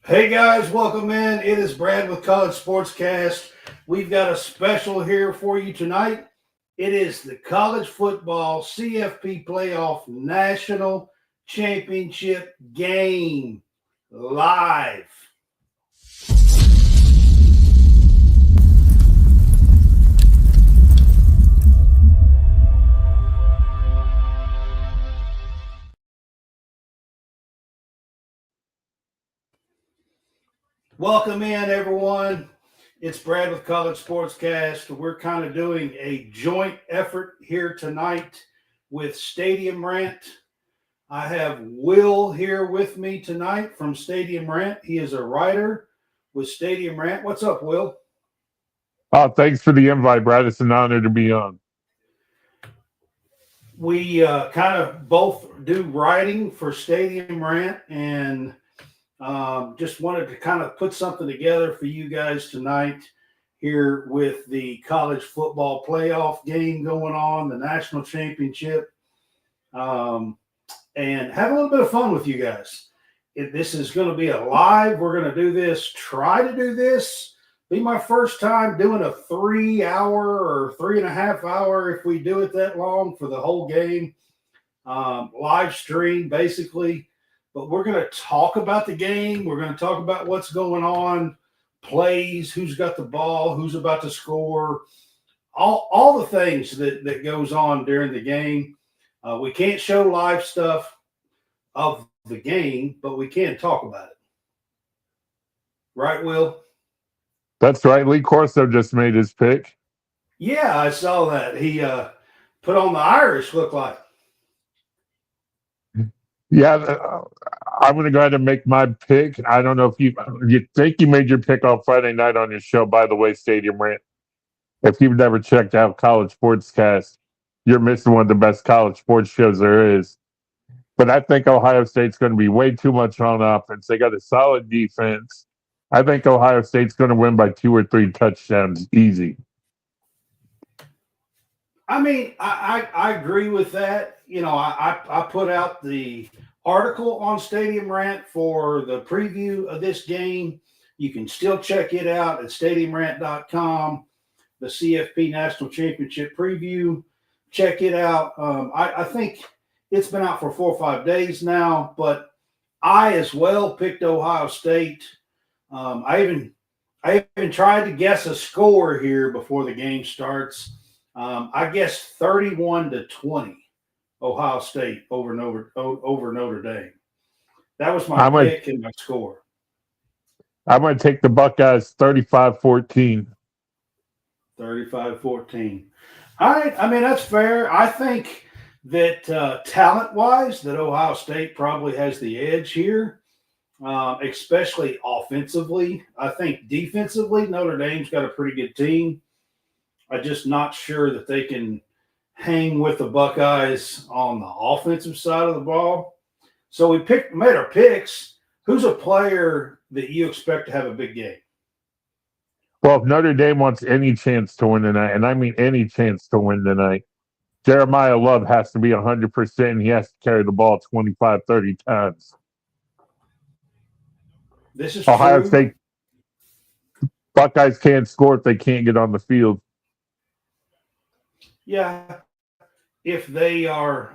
Hey guys, welcome in. It is Brad with College SportsCast. We've got a special here for you tonight. It is the College Football CFP Playoff National Championship Game live. Welcome in, everyone. It's Brad with College Sportscast. We're kind of doing a joint effort here tonight with Stadium Rant. I have Will here with me tonight from Stadium Rant. He is a writer with Stadium Rant. What's up, Will? Oh, thanks for the invite, Brad. It's an honor to be on. We kind of both do writing for Stadium Rant, and just wanted to kind of put something together for you guys tonight here with the college football playoff game going on, the national championship, and have a little bit of fun with you guys. This is going to be a live. We're going to do this, try to do this. Be my first time doing a 3-hour or 3.5 hour, if we do it that long, for the whole game. Live stream, basically. But we're going to talk about the game. We're going to talk about what's going on, plays, who's got the ball, who's about to score, all the things that goes on during the game. We can't show live stuff of the game, but we can talk about it. Right, Will? That's right. Lee Corso just made his pick. Yeah, I saw that. He put on the Irish, look like. Yeah, I'm going to go ahead and make my pick. I don't know if you think you made your pick on Friday night on your show, by the way, Stadium Rant. If you've never checked out College Sportscast, you're missing one of the best college sports shows there is. But I think Ohio State's going to be way too much on offense. They got a solid defense. I think Ohio State's going to win by 2 or 3 touchdowns easy. I mean, I agree with that. You know, I put out the article on Stadium Rant for the preview of this game. You can still check it out at stadiumrant.com, the CFP National Championship preview. Check it out. I think it's been out for 4 or 5 days now, but I as well picked Ohio State. I even tried to guess a score here before the game starts. I guess 31-20, Ohio State over Notre Dame. That was my pick and my score. I'm going to take the Buckeyes 35-14. 35-14. All right. I mean, that's fair. I think that talent-wise, that Ohio State probably has the edge here, especially offensively. I think defensively, Notre Dame's got a pretty good team. I'm just not sure that they can hang with the Buckeyes on the offensive side of the ball. So we made our picks. Who's a player that you expect to have a big game? Well, if Notre Dame wants any chance to win tonight, and I mean any chance to win tonight, Jeremiah Love has to be 100%, and he has to carry the ball 25, 30 times. This is Ohio true. State Buckeyes can't score if they can't get on the field. Yeah, if they are,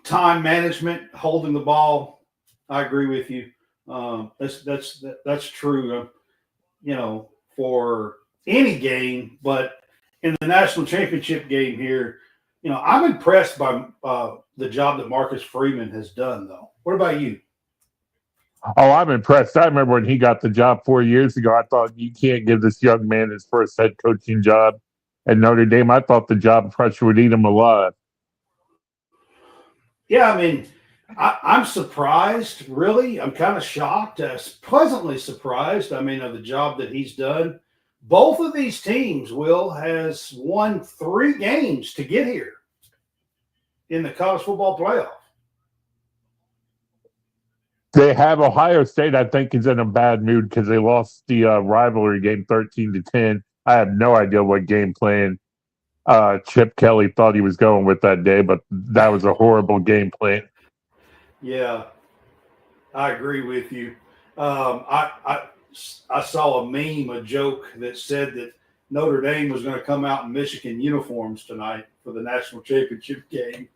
time management, holding the ball, I agree with you. That's true. For any game, but in the national championship game here, I'm impressed by the job that Marcus Freeman has done, though. What about you? Oh, I'm impressed. I remember when he got the job 4 years ago, I thought you can't give this young man his first head coaching job at Notre Dame. I thought the job pressure would eat him alive. Yeah, I mean, I'm surprised, really. I'm kind of shocked, pleasantly surprised, of the job that he's done. Both of these teams, Will, has won 3 games to get here in the college football playoff. They have Ohio State, I think, is in a bad mood because they lost the rivalry game 13-10. I have no idea what game plan Chip Kelly thought he was going with that day, but that was a horrible game plan. Yeah. I agree with you. I saw a meme, a joke that said that Notre Dame was going to come out in Michigan uniforms tonight for the national championship game.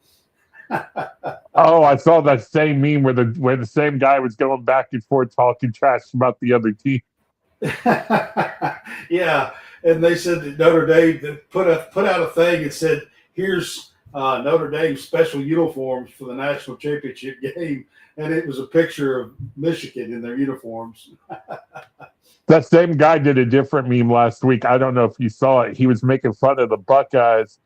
Oh, I saw that same meme where the same guy was going back and forth talking trash about the other team. Yeah, and they said that Notre Dame put out a thing and said, "Here's Notre Dame's special uniforms for the national championship game," and it was a picture of Michigan in their uniforms. That same guy did a different meme last week. I don't know if you saw it. He was making fun of the Buckeyes.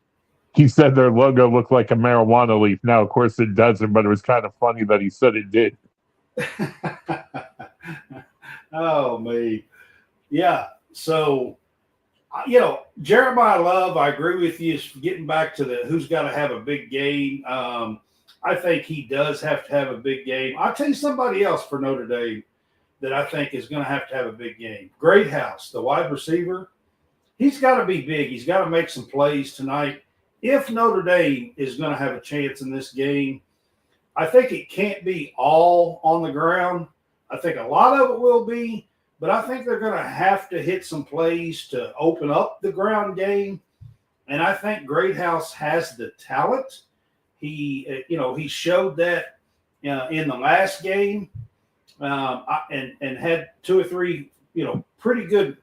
He said their logo looked like a marijuana leaf. Now, of course, it doesn't, but it was kind of funny that he said it did. Oh, me. Yeah. So, Jeremiah Love, I agree with you. Is getting back to the who's got to have a big game. I think he does have to have a big game. I'll tell you somebody else for Notre Dame that I think is going to have a big game. Greathouse, the wide receiver, he's got to be big. He's got to make some plays tonight. If Notre Dame is going to have a chance in this game, I think it can't be all on the ground. I think a lot of it will be, but I think they're going to have to hit some plays to open up the ground game. And I think Greathouse has the talent. He showed that in the last game and had 2 or 3, pretty good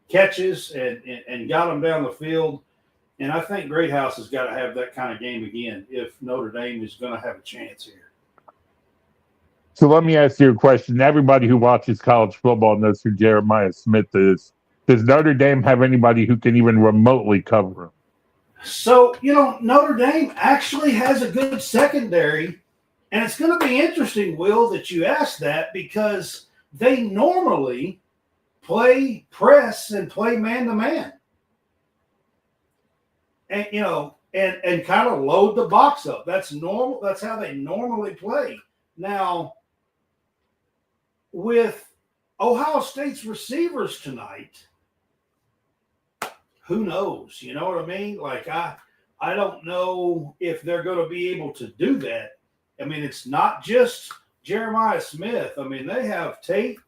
catches and got them down the field. And I think Greathouse has got to have that kind of game again if Notre Dame is going to have a chance here. So let me ask you a question. Everybody who watches college football knows who Jeremiah Smith is. Does Notre Dame have anybody who can even remotely cover him? So, Notre Dame actually has a good secondary. And it's going to be interesting, Will, that you asked that because they normally play press and play man-to-man. And, and kind of load the box up. That's normal. That's how they normally play. Now, with Ohio State's receivers tonight, who knows? You know what I mean? Like, I don't know if they're going to be able to do that. I mean, it's not just Jeremiah Smith. I mean, they have Tate,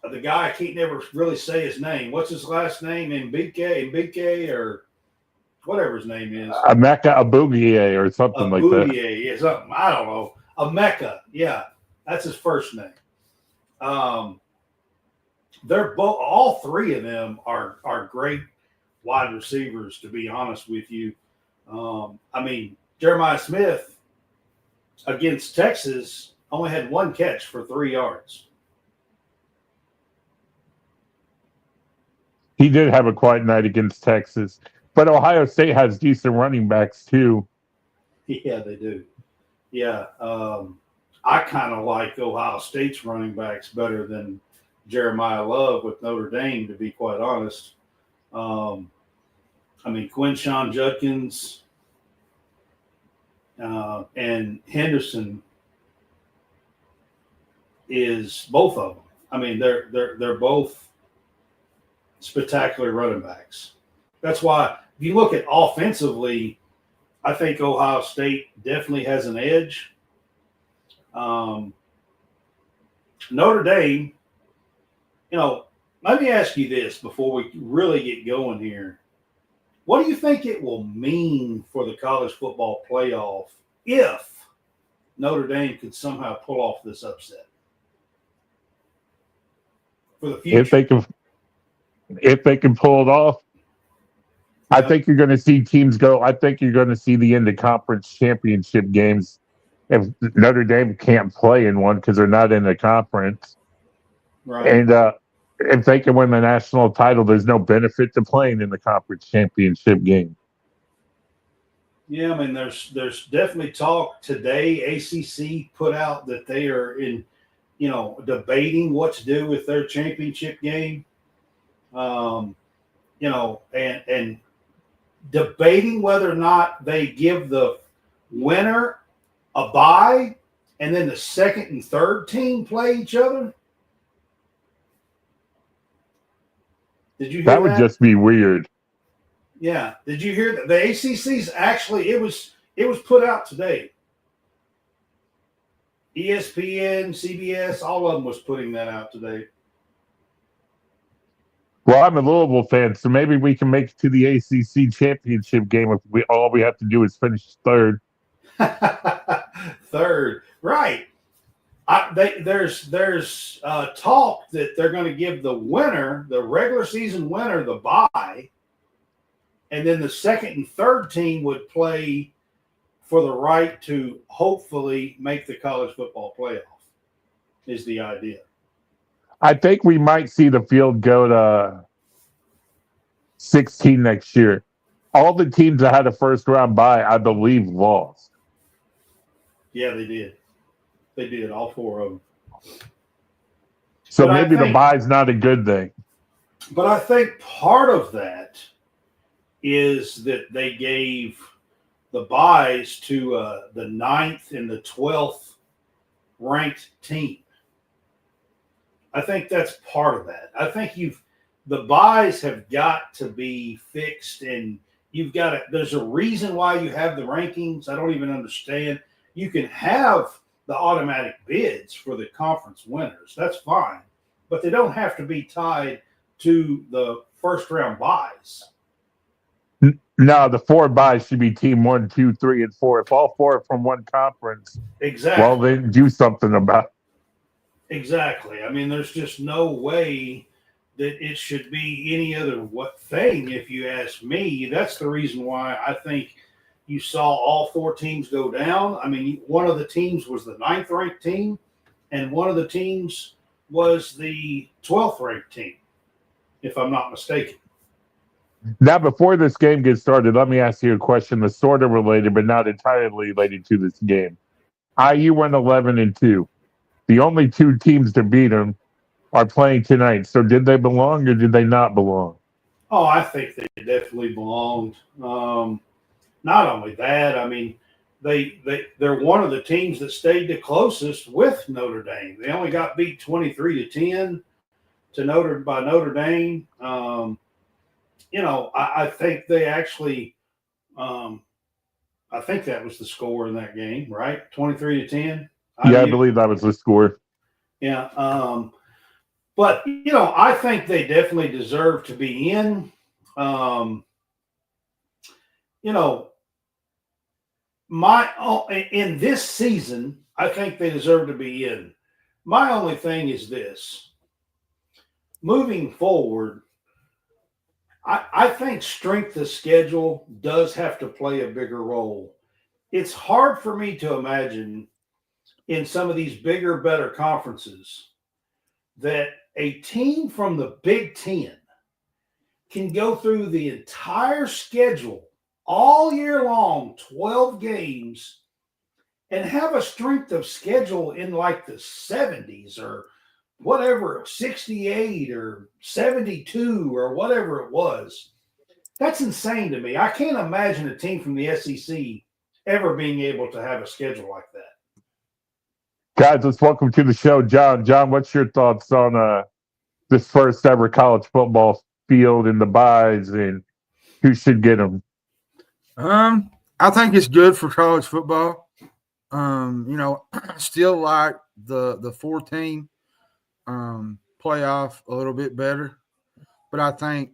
the guy I can't never really say his name. What's his last name? Mbike, or whatever his name is. Emeka Abugie or something like that. Yeah, something. I don't know. Emeka. Yeah, that's his first name. They're both. All 3 of them are great wide receivers. To be honest with you, I mean, Jeremiah Smith against Texas only had 1 catch for 3 yards. He did have a quiet night against Texas. But Ohio State has decent running backs, too. Yeah, they do. Yeah. I kind of like Ohio State's running backs better than Jeremiah Love with Notre Dame, to be quite honest. I mean, Quinshawn Judkins and Henderson is both of them. I mean, they're both spectacular running backs. That's why if you look at offensively, I think Ohio State definitely has an edge. Notre Dame, let me ask you this before we really get going here. What do you think it will mean for the college football playoff if Notre Dame could somehow pull off this upset? For the future. If they can pull it off, yeah. I think you're going to see teams go. I think you're going to see the interconference championship games if Notre Dame can't play in one because they're not in the conference. Right. And if they can win the national title, there's no benefit to playing in the conference championship game. Yeah, I mean, there's definitely talk today. ACC put out that they are in, debating what to do with their championship game. And debating whether or not they give the winner a bye and then the second and third team play each other. Did you hear that? That would just be weird. Yeah. Did you hear that? The ACC's actually, it was put out today. ESPN, CBS, all of them was putting that out today. Well, I'm a Louisville fan, so maybe we can make it to the ACC championship game if all we have to do is finish third. Third, right? There's talk that they're going to give the winner, the regular season winner, the bye, and then the second and third team would play for the right to hopefully make the college football playoff. Is the idea? I think we might see the field go to 16 next year. All the teams that had a first round bye, I believe, lost. Yeah, they did. They did, all four of them. So maybe the bye's not a good thing. But I think part of that is that they gave the byes to the 9th and the 12th ranked team. I think that's part of that. I think the byes have got to be fixed, and you've got to. There's a reason why you have the rankings. I don't even understand. You can have the automatic bids for the conference winners. That's fine, but they don't have to be tied to the first round byes. No, the 4 byes should be team 1, 2, 3, and 4. If all 4 are from one conference, exactly. Well, then do something about it. Exactly. I mean, there's just no way that it should be any other thing, if you ask me. That's the reason why I think you saw all 4 teams go down. I mean, one of the teams was the 9th ranked team, and one of the teams was the 12th ranked team, if I'm not mistaken. Now, before this game gets started, let me ask you a question that's sort of related, but not entirely related to this game. IU went 11-2. The only 2 teams to beat them are playing tonight. So did they belong or did they not belong? Oh, I think they definitely belonged. Not only that, I mean, they're one of the teams that stayed the closest with Notre Dame. They only got beat 23-10 by Notre Dame. I think they actually I think that was the score in that game, right? 23-10. I believe that was the score. Yeah. But I think they definitely deserve to be in. In this season, I think they deserve to be in. My only thing is this: moving forward, I think strength of schedule does have to play a bigger role. It's hard for me to imagine in some of these bigger, better conferences that a team from the Big Ten can go through the entire schedule all year long, 12 games, and have a strength of schedule in like the 70s or whatever, 68 or 72 or whatever it was. That's insane to me. I can't imagine a team from the SEC ever being able to have a schedule like that. Guys, let's welcome to the show, John. John, what's your thoughts on this first ever college football field and the byes and who should get them? I think it's good for college football. Still like the 4-team playoff a little bit better, but I think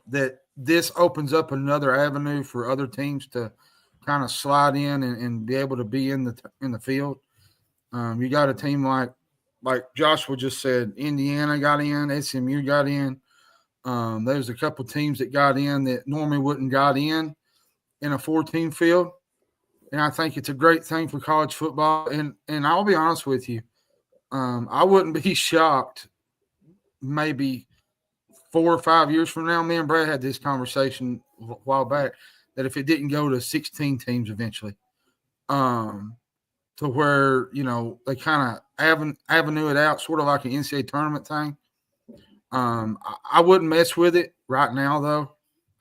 that this opens up another avenue for other teams to kind of slide in and be able to be in the field. You got a team like Joshua just said, Indiana got in, SMU got in. There's a couple teams that got in that normally wouldn't got in a 4-team field. And I think it's a great thing for college football. And I'll be honest with you, I wouldn't be shocked maybe 4 or 5 years from now. Me and Brad had this conversation a while back that if it didn't go to 16 teams eventually, to where, they kind of avenue it out, sort of like an NCAA tournament thing. I wouldn't mess with it right now, though.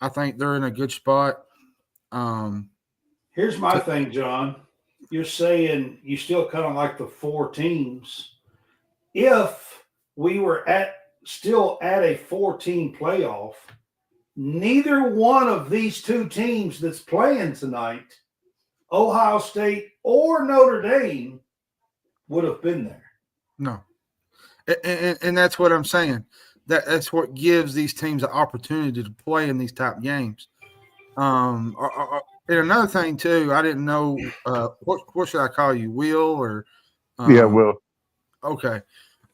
I think they're in a good spot. Here's my thing, John. You're saying you still kind of like the 4 teams. If we were still at a 4-team playoff, neither one of these 2 teams that's playing tonight, Ohio State or Notre Dame, would have been there. No. And that's what I'm saying. That's what gives these teams the opportunity to play in these type games. And another thing too, I didn't know what should I call you, Will or Yeah, Will. Okay.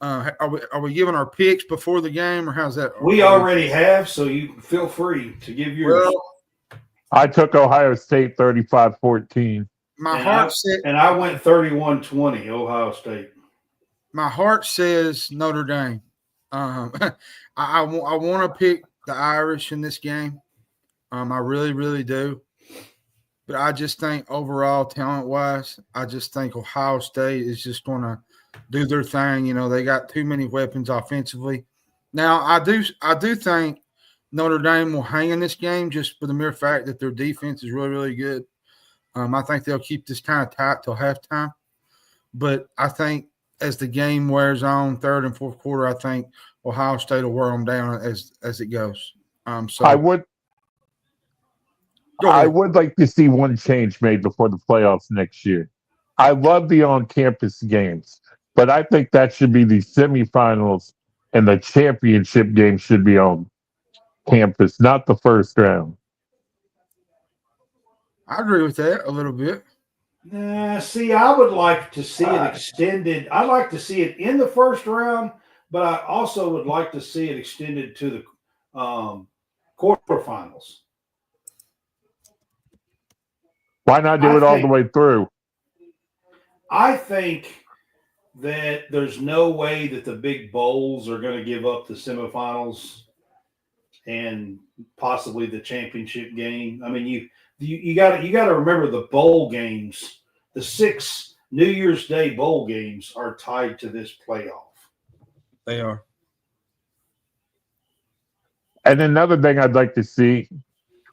Are we giving our picks before the game, or how's that? We already have, so you feel free to give yours. Well, I took Ohio State 35-14. my heart said, and I went 31-20 Ohio State. My heart says Notre Dame. I want to pick the Irish in this game. I really, really do. But I just think overall, talent-wise, I just think Ohio State is just going to do their thing. You know, they got too many weapons offensively. Now, I do think Notre Dame will hang in this game just for the mere fact that their defense is really, really good. I think they'll keep this kind of tight till halftime. But I think as the game wears on, third and fourth quarter, I think Ohio State will wear them down as it goes. So I would like to see one change made before the playoffs next year. I love the on-campus games, but I think that should be the semifinals and the championship game should be on campus, not the first round. I agree with that a little bit. See, I would like to see it extended. I'd like to see it in the first round, but I also would like to see it extended to the quarterfinals. Why not do it all the way through? I think that there's no way that the big bowls are going to give up the semifinals and possibly the championship game. I mean, you got to remember the bowl games, the 6 New Year's Day bowl games are tied to this playoff. They are. And another thing I'd like to see,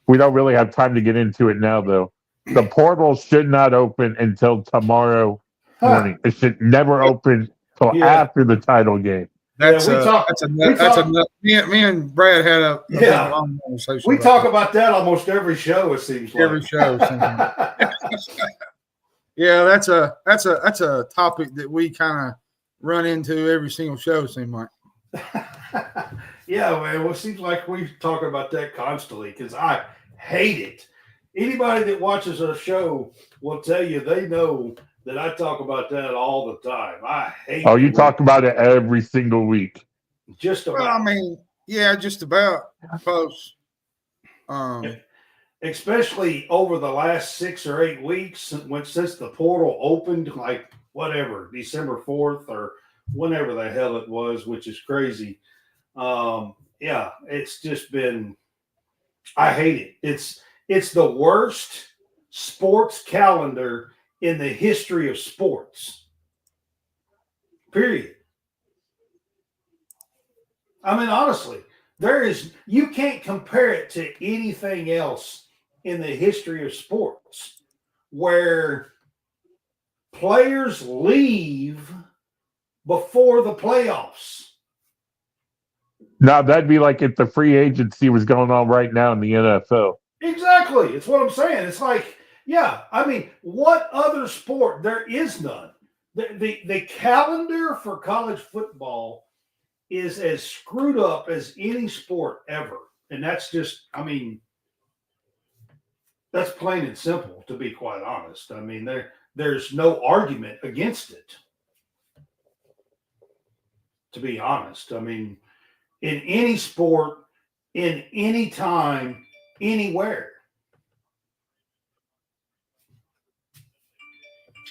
we don't really have time to get into it now, though. The portal should not open until tomorrow morning. It should never open until after the title game. Me and Brad had a long conversation. We talk about that almost every show. It seems like every show. Yeah, that's a topic that we kind of run into every single show. It seems like. Yeah, man. Well, it seems like we talk about that constantly because I hate it. Anybody that watches our show will tell you they know that I talk about that all the time. I hate. Oh, you talk about it every single week. Just about. Well, I mean, yeah, just about close. Especially over the last 6 or 8 weeks since the portal opened, like whatever, December 4th or whenever the hell it was, which is crazy. Yeah, it's just been. I hate it. It's the worst sports calendar in the history of sports. Period. I mean, honestly, you can't compare it to anything else in the history of sports where players leave before the playoffs. Now, that'd be like if the free agency was going on right now in the NFL. Exactly. It's what I'm saying. It's like, yeah, I mean, what other sport? There is none. The calendar for college football is as screwed up as any sport ever. And that's just, I mean, that's plain and simple, to be quite honest. I mean, there's no argument against it, to be honest. I mean, in any sport, in any time, anywhere.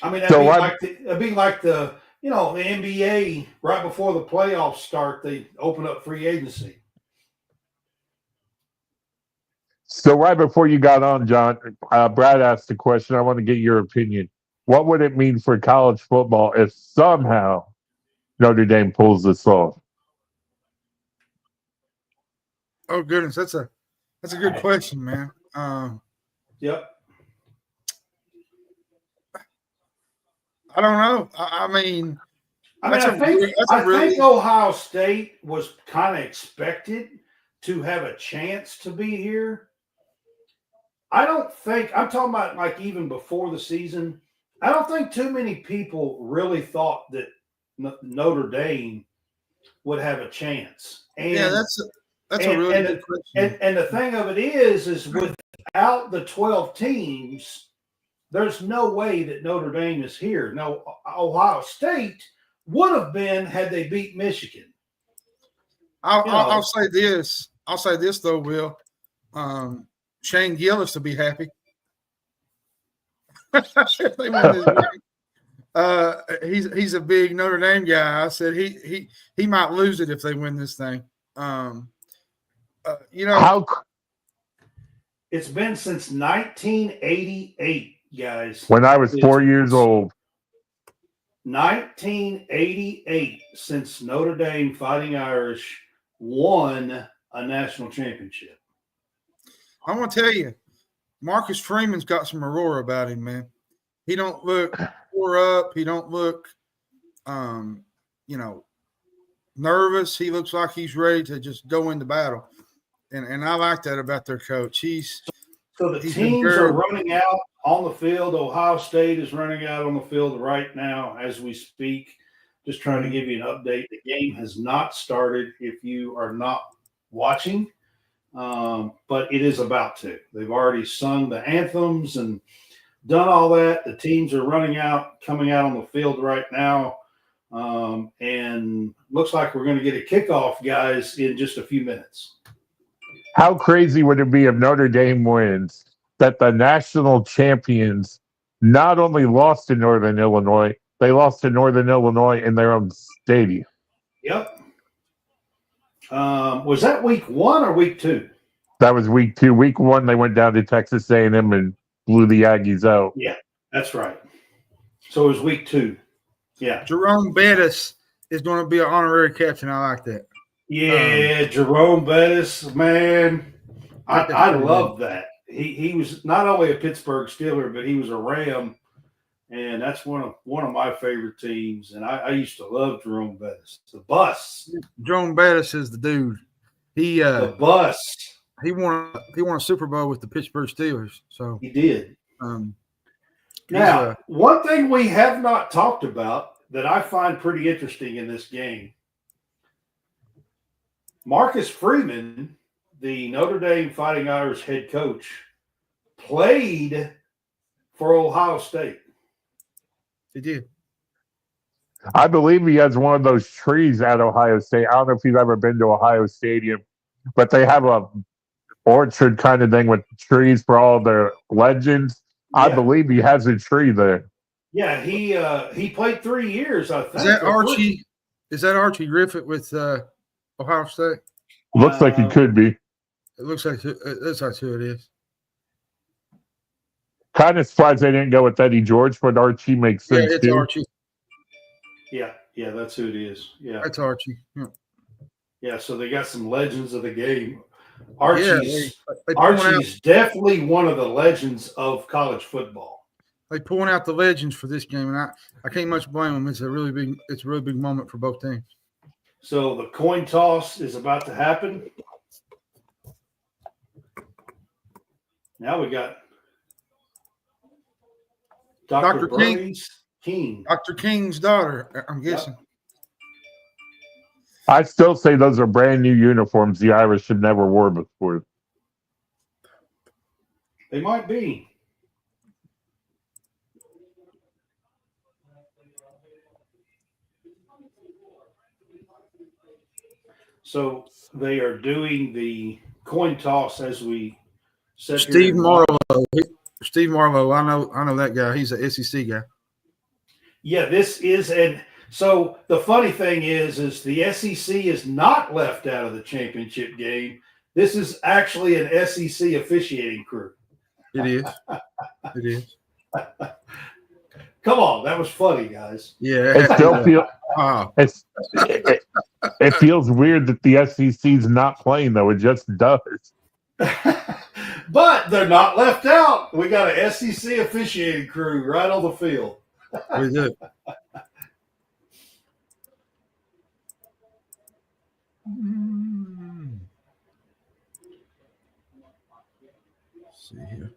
I mean, it'd be like the the NBA right before the playoffs start, they open up free agency. So right before you got on, John, Brad asked a question. I want to get your opinion. What would it mean for college football if somehow Notre Dame pulls this off? Oh goodness, that's a good question, man. Yep. I don't know. I mean, I think Ohio State was kind of expected to have a chance to be here. I'm talking about like even before the season, I don't think too many people really thought that Notre Dame would have a chance. Yeah, And that's a and really and good question. and the thing of it is without the 12 teams, there's no way that Notre Dame is here. No, Ohio State would have been had they beat Michigan. I'll say this. I'll say this though, Will. Shane Gillis will be happy. If they win this game. He's a big Notre Dame guy. I said he might lose it if they win this thing. How It's been since 1988, guys. when I was 4 years old. 1988 since Notre Dame Fighting Irish won a national championship. I'm gonna tell you, Marcus Freeman's got some aurora about him, man. He don't look tore up. He don't look, nervous. He looks like he's ready to just go into battle, and I like that about their coach. So the teams are running out on the field. Ohio State is running out on the field right now as we speak. Just trying to give you an update. The game has not started if you are not watching, but it is about to. They've already sung the anthems and done all that. The teams are coming out on the field right now, and looks like we're going to get a kickoff, guys, in just a few minutes. How crazy would it be if Notre Dame wins that the national champions not only lost to Northern Illinois, they lost to Northern Illinois in their own stadium? Yep. Was that week 1 or week 2? That was week 2. Week 1, they went down to Texas A&M and blew the Aggies out. Yeah, that's right. So it was week 2. Yeah. Jerome Bettis is going to be an honorary captain. I like that. Yeah, Jerome Bettis, man. I love that. He was not only a Pittsburgh Steeler, but he was a Ram, and that's one of my favorite teams. And I used to love Jerome Bettis. The bus. Jerome Bettis is the dude. The bus. He won a Super Bowl with the Pittsburgh Steelers. So he did. Now, one thing we have not talked about that I find pretty interesting in this game, Marcus Freeman, the Notre Dame Fighting Irish head coach, played for Ohio State. He did. I believe he has one of those trees at Ohio State. I don't know if you've ever been to Ohio Stadium, but they have a orchard kind of thing with trees for all their legends. Yeah. I believe he has a tree there. Yeah, he played 3 years, I think. Is that Archie Griffith with Ohio State? Looks like he could be. It looks like who it is. Kind of surprised they didn't go with Eddie George, but Archie makes sense it's too. Archie. Yeah, that's who it is. Yeah, that's Archie. Yeah, so they got some legends of the game. Archie's definitely one of the legends of college football. They pulling out the legends for this game, and I can't much blame them. It's a really big moment for both teams. So the coin toss is about to happen. Now we got Dr. King. Dr. King's daughter, I'm guessing. Yep. I still say those are brand new uniforms the Irish should never wore before. They might be. So they are doing the coin toss as we said. Steve Marlowe. Steve Marlowe, I know that guy. He's an SEC guy. Yeah, this is, and so the funny thing is the SEC is not left out of the championship game. This is actually an SEC officiating crew. It is. It is. Come on, that was funny, guys. Yeah. It feels weird that the SEC's not playing, though. It just does. But they're not left out. We got an SEC officiating crew right on the field. We do. Let's see here.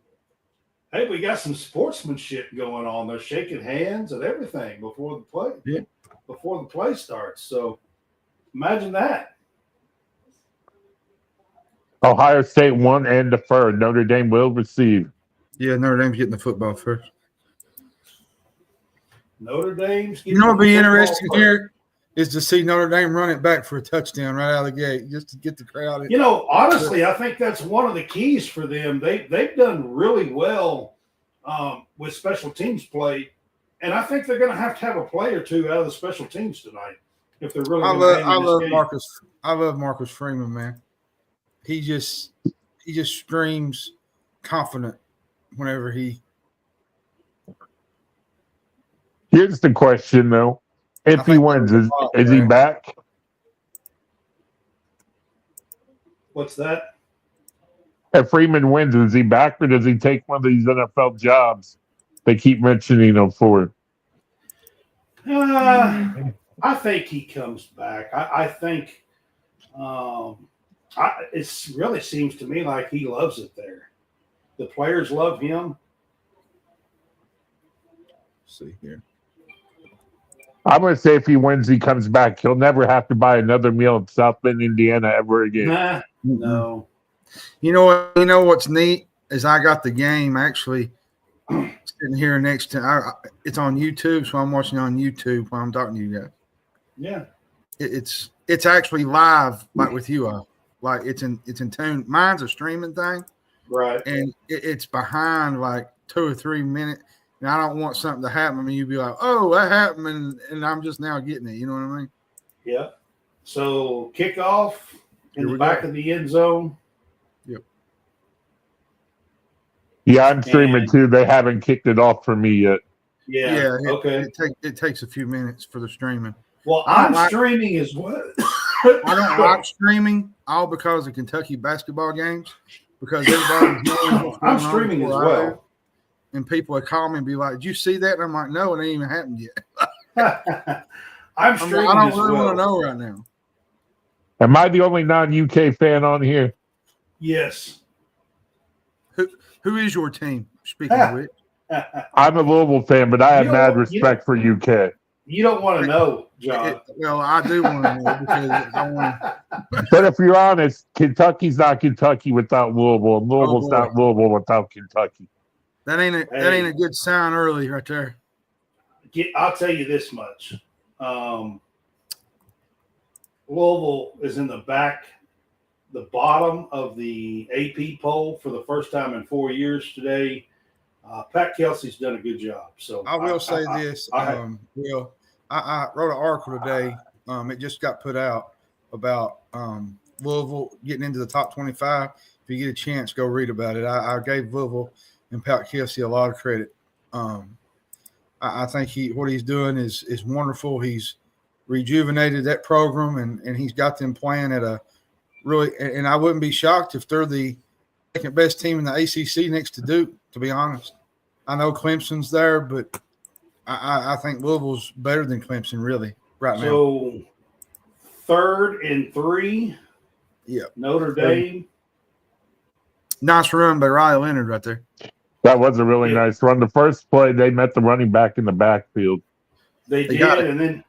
Hey, we got some sportsmanship going on. They're shaking hands and everything before the play. Yeah. Before the play starts. So imagine that. Ohio State won and deferred. Notre Dame will receive. Yeah, Notre Dame's getting the football first. Notre Dame's You know what'd getting be the football interesting first. here is to see Notre Dame run it back for a touchdown right out of the gate, just to get the crowd in. You know, honestly, I think that's one of the keys for them. They've done really well with special teams play, and I think they're going to have a play or two out of the special teams tonight if they're really. I going to love Marcus. I love Marcus Freeman, man. He just screams confident whenever he. Here's the question, though: if he wins, is he back? What's that? If Freeman wins, is he back, or does he take one of these NFL jobs they keep mentioning him for? I think he comes back. I think it really seems to me like he loves it there. The players love him. Let's see here. I'm going to say if he wins, he comes back. He'll never have to buy another meal in South Bend, Indiana ever again. Nah, no. You know what's neat is I got the game actually sitting here next to. It's on YouTube, so I'm watching on YouTube while I'm talking to you guys. Yeah, it's actually live, like with you all. Like it's in tune. Mine's a streaming thing, right. And it's behind like 2 or 3 minutes. And I don't want something to happen. I mean, you'd be like, "Oh, that happened," and I'm just now getting it. You know what I mean? Yeah. So kickoff in the back of the end zone. Yep. Yeah, I'm streaming too. They haven't kicked it off for me yet. Yeah. Okay. It takes a few minutes for the streaming. Well, I'm streaming as well. I don't like streaming all because of Kentucky basketball games because everybody's knowing what's going I'm streaming as well. And people would call me and be like, "Did you see that?" And I'm like, "No, it ain't even happened yet." I'm streaming I don't as really well. want to know right now. Am I the only non-UK fan on here? Yes. Who is your team? Speaking of which, I'm a Louisville fan, but I have mad respect for UK. You don't want to know, John. Well, I do want to know because I want. But if you're honest, Kentucky's not Kentucky without Louisville, and Louisville's not Louisville without Kentucky. That ain't a good sign early right there. I'll tell you this much. Louisville is in the bottom of the AP poll for the first time in 4 years today. Pat Kelsey's done a good job. So I will say this. I wrote an article today. It just got put out about Louisville getting into the top 25. If you get a chance, go read about it. I gave Louisville and Pat Kelsey a lot of credit. I think what he's doing is wonderful. He's rejuvenated that program, and he's got them playing at a really – and I wouldn't be shocked if they're the second best team in the ACC next to Duke, to be honest. I know Clemson's there, but I think Louisville's better than Clemson, really, right now. So 3rd and 3. Yeah. Notre Dame. Nice run by Riley Leonard right there. That was a really nice run. The first play, they met the running back in the backfield. They did, and then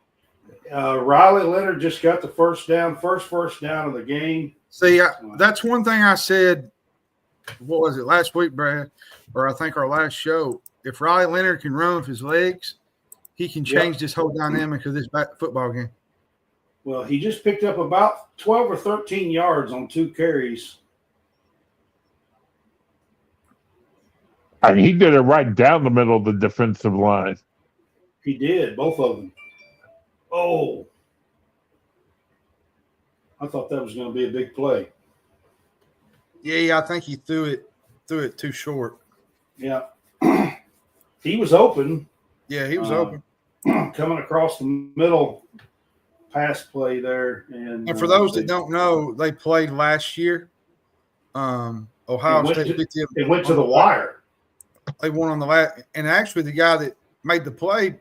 Riley Leonard just got the first first down of the game. See, that's one thing I said, what was it, last week, Brad, or I think our last show. If Riley Leonard can run with his legs, he can change this whole dynamic of this football game. Well, he just picked up about 12 or 13 yards on 2 carries. I mean, he did it right down the middle of the defensive line. He did, both of them. Oh. I thought that was going to be a big play. Yeah, I think he threw it too short. Yeah. He was open. Yeah, he was open. Coming across the middle pass play there. And for those that don't know, they played last year. Ohio State they went to the wire. They won on the last, and actually the guy that made the play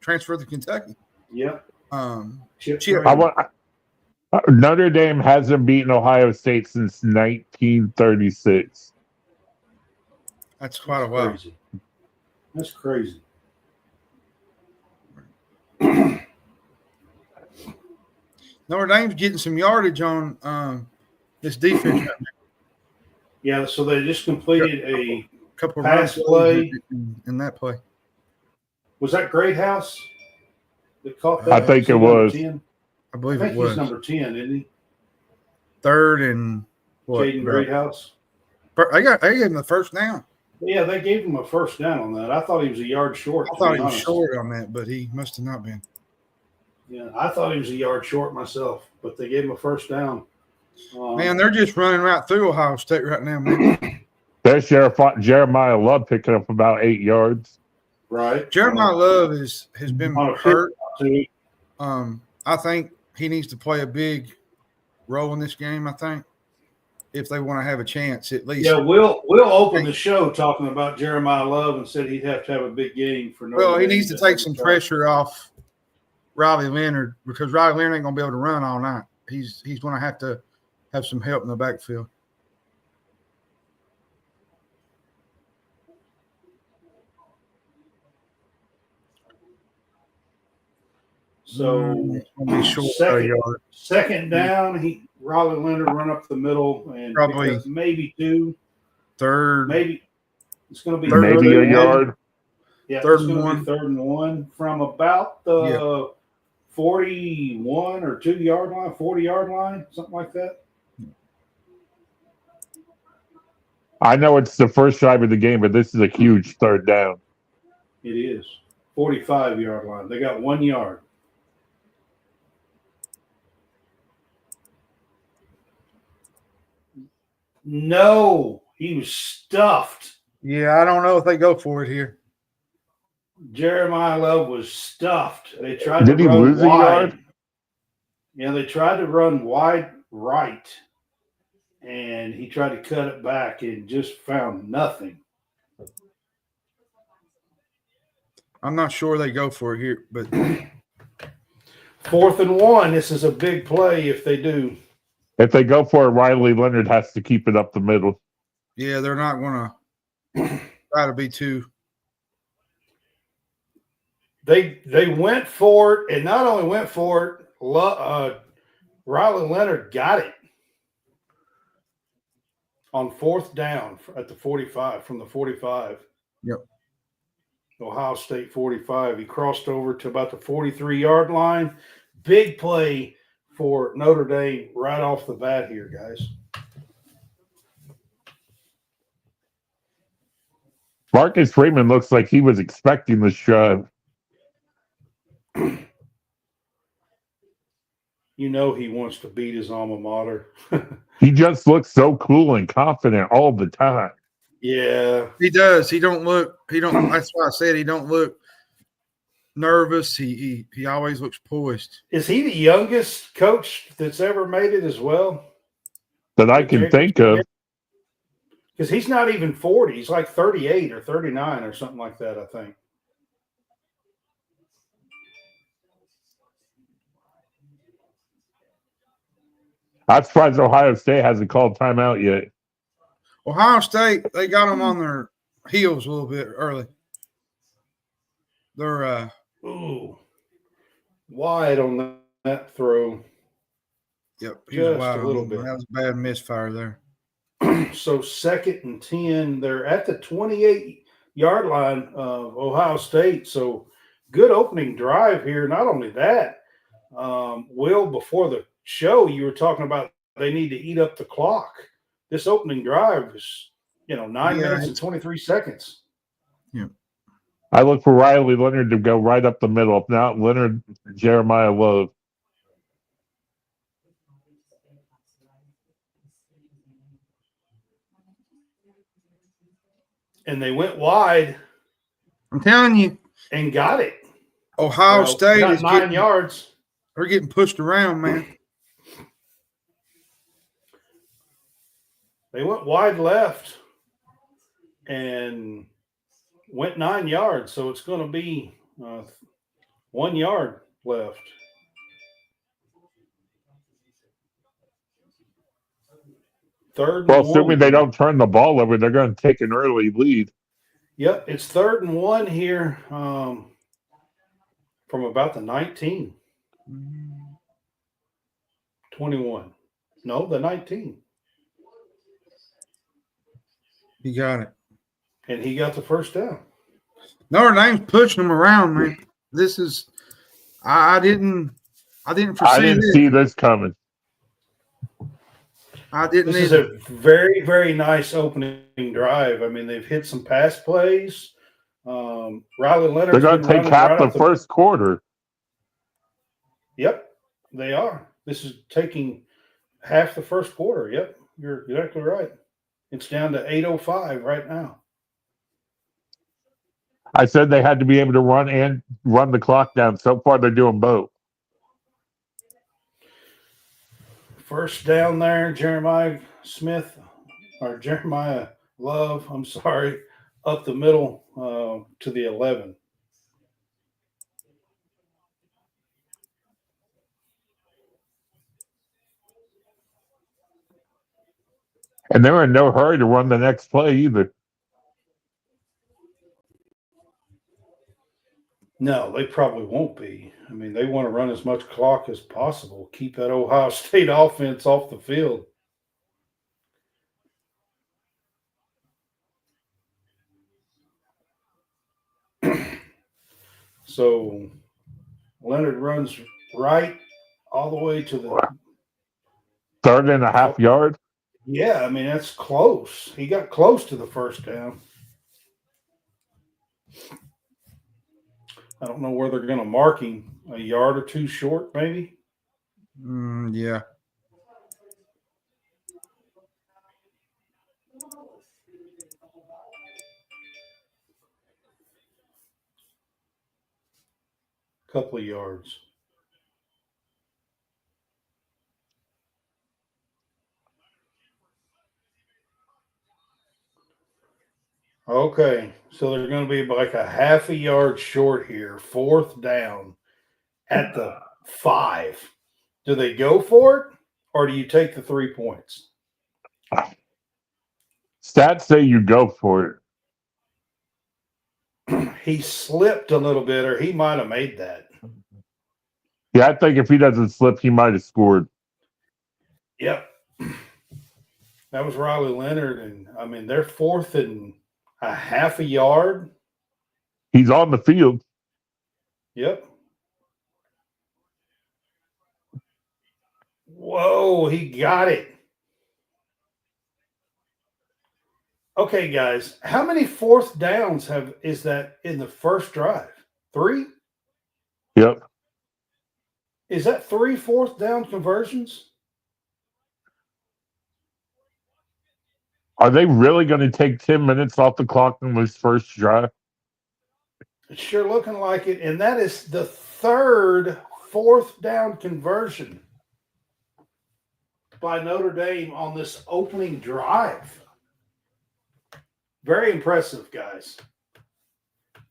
transferred to Kentucky. Yep. Chip. Notre Dame hasn't beaten Ohio State since 1936. That's quite a while. Crazy. That's crazy. Notre Dame's getting some yardage on this defense. Yeah, so they just completed a Couple pass runs play. in that play. Was that Great House that caught that? I think Is he it number was. 10? I I believe think it was he's number 10, isn't he? third and what? Jaden Greathouse. I gave him the first down. Yeah, they gave him a first down on that. I thought he was a yard short. I thought he was short on that, but he must have not been. Yeah, I thought he was a yard short myself, but they gave him a first down. Man, they're just running right through Ohio State right now, man. There's Jeremiah Love picking up about 8 yards. Right. Jeremiah Love has been hurt. I think he needs to play a big role in this game, I think, if they want to have a chance at least. Yeah, we'll open the show talking about Jeremiah Love and said he'd have to have a big game for Notre Well, he Dame needs to take some pressure off Riley Leonard because Riley Leonard ain't going to be able to run all night. He's going to have some help in the backfield. So second down, Riley Leonard run up the middle and probably maybe 2. Third. Maybe it's going to be maybe a yard. Yeah, third it's going to be 3rd and 1 from about the 41 or 2-yard line, 40-yard line, something like that. I know it's the first drive of the game, but this is a huge third down. It is 45-yard line. They got 1 yard. No, he was stuffed. Yeah, I don't know if they go for it here. Jeremiah Love was stuffed. They tried Did to he run lose a yard? Yeah, they tried to run wide right, and he tried to cut it back and just found nothing. I'm not sure they go for it here, but 4th and 1. This is a big play if they do. If they go for it, Riley Leonard has to keep it up the middle. yeah, they're not going to try to be too. They went for it, and not only went for it, Riley Leonard got it on 4th down at the 45, from the 45. Yep. Ohio State 45. He crossed over to about the 43-yard line. Big play for Notre Dame right off the bat here, guys. Marcus Freeman looks like he was expecting the shove. You know he wants to beat his alma mater. He just looks so cool and confident all the time. Yeah. He does. That's why I said he don't look nervous. He always looks poised. Is he the youngest coach that's ever made it as well? That I can think of. Because he's not even 40. He's like 38 or 39 or something like that, I think. I'm surprised Ohio State hasn't called timeout yet. Ohio State, they got them on their heels a little bit early. They're wide on that throw. Yep, Just a little bit. That was a bad misfire there. So 2nd and 10. They're at the 28-yard line of Ohio State. So good opening drive here. Not only that, Will, before the show, you were talking about they need to eat up the clock. This opening drive is, 9 minutes and 23 seconds. Yeah. I look for Riley Leonard to go right up the middle. If not, Leonard, Jeremiah Love. And they went wide. I'm telling you. And got it. Ohio State got is 9 yards. They're getting pushed around, man. They went wide left and went 9 yards. So it's going to be 1 yard left. Third Well, and assuming one. they don't turn the ball over, they're going to take an early lead. Yep, it's 3rd and 1 here from about the 19. 21. No, the 19. He got it. And he got the first down. Notre Dame's pushing them around, man. This is I didn't foresee I didn't this. see this coming. I didn't This is either. a very, very nice opening drive. I mean, they've hit some pass plays. Riley Leonard's They're going been to take running half right the up first quarter. Yep, they are. This is taking half the first quarter. Yep, you're exactly right. It's down to 8:05 right now. I said they had to be able to run the clock down. So far, they're doing both. First down there, Jeremiah Love, I'm sorry, up the middle to the 11. And they're in no hurry to run the next play either. No, they probably won't be. I mean, they want to run as much clock as possible, keep that Ohio State offense off the field. So Leonard runs right all the way to the 3.5 yard. Yeah, I mean, that's close. He got close to the first down. I don't know where they're going to mark him. A yard or two short, maybe? Yeah. Couple of yards. Okay, so they're going to be like a half a yard short here. 4th down at the 5. Do they go for it, or do you take the 3 points? Stats say you go for it. He slipped a little bit, or he might have made that. Yeah, I think if he doesn't slip, he might have scored. Yep. That was Riley Leonard, and I mean, they're 4th and a half a yard. He's on the field. Yep. Whoa, he got it. Okay, guys, how many 4th downs is that in the first drive? 3? Yep. Is that 3 4th down conversions? Are they really going to take 10 minutes off the clock in this first drive? It's sure looking like it. And that is the 3rd 4th down conversion by Notre Dame on this opening drive. Very impressive, guys.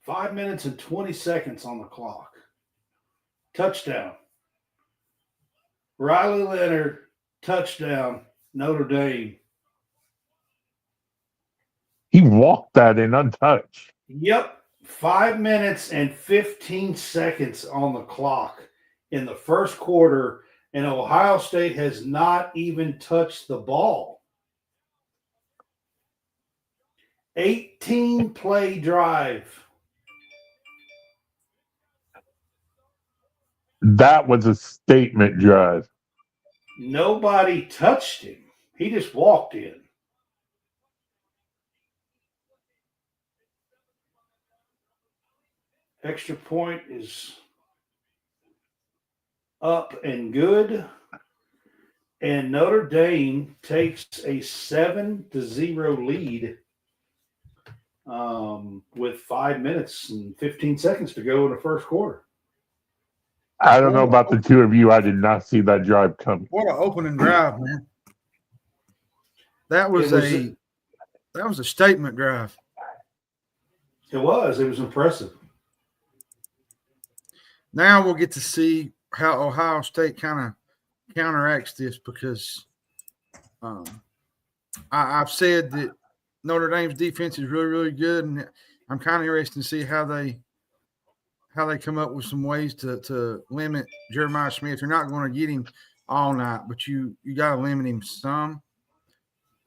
5 minutes and 20 seconds on the clock. Touchdown. Riley Leonard, touchdown, Notre Dame. He walked that in untouched. Yep. 5 minutes and 15 seconds on the clock in the first quarter, and Ohio State has not even touched the ball. 18-play drive. That was a statement drive. Nobody touched him. He just walked in. Extra point is up and good. And Notre Dame takes a 7-0 lead with 5 minutes and 15 seconds to go in the first quarter. I don't know about the two of you. I did not see that drive coming. What an opening drive, man. That was a statement drive. It was impressive. Now we'll get to see how Ohio State kind of counteracts this because I've said that Notre Dame's defense is really, really good, and I'm kind of interested to see how they come up with some ways to limit Jeremiah Smith. You're not going to get him all night, but you got to limit him some.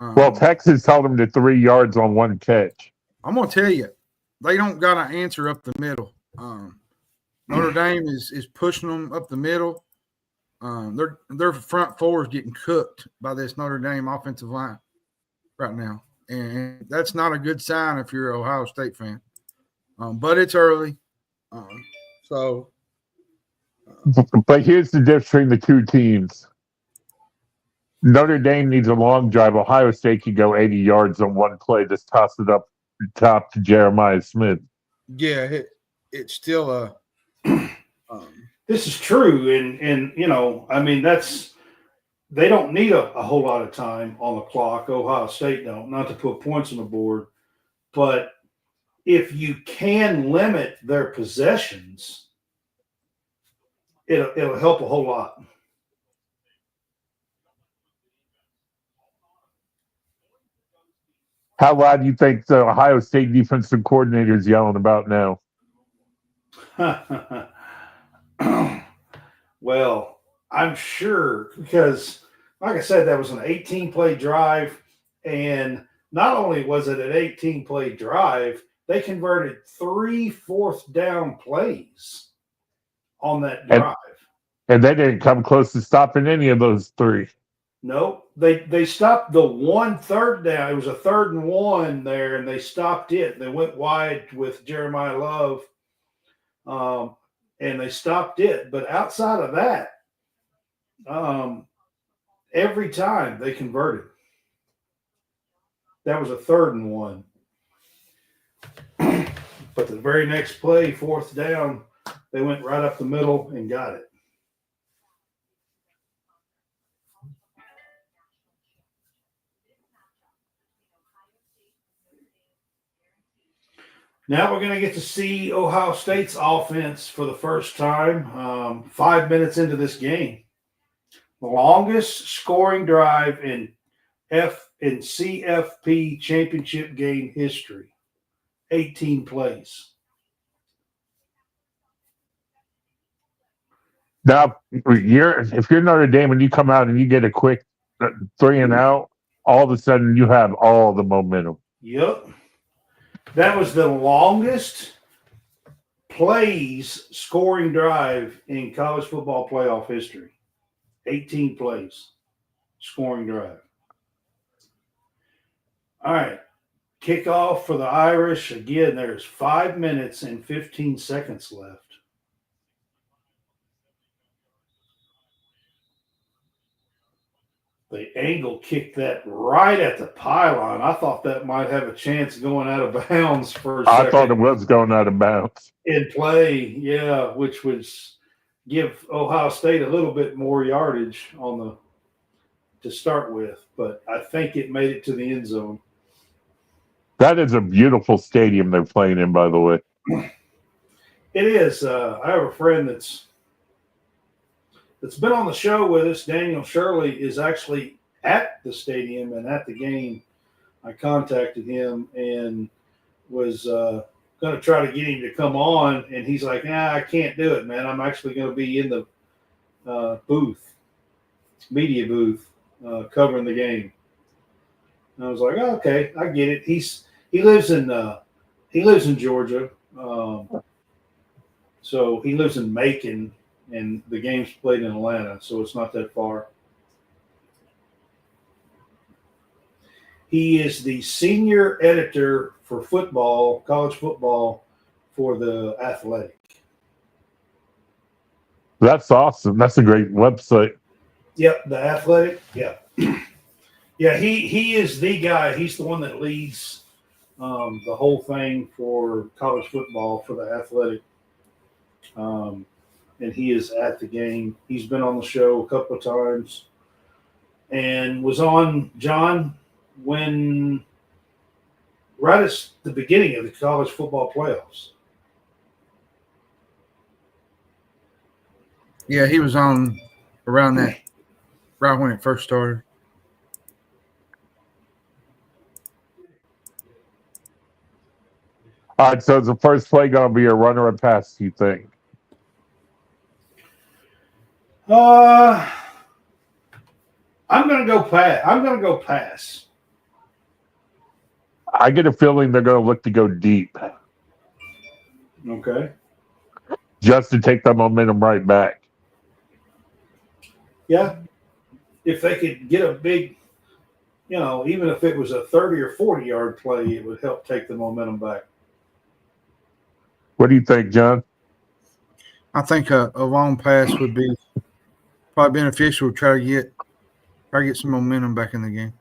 Well, Texas held him to 3 yards on one catch. I'm going to tell you, they don't got an answer up the middle. Notre Dame is pushing them up the middle. Their front four is getting cooked by this Notre Dame offensive line right now, and that's not a good sign if you're an Ohio State fan. But it's early, so. But here's the difference between the two teams. Notre Dame needs a long drive. Ohio State can go 80 yards on one play. Just toss it up top to Jeremiah Smith. Yeah, it's still a. This is true, and you know, I mean, they don't need a whole lot of time on the clock. Ohio State don't, not to put points on the board, but if you can limit their possessions, it'll help a whole lot. How loud do you think the Ohio State defensive coordinator is yelling about now? Well, I'm sure because, like I said, that was an 18-play drive, and not only was it an 18-play drive, they converted 3 fourth-down plays on that drive. And they didn't come close to stopping any of those 3. No, they stopped the 1 third down. It was a 3rd and 1 there, and they stopped it. They went wide with Jeremiah Love, and they stopped it. But outside of that, every time they converted. That was a 3rd and 1. But the very next play, 4th down, they went right up the middle and got it. Now we're going to get to see Ohio State's offense for the first time 5 minutes into this game. The longest scoring drive in CFP Championship Game history. 18 plays. Now, if you're Notre Dame and you come out and you get a quick 3 and out, all of a sudden you have all the momentum. Yep. That was the longest plays scoring drive in college football playoff history. 18 plays scoring drive. All right. Kickoff for the Irish. Again, there's 5 minutes and 15 seconds left. The angle kicked that right at the pylon. I thought that might have a chance going out of bounds for a second. I thought it was going out of bounds. In play, yeah, which would give Ohio State a little bit more yardage to start with. But I think it made it to the end zone. That is a beautiful stadium they're playing in, by the way. It is. I have a friend that's been on the show with us. Daniel Shirley is actually at the stadium and at the game. I contacted him and was going to try to get him to come on, and he's like, "Nah, I can't do it, man. I'm actually going to be in the media booth, covering the game." And I was like, "Oh, okay, I get it." He lives in Georgia, so he lives in Macon. And the game's played in Atlanta, so it's not that far. He is the senior editor for football, college football, for The Athletic. That's awesome. That's a great website. Yep, The Athletic. Yeah. Yeah, he is the guy. He's the one that leads the whole thing for college football for The Athletic. And he is at the game. He's been on the show a couple of times and was on, John, right at the beginning of the college football playoffs. Yeah, he was on around that, right when it first started. All right, so is the first play going to be a run or a pass, you think? I'm going to go pass. I'm going to go pass. I get a feeling they're going to look to go deep Okay. just to take the momentum right back. Yeah. If they could get a big, even if it was a 30 or 40-yard play, it would help take the momentum back. What do you think, John? I think a long pass would be probably beneficial to try to get some momentum back in the game.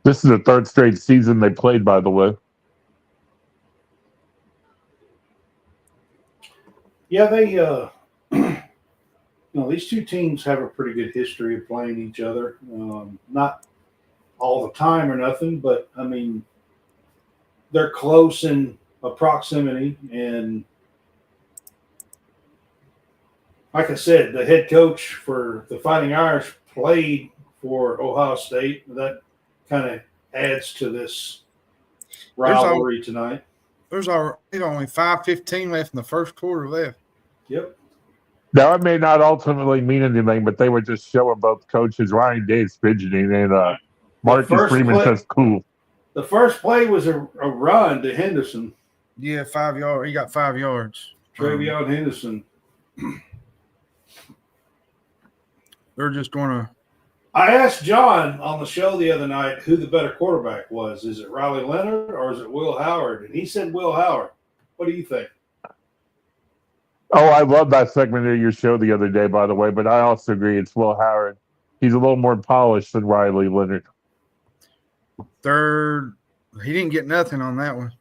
This is the third straight season they played, by the way. Yeah, they these two teams have a pretty good history of playing each other. Not all the time or nothing, but I mean, they're close in proximity. And like I said, the head coach for the Fighting Irish played for Ohio State. That kind of adds to this rivalry tonight. There's only 5:15 left in the first quarter left. Yep. Now, it may not ultimately mean anything, but they were just showing both coaches. Ryan Day's fidgeting, and Marcus Freeman says, cool. The first play was a run to Henderson. Yeah, 5 yards. He got 5 yards. Travion Henderson. They're just going to. I asked John on the show the other night who the better quarterback was. Is it Riley Leonard or is it Will Howard? And he said Will Howard. What do you think? Oh, I love that segment of your show the other day, by the way, but I also agree it's Will Howard. He's a little more polished than Riley Leonard. Third, he didn't get nothing on that one.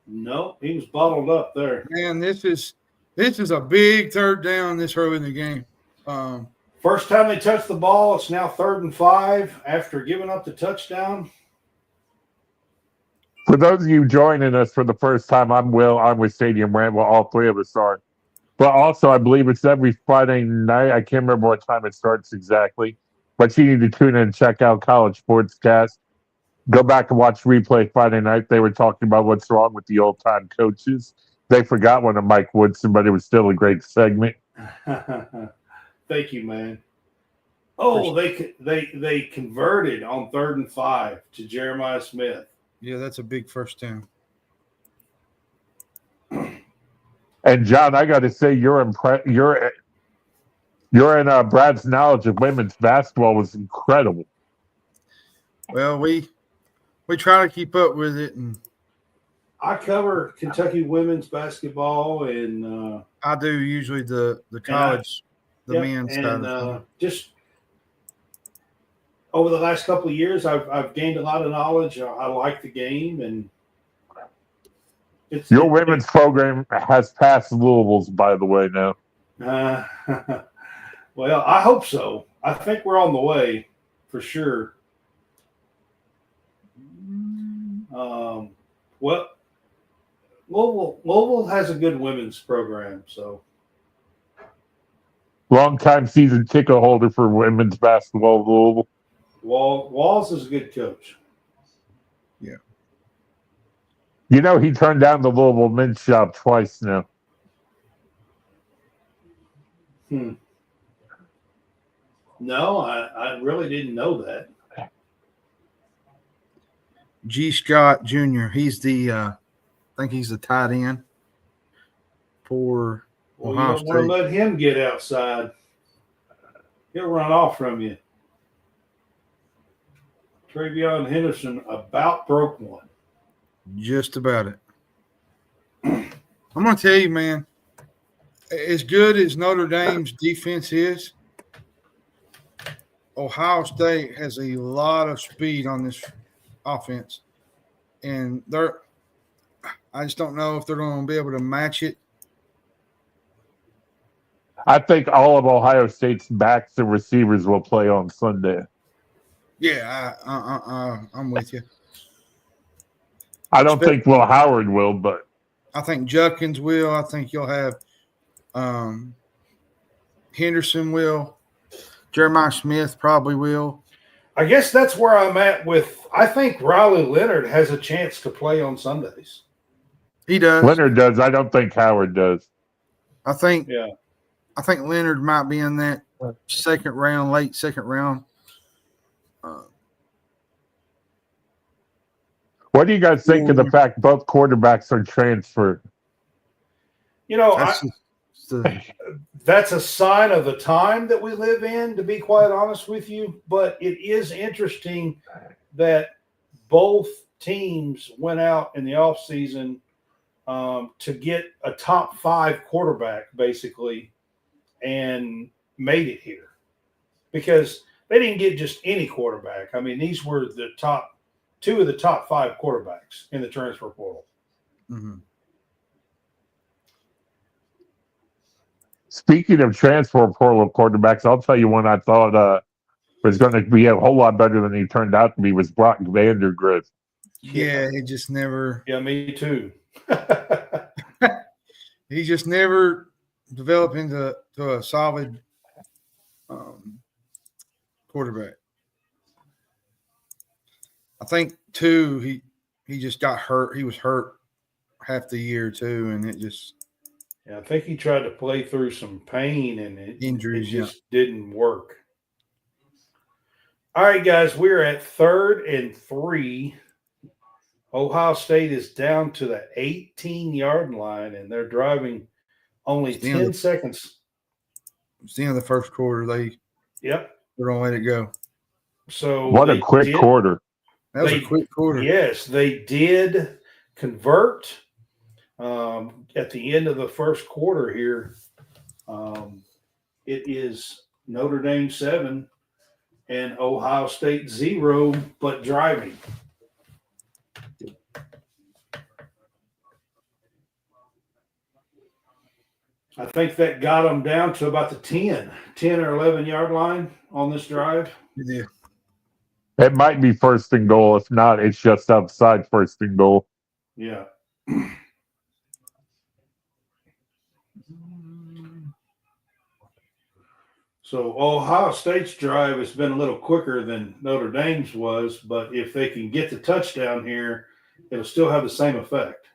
No, he was bottled up there. Man, this is a big third down this early in the game. First time they touched the ball, it's now 3rd and 5 after giving up the touchdown. For those of you joining us for the first time, I'm Will. I'm with Stadium Rant. Well, all three of us are. But also, I believe it's every Friday night. I can't remember what time it starts exactly. But you need to tune in and check out College SportsCast. Go back and watch replay Friday night. They were talking about what's wrong with the old-time coaches. They forgot one of Mike Woodson, but it was still a great segment. Thank you, man. Oh, they converted on 3rd and 5 to Jeremiah Smith. Yeah, that's a big first down. And John, I got to say, you're in Brad's knowledge of women's basketball was incredible. Well, we try to keep up with it, and I cover Kentucky women's basketball, and I do usually the college, men's side of things. Just over the last couple of years, I've gained a lot of knowledge. I like the game, and your women's program has passed Louisville's, by the way, now. Well, I hope so. I think we're on the way for sure. Well, Louisville has a good women's program, so. Long-time season ticket holder for women's basketball, Louisville. Walls is a good coach. Yeah. You know, he turned down the Louisville men's job twice now. No, I really didn't know that. G. Scott Jr. He's I think he's the tight end for Ohio State. You don't want to let him get outside. He'll run off from you. Travion Henderson about broke one. Just about it. I'm going to tell you, man, as good as Notre Dame's defense is, Ohio State has a lot of speed on this offense. And I just don't know if they're going to be able to match it. I think all of Ohio State's backs and receivers will play on Sunday. Yeah, I'm with you. I don't think Will Howard will, but I think Judkins will. I think you'll have Henderson will. Jeremiah Smith probably will. I guess that's where I'm at with. I think Riley Leonard has a chance to play on Sundays. He does. Leonard does. I don't think Howard does. I think Yeah. Leonard might be in that late second round. What do you guys think of the fact both quarterbacks are transferred? You know, That's that's a sign of the time that we live in, to be quite honest with you. But it is interesting that both teams went out in the offseason to get a top 5 quarterback, basically, and made it here. Because they didn't get just any quarterback. I mean, these were the top 2 of the top 5 quarterbacks in the transfer portal. mm-hmm. Speaking of transfer portal quarterbacks, I'll tell you one I thought was going to be a whole lot better than he turned out to be was Brock Vandergriff. Yeah, he just never. Yeah, me too. He just never developed into a solid quarterback. I think too, he just got hurt. He was hurt half the year too, and it just. Yeah, I think he tried to play through some pain and Injuries, it just didn't work. All right, guys, we're at 3rd and 3. Ohio State is down to the 18-yard line, and they're driving only 10 seconds. It's the end of the first quarter. They're going to let it go. So what a quick quarter. That was a quick quarter. Yes, they did convert. At the end of the first quarter here, it is Notre Dame 7 and Ohio State 0, but driving. I think that got them down to about the 10 or 11-yard line on this drive. Yeah. It might be 1st and goal. If not, it's just outside 1st and goal. Yeah. So Ohio State's drive has been a little quicker than Notre Dame's was, but if they can get the touchdown here, it'll still have the same effect.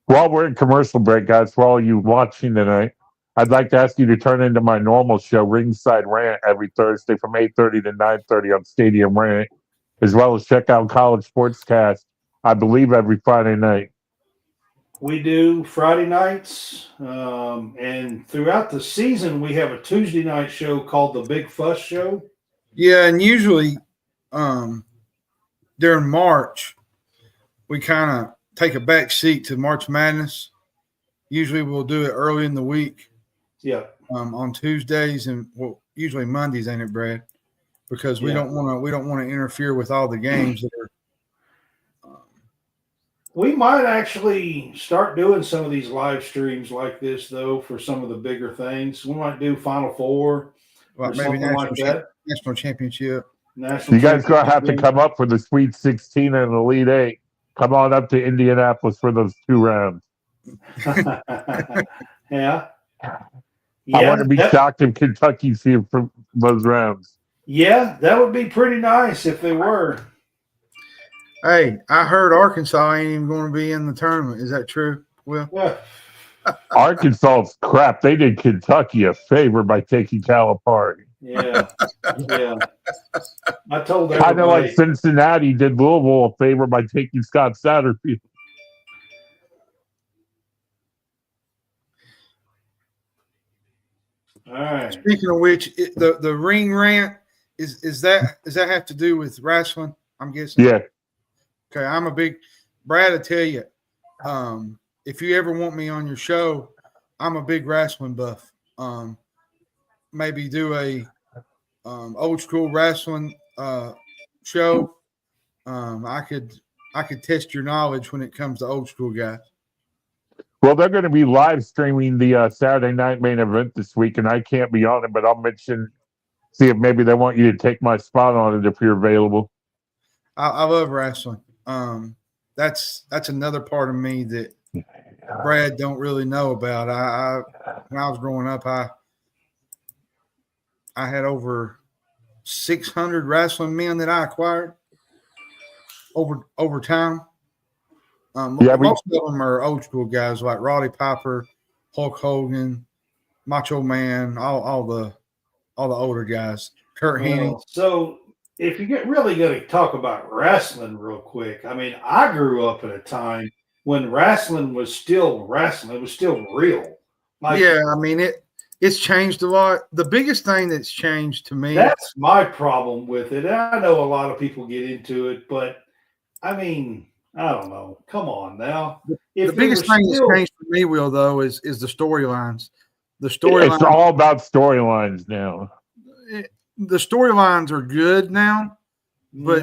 While we're in commercial break, guys, for all you watching tonight, I'd like to ask you to turn into my normal show, Ringside Rant, every Thursday from 8:30 to 9:30 on Stadium Rant, as well as check out College SportsCast, I believe, every Friday night. We do Friday nights, and throughout the season, we have a Tuesday night show called The Big Fuss Show. Yeah, and usually during March, we kind of take a back seat to March Madness. Usually we'll do it early in the week. Yeah. On Tuesdays and usually Mondays, ain't it, Brad? Because we don't want to interfere with all the games that are. We might actually start doing some of these live streams like this, though, for some of the bigger things. We might do Final Four, or maybe National Championship. You guys gonna have to come up for the Sweet 16 and Elite 8. Come on up to Indianapolis for those 2 rounds. Yeah. I want to be shocked if Kentucky's here for those rounds. Yeah, that would be pretty nice if they were. Hey, I heard Arkansas ain't even going to be in the tournament. Is that true, Will? Yeah. Arkansas's crap. They did Kentucky a favor by taking Calipari. Yeah. I told everybody. Kind of like Cincinnati did Louisville a favor by taking Scott Satterfield. All right. Speaking of which, the ring rant does that have to do with wrestling? I'm guessing. Yeah. Okay, I'm a big Brad. I tell you, if you ever want me on your show, I'm a big wrestling buff. Maybe do a old school wrestling show. I could test your knowledge when it comes to old school guys. Well, they're going to be live streaming the Saturday night main event this week, and I can't be on it, but I'll see if maybe they want you to take my spot on it if you're available. I love wrestling. that's another part of me that Brad don't really know about. When I was growing up, I had over 600 wrestling men that I acquired over time. Most of them are old school guys like Roddy Piper, Hulk Hogan, Macho Man, all the older guys. Kurt Hennig. So if you get really going to talk about wrestling real quick, I mean, I grew up at a time when wrestling was still wrestling. It was still real. Yeah, I mean it's changed a lot. The biggest thing that's changed to me. That's my problem with it. I know a lot of people get into it, but I mean, I don't know. Come on now. The biggest thing that's changed for me, Will, though, is the storylines. The storylines. It's all about storylines now. The storylines are good now, but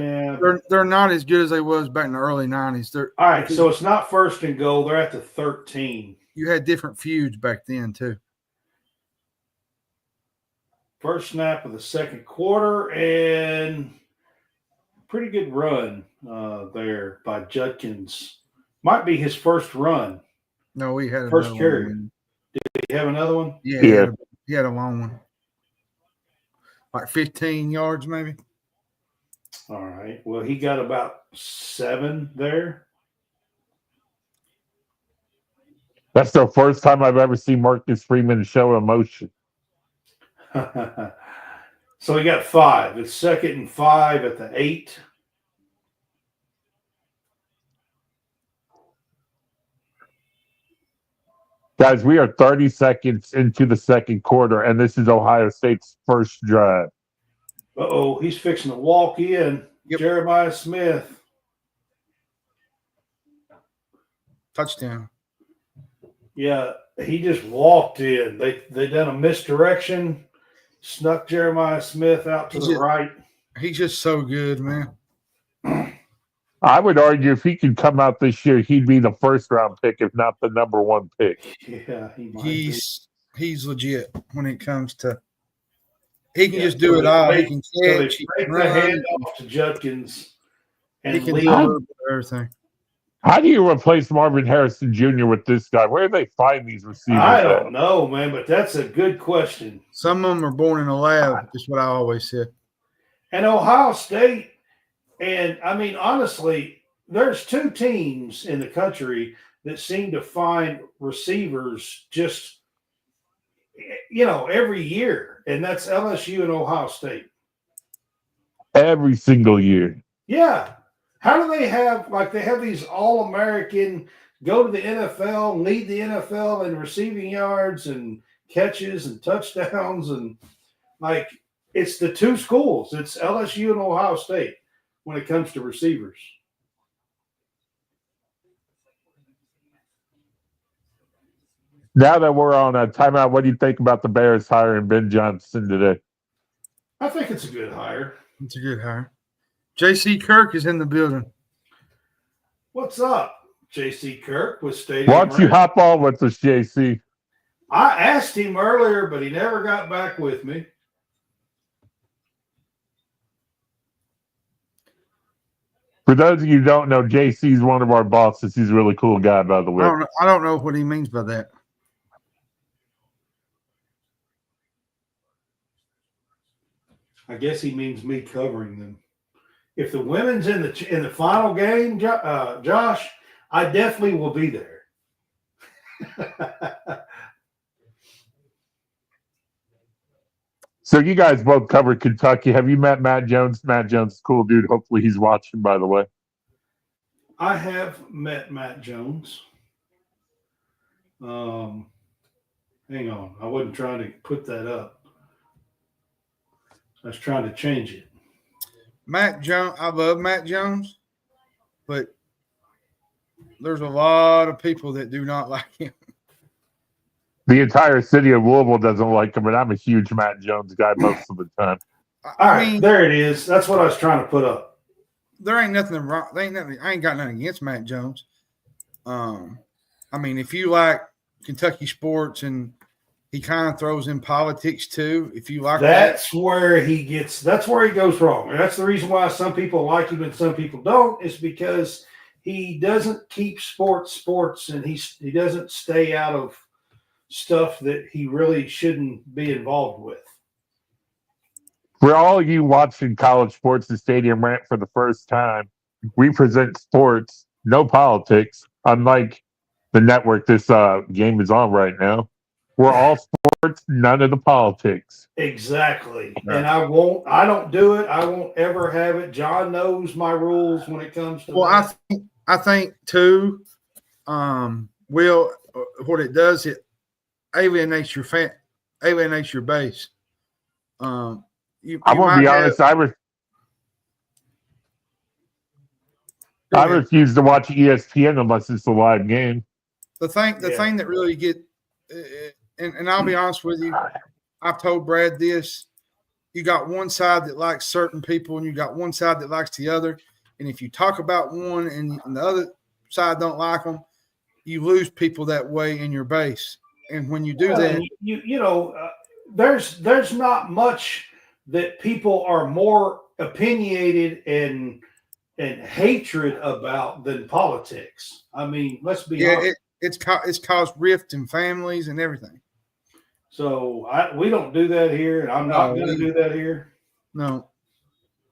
they're not as good as they was back in the early 90s. All right, so it's not first and goal. They're at the 13. You had different feuds back then, too. First snap of the second quarter, and pretty good run there by Judkins. Might be his first run. No, he had first carry. Did he have another one? Yeah. He had a long one. Like 15 yards, maybe. All right. Well, he got about 7 there. That's the first time I've ever seen Marcus Freeman show emotion. So he got 5. It's 2nd and 5 at the 8. Guys, we are 30 seconds into the second quarter, and this is Ohio State's first drive. Uh-oh, he's fixing to walk in. Yep. Jeremiah Smith. Touchdown. Yeah, he just walked in. They done a misdirection, snuck Jeremiah Smith out to the right. He's just so good, man. I would argue if he could come out this year, he'd be the first round pick, if not the number 1 pick. Yeah, he's legit when it comes to he can just do it all. He can catch, he can run. The hand off to Judkins and he can do everything. How do you replace Marvin Harrison Jr. with this guy? Where do they find these receivers? I don't know, man, but that's a good question. Some of them are born in a lab, is what I always said. And Ohio State, and I mean, honestly, there's 2 teams in the country that seem to find receivers just, every year, and that's LSU and Ohio State. Every single year. Yeah. How do they have, they have these All-American, go to the NFL, lead the NFL in receiving yards and catches and touchdowns, and, it's the 2 schools. It's LSU and Ohio State when it comes to receivers. Now that we're on a timeout, what do you think about the Bears hiring Ben Johnson today? I think it's a good hire. It's a good hire. J.C. Kirk is in the building. What's up, J.C. Kirk with Stadium Why don't you hop on with us, J.C.? I asked him earlier, but he never got back with me. For those of you who don't know, J.C. is one of our bosses. He's a really cool guy, by the way. I don't know what he means by that. I guess he means me covering them. If the women's in the final game, Josh, I definitely will be there. So you guys both covered Kentucky. Have you met Matt Jones? Matt Jones is a cool dude. Hopefully he's watching, by the way. I have met Matt Jones. Hang on. I wasn't trying to put that up. I was trying to change it. Matt Jones, I love Matt Jones, but there's a lot of people that do not like him. The entire city of Louisville doesn't like him, but I'm a huge Matt Jones guy most of the time. All right, there it is. That's what I was trying to put up. There ain't nothing wrong. I ain't got nothing against Matt Jones. If you like Kentucky sports and he kind of throws in politics too, if you like that's where he goes wrong. And that's the reason why some people like him and some people don't, is because he doesn't keep sports, and he doesn't stay out of stuff that he really shouldn't be involved with. For all you watching college sports and Stadium Rant for the first time, we present sports, no politics, unlike the network this game is on right now. We're all sports, none of the politics. Exactly. Yeah. And I don't do it. I won't ever have it. John knows my rules when it comes to that. I think too, Will, what it does, it alienates your base. I'm gonna be honest, I refuse to watch ESPN unless it's a live game. The thing that really and I'll be honest with you, I've told Brad this. You got one side that likes certain people, and you got one side that likes the other. And if you talk about one and the other side don't like them, you lose people that way in your base. And when you do that, there's not much that people are more opinionated and hatred about than politics. I mean, let's be honest. It's caused rift in families and everything. So we don't do that here, and I'm not going to do that here. No.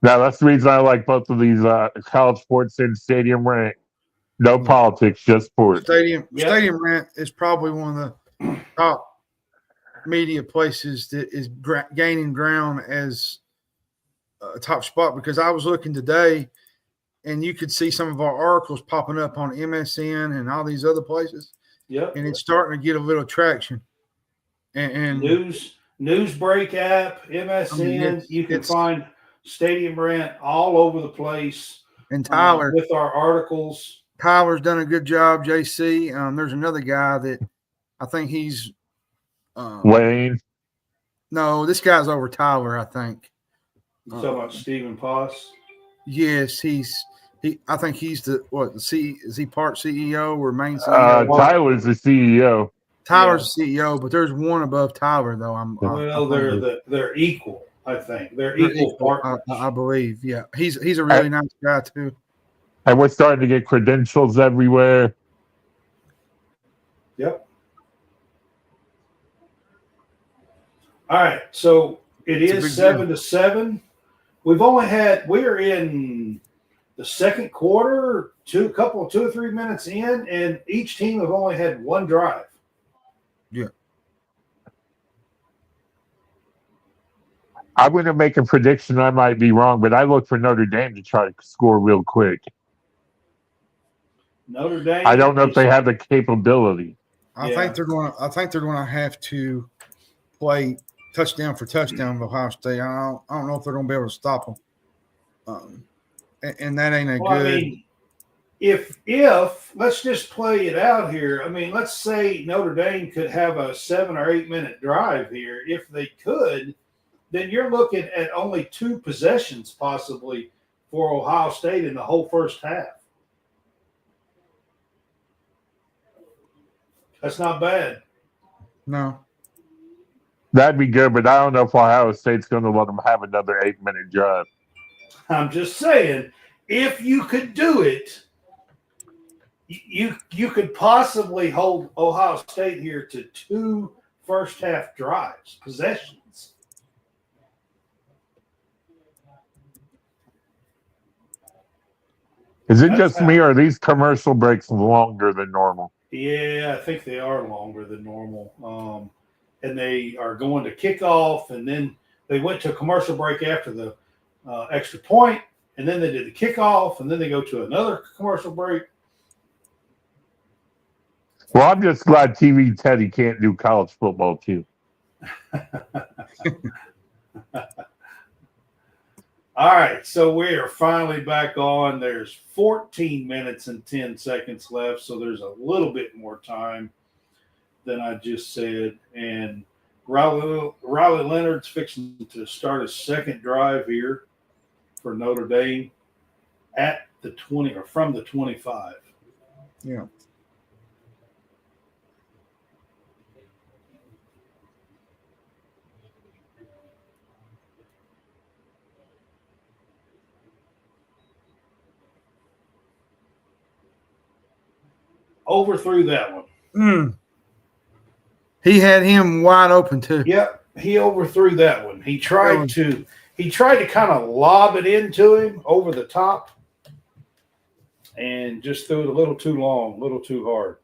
Now that's the reason I like both of these college sports and Stadium Rant. No politics, just sports. Stadium Rant is probably one of the top media places that is gaining ground as a top spot, because I was looking today and you could see some of our articles popping up on MSN and all these other places. Yep. And it's starting to get a little traction. And news break app, MSN, you can find Stadium Rant all over the place. And Tyler with our articles. Tyler's done a good job, JC. There's another guy that I think he's Wayne. No, this guy's over Tyler, I think. You talking about Stephen Poss? Yes, I think he's is he part CEO or main CEO? Tyler's the CEO. Tyler's the CEO, but there's one above Tyler though. They're equal. I think they're equal partners. I believe. Yeah, he's a really nice guy too. And we're starting to get credentials everywhere. Yep. All right, so it is 7-7. We're in the second quarter, 2 or 3 minutes in, and each team have only had one drive. Yeah. I'm going to make a prediction. I might be wrong, but I look for Notre Dame to try to score real quick. Notre Dame. I don't know if they have the capability. I think they're going to have to play touchdown for touchdown with Ohio State. I don't know if they're going to be able to stop them. And that ain't good. I mean, if let's just play it out here. I mean, let's say Notre Dame could have a 7 or 8 minute drive here. If they could, then you're looking at only 2 possessions possibly for Ohio State in the whole first half. That's not bad. No. That'd be good, but I don't know if Ohio State's going to let them have another 8 minute drive. I'm just saying, if you could do it, you could possibly hold Ohio State here to 2 first half drives, possessions. Is it just me, or are these commercial breaks longer than normal? Yeah, I think they are longer than normal. And they are going to kickoff, and then they went to a commercial break after the extra point, and then they did the kickoff, and then they go to another commercial break. Well, I'm just glad TV Teddy can't do college football too. All right, so we are finally back on. There's 14 minutes and 10 seconds left, so there's a little bit more time than I just said. And Riley Leonard's fixing to start a second drive here for Notre Dame at the 20 or from the 25. Yeah. overthrew that one. He had him wide open too. Yep, he overthrew that one. He tried to kind of lob it into him over the top and just threw it a little too long, a little too hard.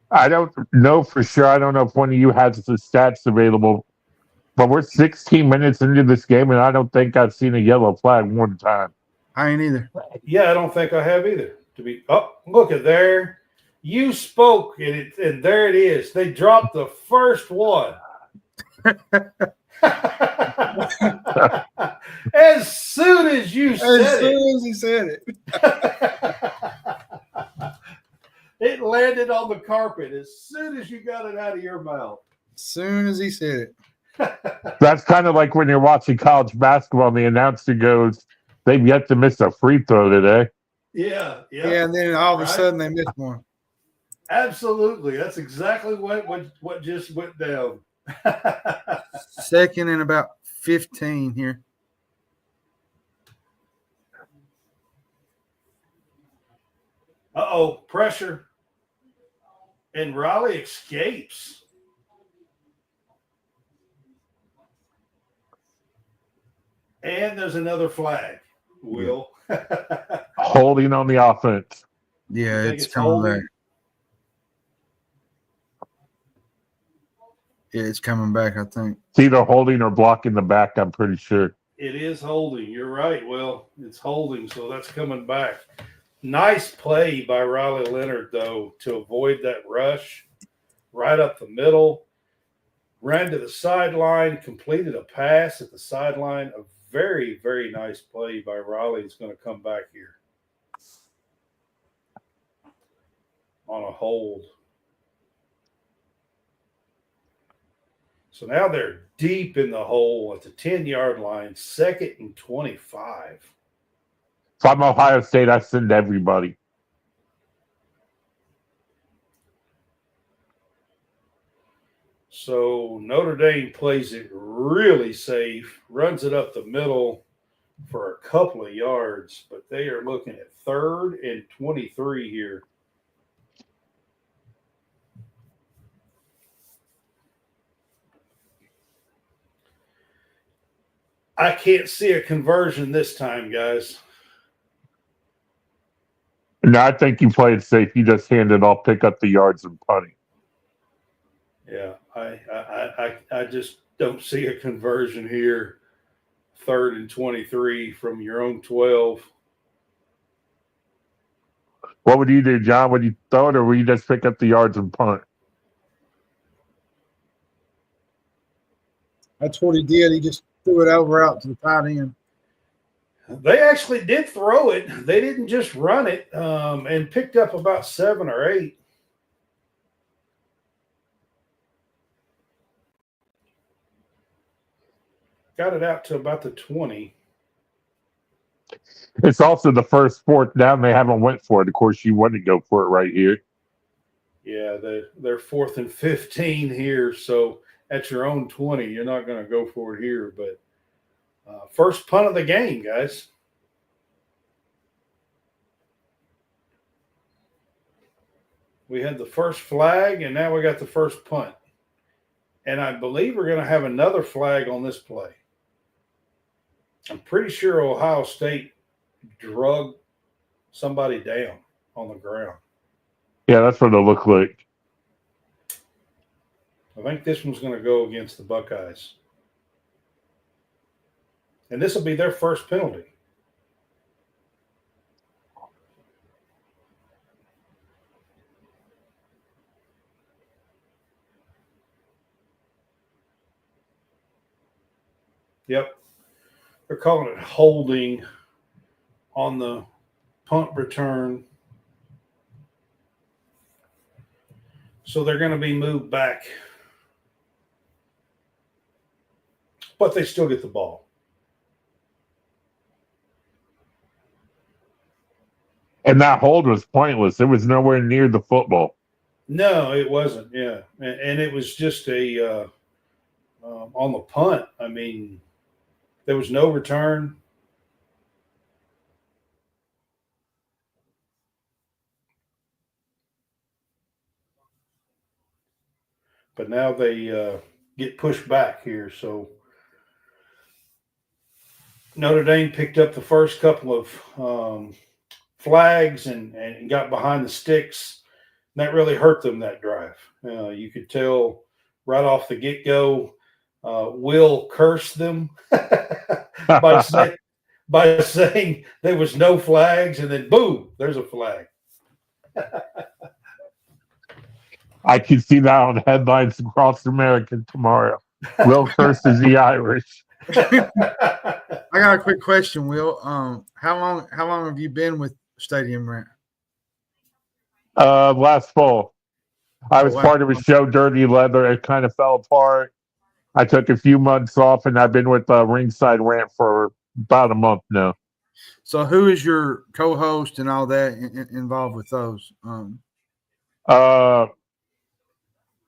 I don't know for sure. I don't know if one of you has the stats available, but we're 16 minutes into this game, and I don't think I've seen a yellow flag one time. I ain't either. Yeah, I don't think I have either. Look at there. You spoke, and there it is. They dropped the first one. As soon as you said As soon as he said it. It landed on the carpet as soon as you got it out of your mouth. As soon as he said it. That's kind of like when you're watching college basketball and the announcer goes, they've yet to miss a free throw today. Yeah. And then all of a sudden they missed one. Absolutely. That's exactly what just went down. Second and about 15 here. Uh-oh, pressure. And Raleigh escapes. And there's another flag, Will. Holding on the offense. Yeah, it's coming holding? back. Yeah, it's coming back, I think. It's either holding or blocking the back, I'm pretty sure. It is holding. You're right, Will. It's holding, so that's coming back. Nice play by Riley Leonard, though, to avoid that rush. Right up the middle. Ran to the sideline, completed a pass at the sideline. A very, very nice play by Riley. He's going to come back here on a hold. So now they're deep in the hole at the 10-yard line, 2nd and 25. If I'm Ohio State, I send everybody. So Notre Dame plays it really safe, runs it up the middle for a couple of yards, but they are looking at 3rd and 23 here. I can't see a conversion this time, guys. No, I think you play it safe. You just hand it off, pick up the yards, and punt it. Yeah, I just don't see a conversion here. 3rd and 23 from your own 12. What would you do, John? Would you throw it, or would you just pick up the yards and punt? That's what he did. He just threw it over out to the tight end. They actually did throw it. They didn't just run it, and picked up about 7 or 8. Got it out to about the 20. It's also the first 4th down. They haven't went for it. Of course, you want to go for it right here. Yeah, they're 4th and 15 here. So at your own 20, you're not going to go for it here. But first punt of the game, guys. We had the first flag, and now we got the first punt. And I believe we're going to have another flag on this play. I'm pretty sure Ohio State drug somebody down on the ground. Yeah, that's what it'll look like. I think this one's going to go against the Buckeyes. And this will be their first penalty. Yep. They're calling it holding on the punt return. So they're going to be moved back. But they still get the ball. And that hold was pointless. It was nowhere near the football. No, it wasn't. Yeah. And it was just a on the punt. I mean, there was no return. but now they get pushed back here. So Notre Dame picked up the first couple of flags and got behind the sticks. And that really hurt them that drive. You could tell right off the get-go, Will cursed them by saying there was no flags, and then boom, there's a flag. I can see that on headlines across America tomorrow. Will curses the Irish. I got a quick question, Will. How long have you been with Stadium Rant? Last fall. I was wow. part of a show, Dirty Leather. It kind of fell apart. I took a few months off, and I've been with Ringside Rant for about a month now. So who is your co-host and all that involved with those?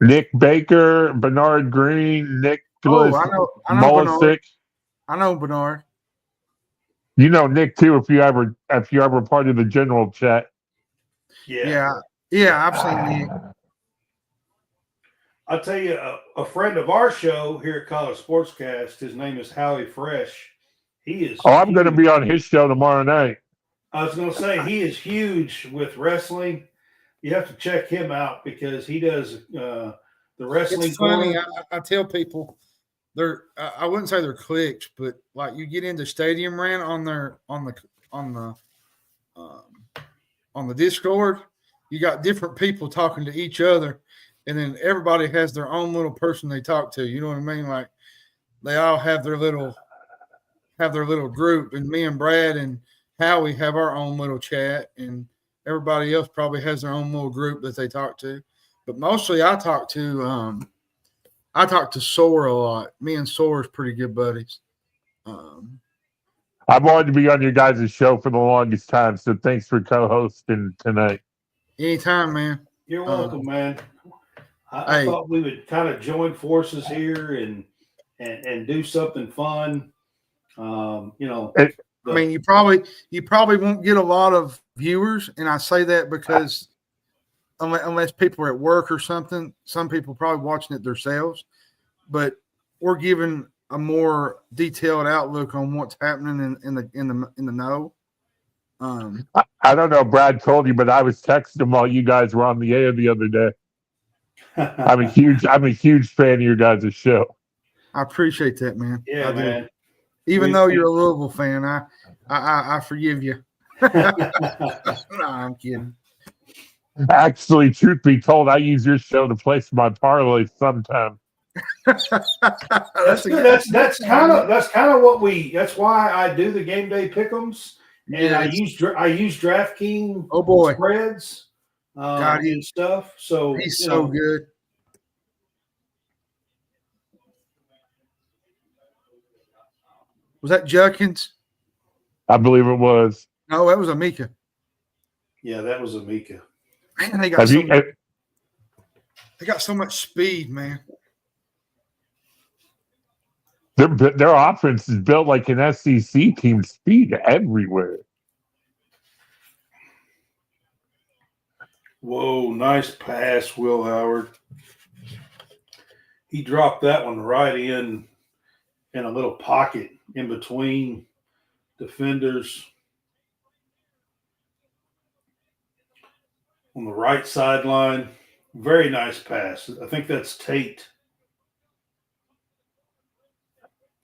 Nick Baker, Bernard Green, Nicholas I know Bernard. Molisic. I know Bernard. You know Nick too, if you ever part of the general chat. Yeah, I've seen Nick. I'll tell you, a friend of our show here at College Sportscast, his name is Howie Fresh. He is. Oh, I'm going to be on his show tomorrow night. I was going to say, he is huge with wrestling. You have to check him out because he does the wrestling. It's funny. I tell people I wouldn't say they're cliques, but like you get into Stadium Rant on the Discord, you got different people talking to each other, and then everybody has their own little person they talk to. You know what I mean? Like they all have their little group, and me and Brad and Howie have our own little chat, and everybody else probably has their own little group that they talk to. But mostly I talk to Soar a lot. Me and Soar is pretty good buddies. I've wanted to be on your guys' show for the longest time, so thanks for co-hosting tonight. Anytime, man. You're welcome, man. I thought we would kind of join forces here and do something fun. I mean, you probably won't get a lot of viewers, and I say that because unless people are at work or something, some people are probably watching it themselves. But we're giving a more detailed outlook on what's happening in the know. I don't know if Brad told you, but I was texting him while you guys were on the air the other day. I'm a huge fan of your guys' show. I appreciate that, man. Yeah, man. Even though you're a Louisville fan, I forgive you. No, I'm kidding. Actually, truth be told, I use your show to place my parlay sometime. That's kind of what that's why I do the game day pick'ems, and I use DraftKings spreads and stuff. So he's so good. Was that Judkins? I believe it was. No, that was Amika. Yeah, that was Amika. Man, they got so much speed, man. Their offense is built like an SEC team, speed everywhere. Whoa, nice pass, Will Howard. He dropped that one right in a little pocket in between defenders on the right sideline. Very nice pass. I think that's Tate.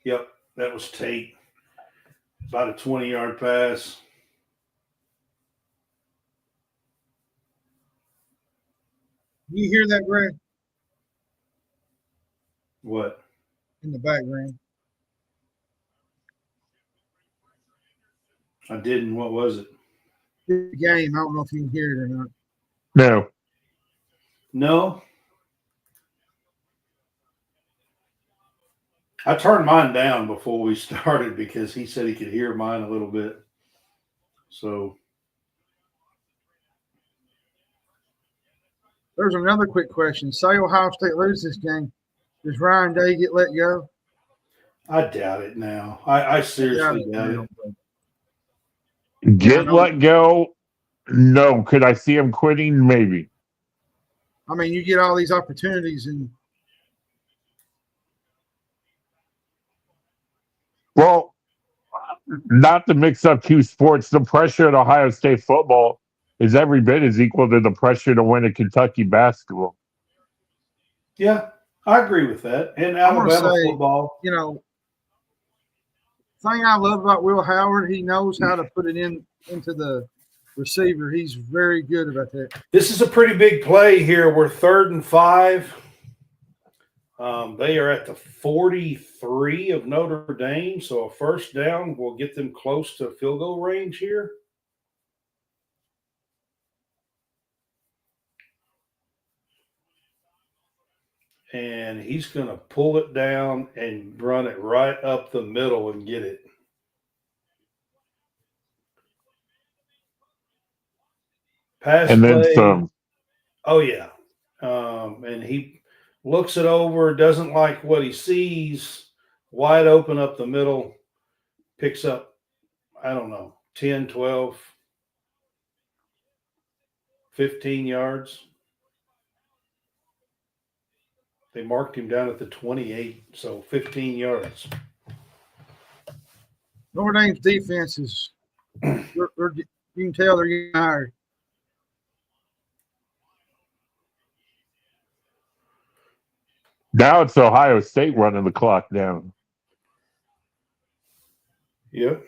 Yep, that was Tate. About a 20-yard pass. You hear that, Brad? What? In the background. I didn't. What was it? The game. I don't know if you can hear it or not. No. No. I turned mine down before we started because he said he could hear mine a little bit. So. There's another quick question. Say Ohio State loses this game. Does Ryan Day get let go? I doubt it now. I seriously doubt it. Get let go? No. Could I see him quitting? Maybe. I mean, you get all these opportunities, and Well, not to mix up two sports, the pressure at Ohio State football is every bit as equal to the pressure to win at Kentucky basketball. Yeah, I agree with that. And I'm gonna Alabama say, football. you know, thing I love about Will Howard, he knows how to put it into the receiver. He's very good about that. This is a pretty big play here. We're 3rd and 5. They are at the 43 of Notre Dame, so a first down will get them close to field goal range here. And he's going to pull it down and run it right up the middle and get it. Pass And then play. some. Oh, yeah. And he looks it over, doesn't like what he sees, wide open up the middle, picks up, I don't know, 10, 12, 15 yards. They marked him down at the 28, so 15 yards. Notre Dame's defense is, you can tell they're getting tired. Now it's Ohio State running the clock down. Yep.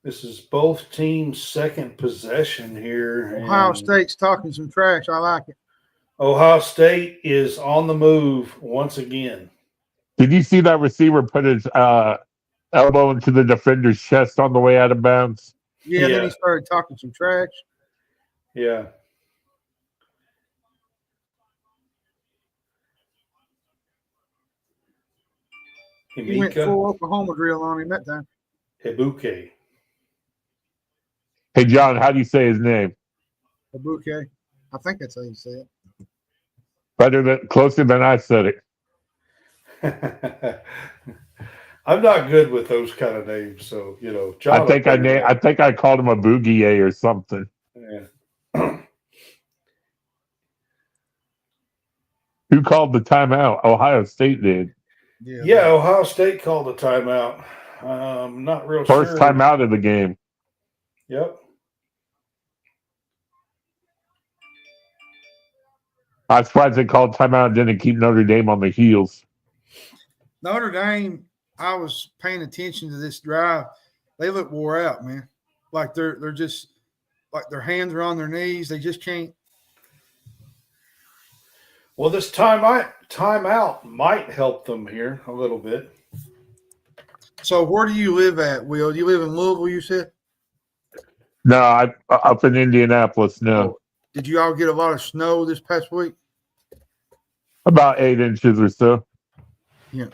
This is both teams' second possession here. Ohio State's talking some trash. I like it. Ohio State is on the move once again. Did you see that receiver put his elbow into the defender's chest on the way out of bounds? Yeah, then he started talking some trash. Yeah. He went full Oklahoma drill on him that time. Ibuke. Hey, John, how do you say his name? Ibuke. I think that's how you say it. Closer than I said it. I'm not good with those kind of names, so John. I think I called him a Boogie or something. Yeah. Who called the timeout? Ohio State did. Yeah, Ohio State called a timeout. Not real First sure. timeout of the game. Yep. I'm surprised they called timeout and didn't keep Notre Dame on the heels. Notre Dame, I was paying attention to this drive. They look wore out, man. Like they're just like their hands are on their knees. They just can't. Well, this timeout might help them here a little bit. So where do you live at, Will? Do you live in Louisville, you said? No, I'm up in Indianapolis now. Did you all get a lot of snow this past week? About 8 inches or so. Yeah.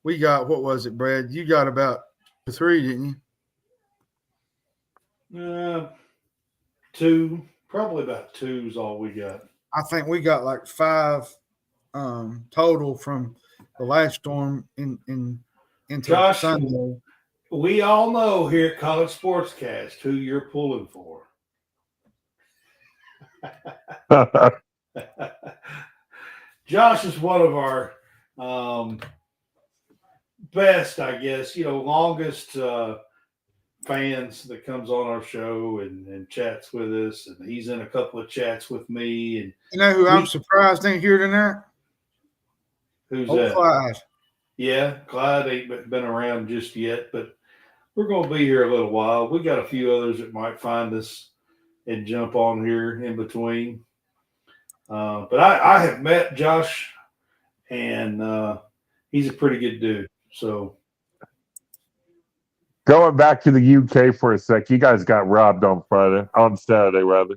We got, what was it, Brad? You got about 3, didn't you? 2, probably about 2 is all we got. I think we got like 5 total from the last storm into Josh, Sunday. We all know here at College SportsCast who you're pulling for. Josh is one of our best, I guess, longest fans that comes on our show and chats with us. And he's in a couple of chats with me. And you know who I'm surprised ain't here tonight? Who's that? Clyde. Yeah, Clyde ain't been around just yet, but we're going to be here a little while. We got a few others that might find us and jump on here in between. But I have met Josh, and he's a pretty good dude. So going back to the UK for a sec, you guys got robbed on Saturday rather.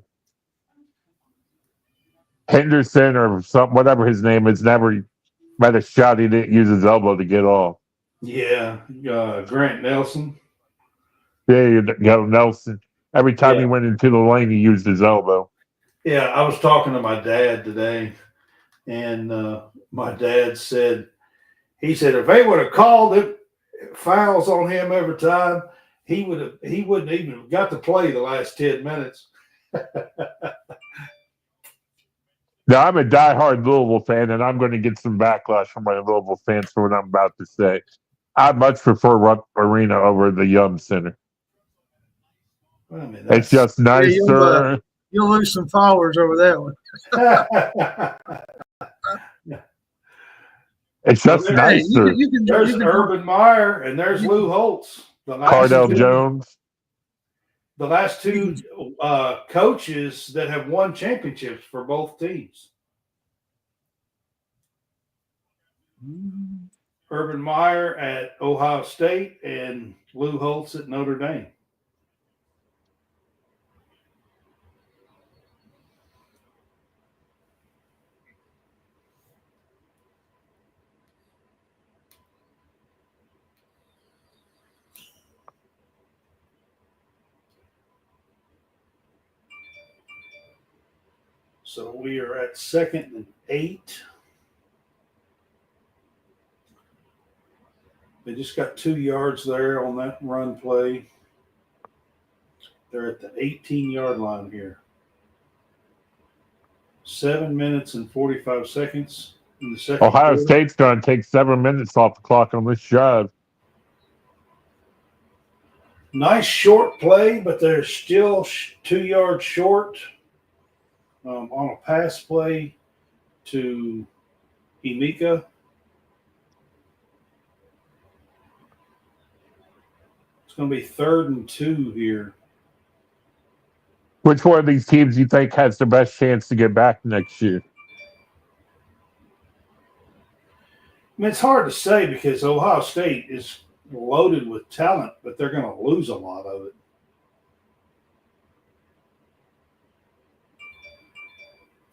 Henderson or something, whatever his name is, never might have shot. He didn't use his elbow to get off. Yeah, Grant Nelson. There you go, Nelson. Every time he went into the lane, he used his elbow. Yeah, I was talking to my dad today, and my dad said, if they would have called it fouls on him every time, he wouldn't even have got to play the last 10 minutes. Now, I'm a diehard Louisville fan, and I'm going to get some backlash from my Louisville fans for what I'm about to say. I much prefer Rupp Arena over the Yum Center. Well, I mean, It's just nicer. You'll lose some followers over that one. It's just Well, nicer. there's Urban Meyer and there's Lou Holtz. Cardell Jones. The last two coaches that have won championships for both teams. Urban Meyer at Ohio State and Lou Holtz at Notre Dame. So we are at 2nd and 8. They just got 2 yards there on that run play. They're at the 18-yard line here. 7 minutes and 45 seconds in the second Ohio quarter. State's going to take 7 minutes off the clock on this drive. Nice short play, but they're still 2 yards short on a pass play to Emeka. It's going to be 3rd and 2 here. Which one of these teams do you think has the best chance to get back next year? I mean, it's hard to say because Ohio State is loaded with talent, but they're going to lose a lot of it.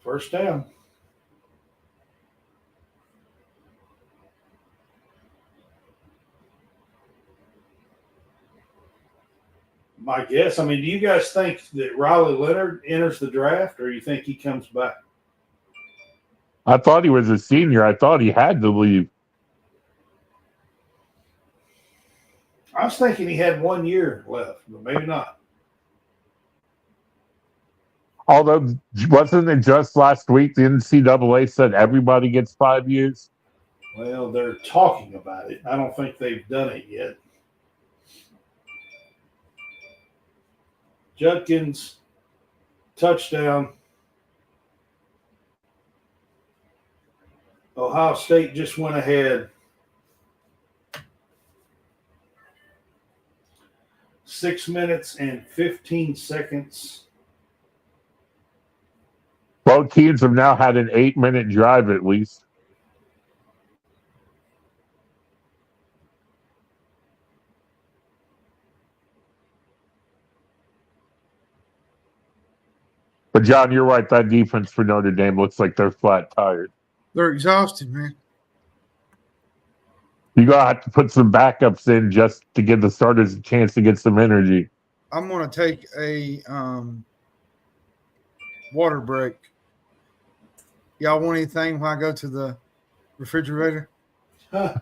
First down. My guess, I mean, do you guys think that Riley Leonard enters the draft or you think he comes back? I thought he was a senior. I thought he had to leave. I was thinking he had 1 year left, but maybe not. Although, wasn't it just last week the NCAA said everybody gets 5 years? Well, they're talking about it. I don't think they've done it yet. Judkins, touchdown. Ohio State just went ahead. 6 minutes and 15 seconds. Both teams have now had an 8-minute drive at least. But, John, you're right. That defense for Notre Dame looks like they're flat tired. They're exhausted, man. You're going to have to put some backups in just to give the starters a chance to get some energy. I'm going to take a water break. Y'all want anything when I go to the refrigerator? A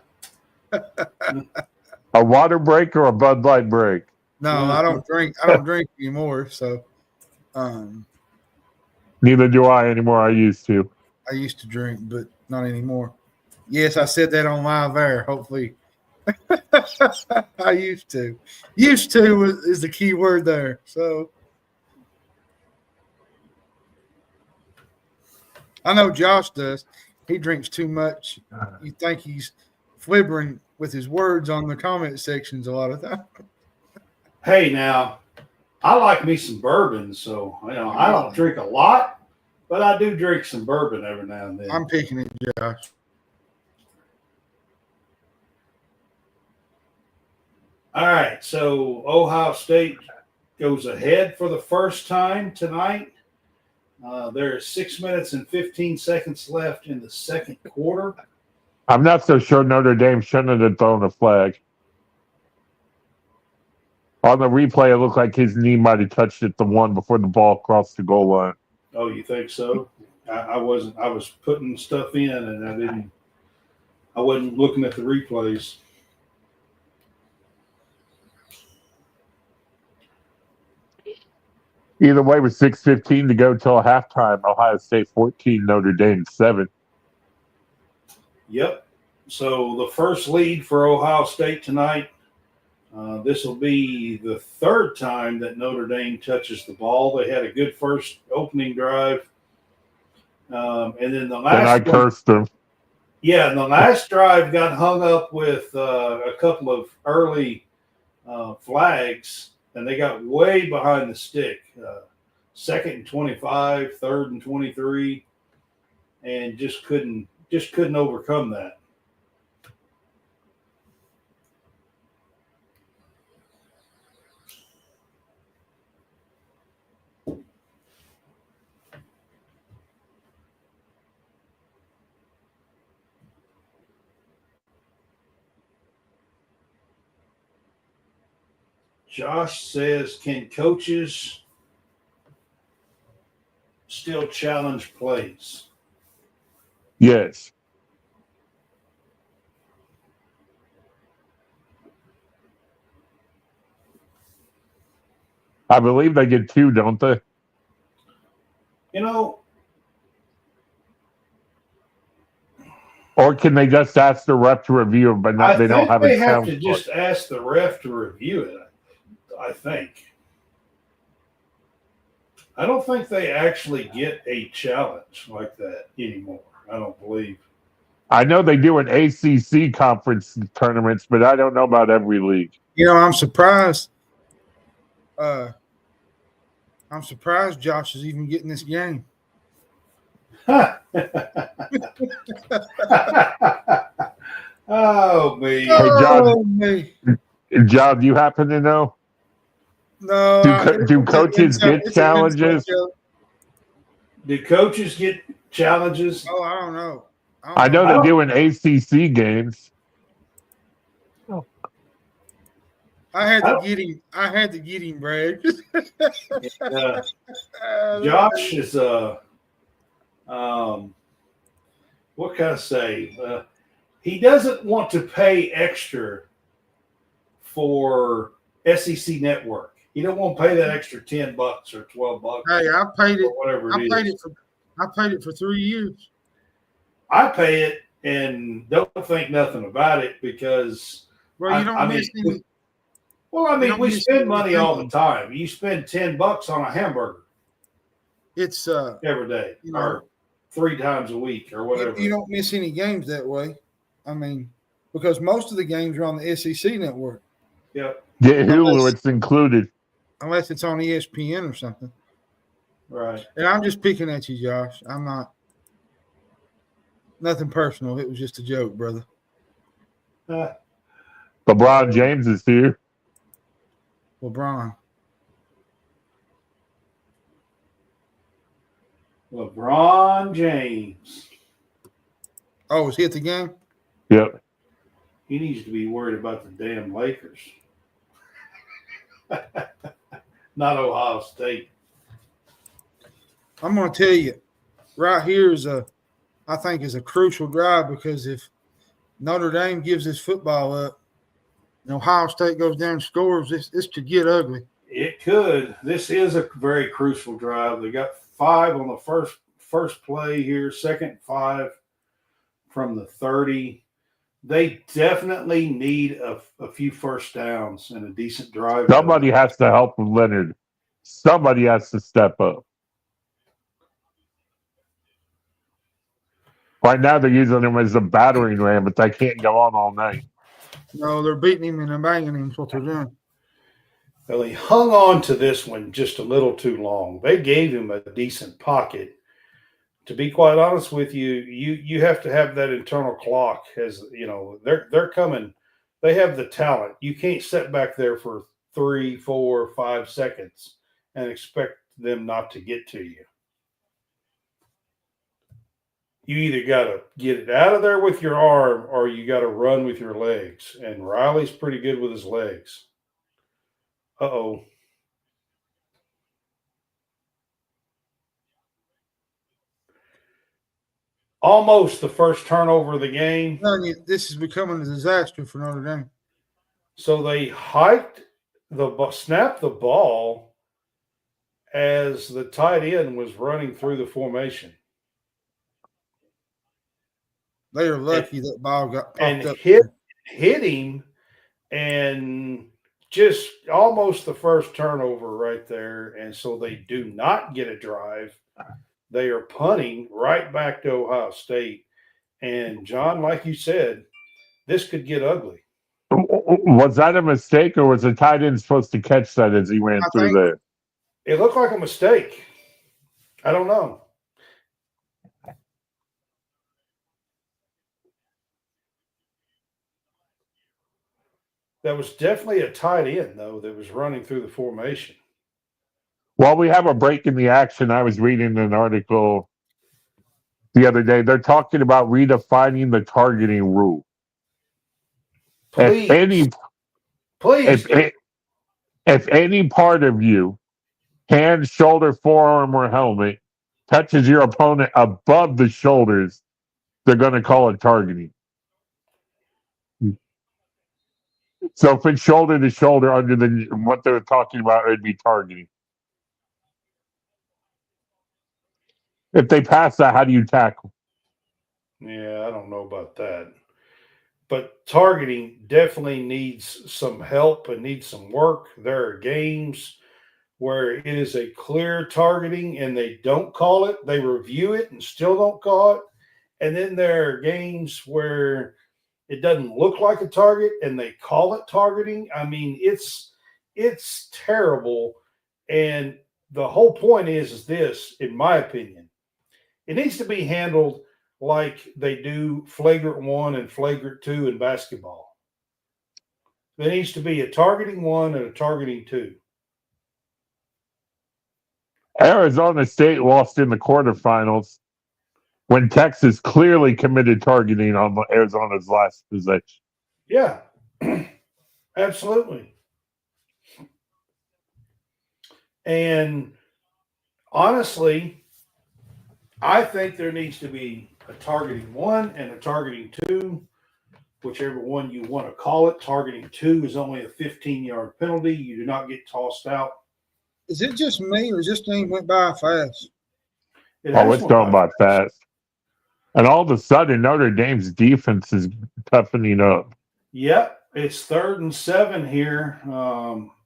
water break or a Bud Light break? No, I don't drink. I don't drink anymore. So, Neither do I anymore. I used to. I used to drink, but not anymore. Yes, I said that on live air. Hopefully, I used to. Used to is the key word there. So, I know Josh does. He drinks too much. You think he's flibbering with his words on the comment sections a lot of time. Hey, now, I like me some bourbon, so I don't drink a lot, but I do drink some bourbon every now and then. I'm picking it, Josh. All right, so Ohio State goes ahead for the first time tonight. There is 6 minutes and 15 seconds left in the second quarter. I'm not so sure Notre Dame shouldn't have thrown a flag. On the replay, it looked like his knee might have touched it the one before the ball crossed the goal line. Oh, you think so? I wasn't. I was putting stuff in, and I wasn't looking at the replays. Either way, with 6:15 to go till halftime, Ohio State 14, Notre Dame 7. Yep. So the first lead for Ohio State tonight. This will be the third time that Notre Dame touches the ball. They had a good first opening drive. And then the last And I cursed them. Yeah, and the last drive got hung up with a couple of early flags, and they got way behind the stick. Second and 25, third and 23, and just couldn't overcome that. Josh says, can coaches still challenge plays? Yes. I believe they get 2, don't they? You know, or can they just ask the ref to review it, but they don't have a they have challenge? to just ask the ref to review it. I think. I don't think they actually get a challenge like that anymore. I don't believe. I know they do in ACC conference tournaments, but I don't know about every league. You know, I'm surprised. I'm surprised Josh is even getting this game. Oh, me. Hey, John, do you happen to know? No. Do coaches get challenges? Do coaches get challenges? Oh, I don't know. I know they do in ACC games. I had to get him, Brad. Josh is what can I say? He doesn't want to pay extra for SEC Network. He don't want to pay that extra $10 or $12. Hey, I paid it. Or whatever I paid it for 3 years. I pay it and don't think nothing about it because Well, you don't miss any. Well, I mean, we spend money all the time. You spend $10 on a hamburger. It's every day, or 3 times a week, or whatever. You don't miss any games that way. I mean, because most of the games are on the SEC network. Yep. Yeah, Hulu, it's included. Unless it's on ESPN or something. Right. And I'm just picking at you, Josh. I'm not. Nothing personal. It was just a joke, brother. LeBron James is here. LeBron James. Oh, is he at the game? Yep. He needs to be worried about the damn Lakers. Not Ohio State. I'm going to tell you, right here I think is a crucial drive, because if Notre Dame gives this football up and Ohio State goes down and scores, this could get ugly. It could. This is a very crucial drive. They got 5 on the first play here, second 5 from the 30. They definitely need a few first downs and a decent drive. Somebody has to help Leonard. Somebody has to step up. Right now, they're using him as a battering ram, but they can't go on all night. No, they're beating him and they're banging him. That's what they're doing. Well, he hung on to this one just a little too long. They gave him a decent pocket. To be quite honest with you, you have to have that internal clock. As you know, they're coming. They have the talent. You can't sit back there for 3, 4, 5 seconds and expect them not to get to you. You either got to get it out of there with your arm or you got to run with your legs. And Riley's pretty good with his legs. Uh-oh. Almost the first turnover of the game. This is becoming a disaster for Notre Dame. So they snapped the ball, as the tight end was running through the formation. They are lucky that ball got popped And up. hit him, and just almost the first turnover right there. And so they do not get a drive. They are punting right back to Ohio State. And John, like you said, this could get ugly. Was that a mistake, or was the tight end supposed to catch that as he ran through there? It looked like a mistake. I don't know. That was definitely a tight end, though, that was running through the formation. While we have a break in the action, I was reading an article the other day. They're talking about redefining the targeting rule. Please. If any part of you, hand, shoulder, forearm, or helmet, touches your opponent above the shoulders, they're going to call it targeting. So if it's shoulder to shoulder under what they're talking about, it'd be targeting. If they pass that, how do you tackle? Yeah, I don't know about that. But targeting definitely needs some help and needs some work. There are games where it is a clear targeting and they don't call it. They review it and still don't call it. And then there are games where it doesn't look like a target and they call it targeting. I mean, it's terrible. And the whole point is this, in my opinion, it needs to be handled like they do flagrant 1 and flagrant 2 in basketball. There needs to be a targeting 1 and a targeting 2. Arizona State lost in the quarterfinals when Texas clearly committed targeting on Arizona's last possession. Yeah, absolutely. And honestly, I think there needs to be a targeting 1 and a targeting 2, whichever one you want to call it. Targeting 2 is only a 15-yard penalty. You do not get tossed out. Is it just me, or this thing went by fast? It's going by fast. And all of a sudden, Notre Dame's defense is toughening up. Yep, it's 3rd and 7 here.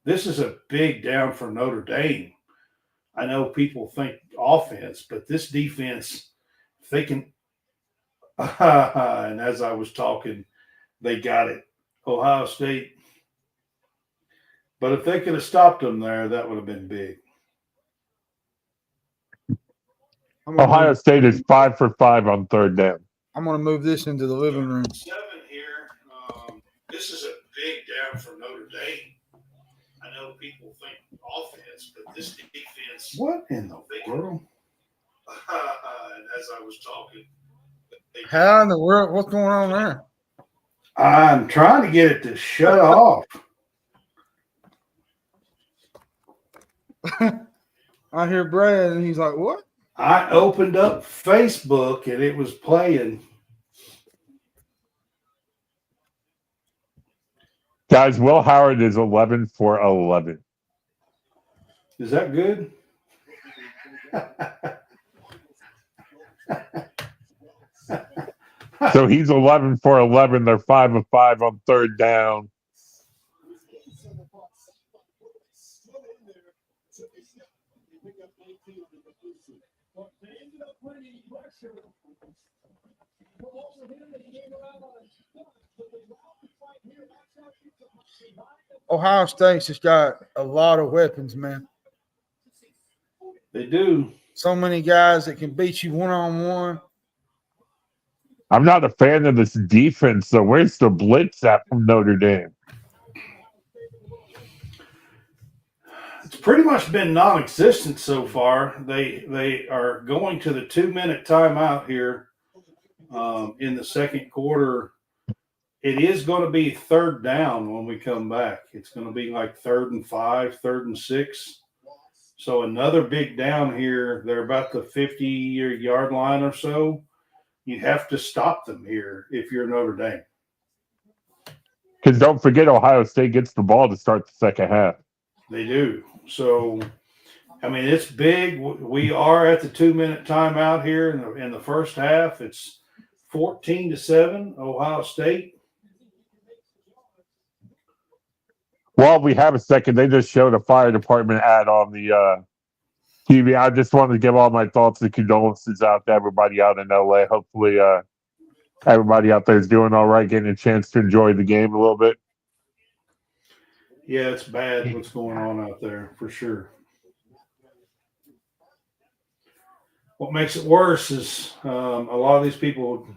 This is a big down for Notre Dame. I know people think offense, but this defense, if they can, and as I was talking, they got it. Ohio State. But if they could have stopped them there, that would have been big. Ohio State is 5 for 5 on 3rd down. I'm going to move this into the living room. 7 here. This is a big down for Notre Dame. I know people think offense, but this defense. What in the world? And as I was talking. How in the world? What's going on there? I'm trying to get it to shut off. I hear Brad, and he's like, what? I opened up Facebook, and it was playing. Guys, Will Howard is 11 for 11. Is that good? So he's 11 for 11. They're 5 of 5 on 3rd down. Ohio State's just got a lot of weapons, man. They do. So many guys that can beat you one-on-one. I'm not a fan of this defense, so where's the blitz at from Notre Dame? It's pretty much been non-existent so far. They are going to the 2-minute timeout here in the second quarter. It is going to be 3rd down when we come back. It's going to be like 3rd and 5, 3rd and 6. So another big down here. They're about the 50-yard line or so. You have to stop them here if you're Notre Dame. Because don't forget, Ohio State gets the ball to start the second half. They do. So I mean, it's big. We are at the 2-minute timeout here in the first half. It's 14-7, Ohio State. While we have a second, they just showed a fire department ad on the TV. I just wanted to give all my thoughts and condolences out to everybody out in LA. Hopefully, everybody out there is doing all right, getting a chance to enjoy the game a little bit. Yeah, it's bad what's going on out there for sure. What makes it worse is a lot of these people,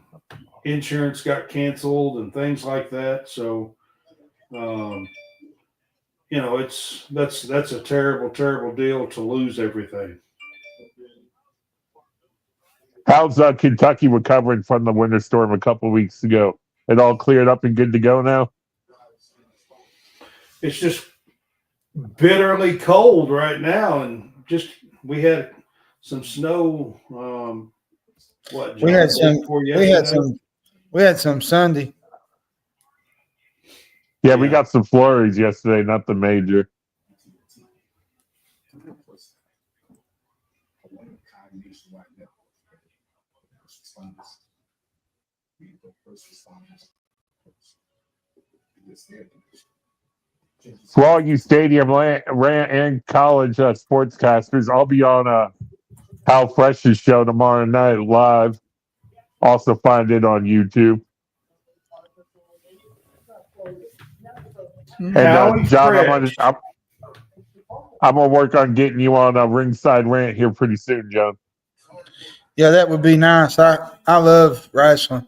insurance got canceled and things like that. So, that's a terrible, terrible deal to lose everything. How's Kentucky recovering from the winter storm a couple weeks ago? It all cleared up and good to go now? It's just bitterly cold right now, and we had some snow. John, We had some Sunday. Yeah, we got some flurries yesterday, nothing major. For all you stadium rant and college sportscasters, I'll be on How Fresh's show tomorrow night live. Also find it on YouTube. And John, I'm gonna work on getting you on a ringside rant here pretty soon, John. Yeah, that would be nice. I love wrestling.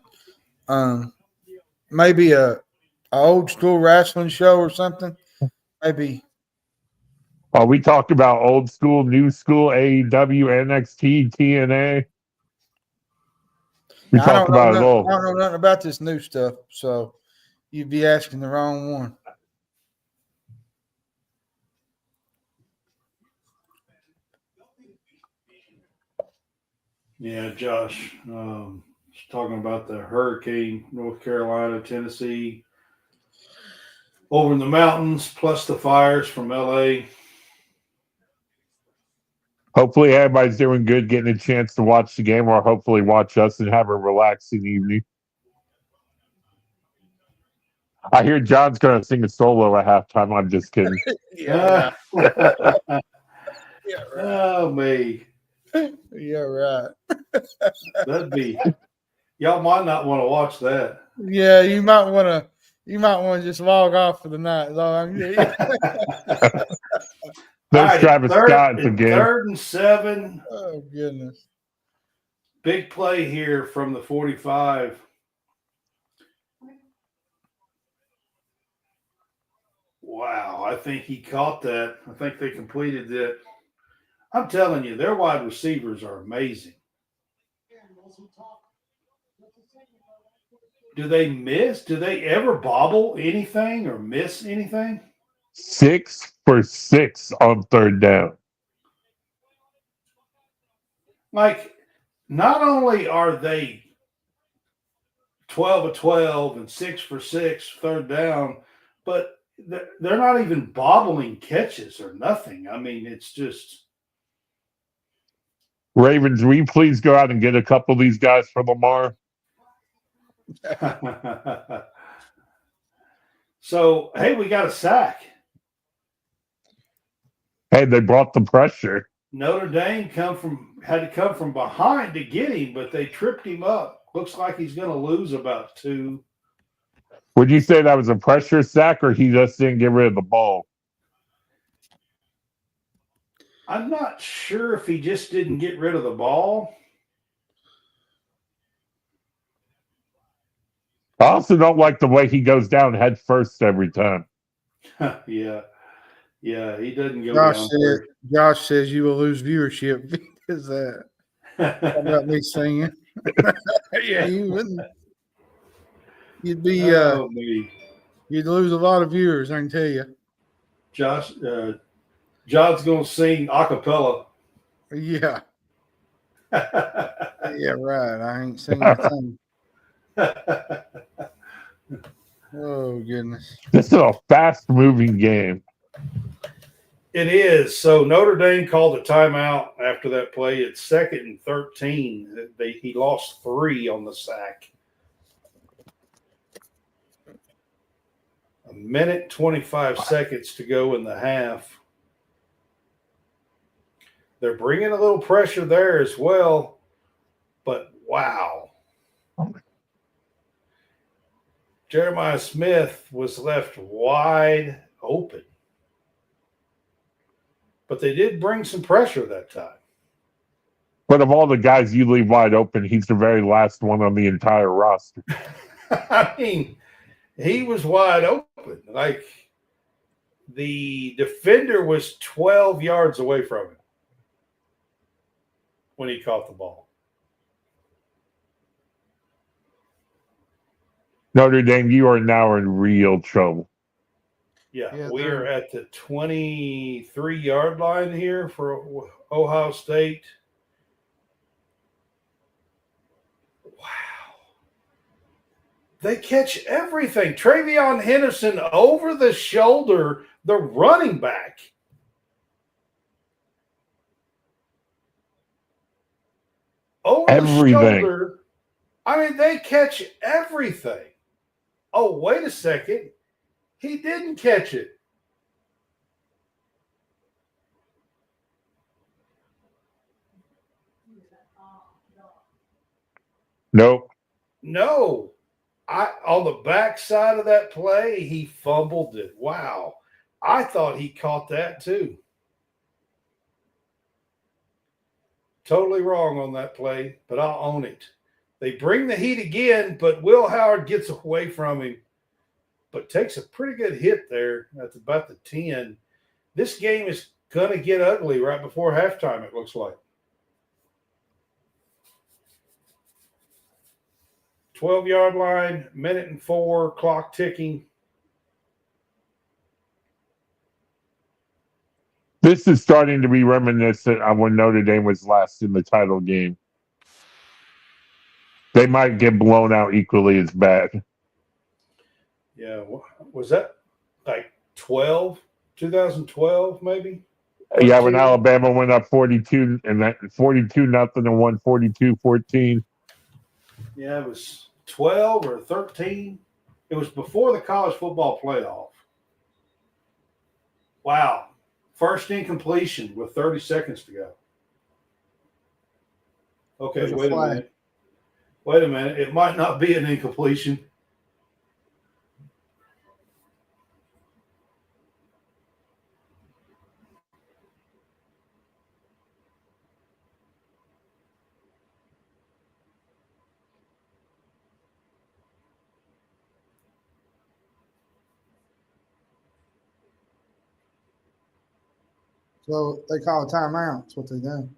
Maybe a old school wrestling show or something. Maybe. We talked about old school, new school, AEW, NXT, TNA. We talked about it all. I don't know nothing about this new stuff, so you'd be asking the wrong one. Yeah, Josh, talking about the hurricane, North Carolina, Tennessee, over in the mountains, plus the fires from LA. Hopefully everybody's doing good, getting a chance to watch the game, or hopefully watch us and have a relaxing evening. I hear John's going to sing a solo at halftime. I'm just kidding. Yeah. Yeah, right. Oh, me. Yeah, right. That'd be. Y'all might not want to watch that. Yeah, you might want to just log off for the night. There's Travis Scott again. 3rd and 7. Oh, goodness. Big play here from the 45. Wow, I think he caught that. I think they completed that. I'm telling you, their wide receivers are amazing. Do they miss? Do they ever bobble anything or miss anything? 6 for 6 on 3rd down. Like, not only are they 12 of 12 and 6 for 6 3rd down, but they're not even bobbling catches or nothing. I mean, it's just. Ravens, will you please go out and get a couple of these guys for Lamar? So, hey, we got a sack. Hey, they brought the pressure. Notre Dame had to come from behind to get him, but they tripped him up. Looks like he's going to lose about 2. Would you say that was a pressure sack, or he just didn't get rid of the ball? I'm not sure if he just didn't get rid of the ball. I also don't like the way he goes down head first every time. Yeah, he doesn't go down first. Josh says you will lose viewership because that about me singing. Yeah, you wouldn't. You'd be you'd lose a lot of viewers, I can tell you. Josh, John's gonna sing a cappella. Yeah. Yeah, right. I ain't singing a thing. Oh goodness. This is a fast moving game. It is. So Notre Dame called a timeout after that play. It's 2nd and 13. He lost 3 on the sack. A minute 25 seconds to go in the half. They're bringing a little pressure there as well, but wow. Jeremiah Smith was left wide open. But they did bring some pressure that time. But of all the guys you leave wide open, he's the very last one on the entire roster. I mean, he was wide open. Like, the defender was 12 yards away from him when he caught the ball. Notre Dame, you are now in real trouble. Yeah, we are at the 23-yard line here for Ohio State. Wow. They catch everything. Travion Henderson over the shoulder, the running back. Over the shoulder. I mean, they catch everything. Oh, wait a second. He didn't catch it. Nope. No. On the backside of that play, he fumbled it. Wow. I thought he caught that too. Totally wrong on that play, but I'll own it. They bring the heat again, but Will Howard gets away from him, but takes a pretty good hit there. That's about the 10. This game is going to get ugly right before halftime, it looks like. 12-yard line, 1:04, clock ticking. This is starting to be reminiscent of when Notre Dame was last in the title game. They might get blown out equally as bad. Yeah, was that like 2012 maybe? Yeah, when Alabama went up 42 and that 42-0 and won 42-14. Yeah, it was 12 or 13. It was before the college football playoff. Wow. First incompletion with 30 seconds to go. Okay, wait a minute. Wait a minute. It might not be an incompletion. So they call a timeout. That's what they do.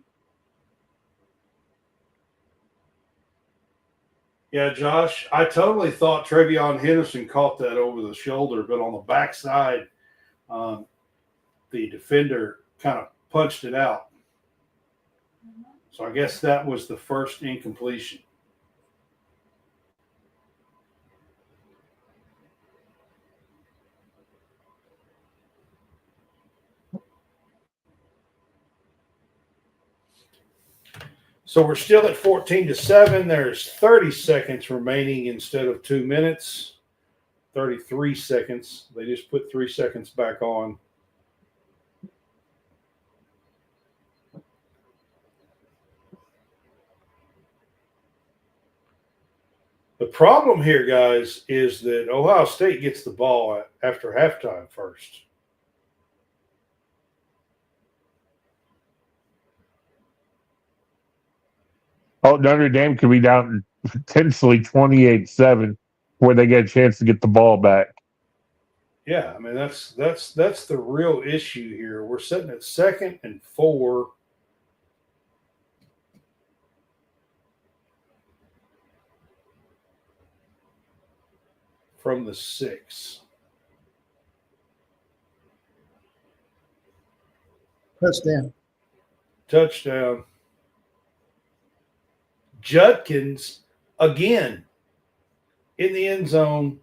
Yeah, Josh, I totally thought Travion Henderson caught that over the shoulder, but on the backside, the defender kind of punched it out. So I guess that was the first incompletion. So we're still at 14-7. There's 30 seconds remaining instead of 2 minutes. 33 seconds. They just put 3 seconds back on. The problem here, guys, is that Ohio State gets the ball after halftime first. Oh, Notre Dame could be down potentially 28-7 where they get a chance to get the ball back. Yeah, I mean that's the real issue here. We're sitting at 2nd and 4. From the 6. Touchdown. Judkins again in the end zone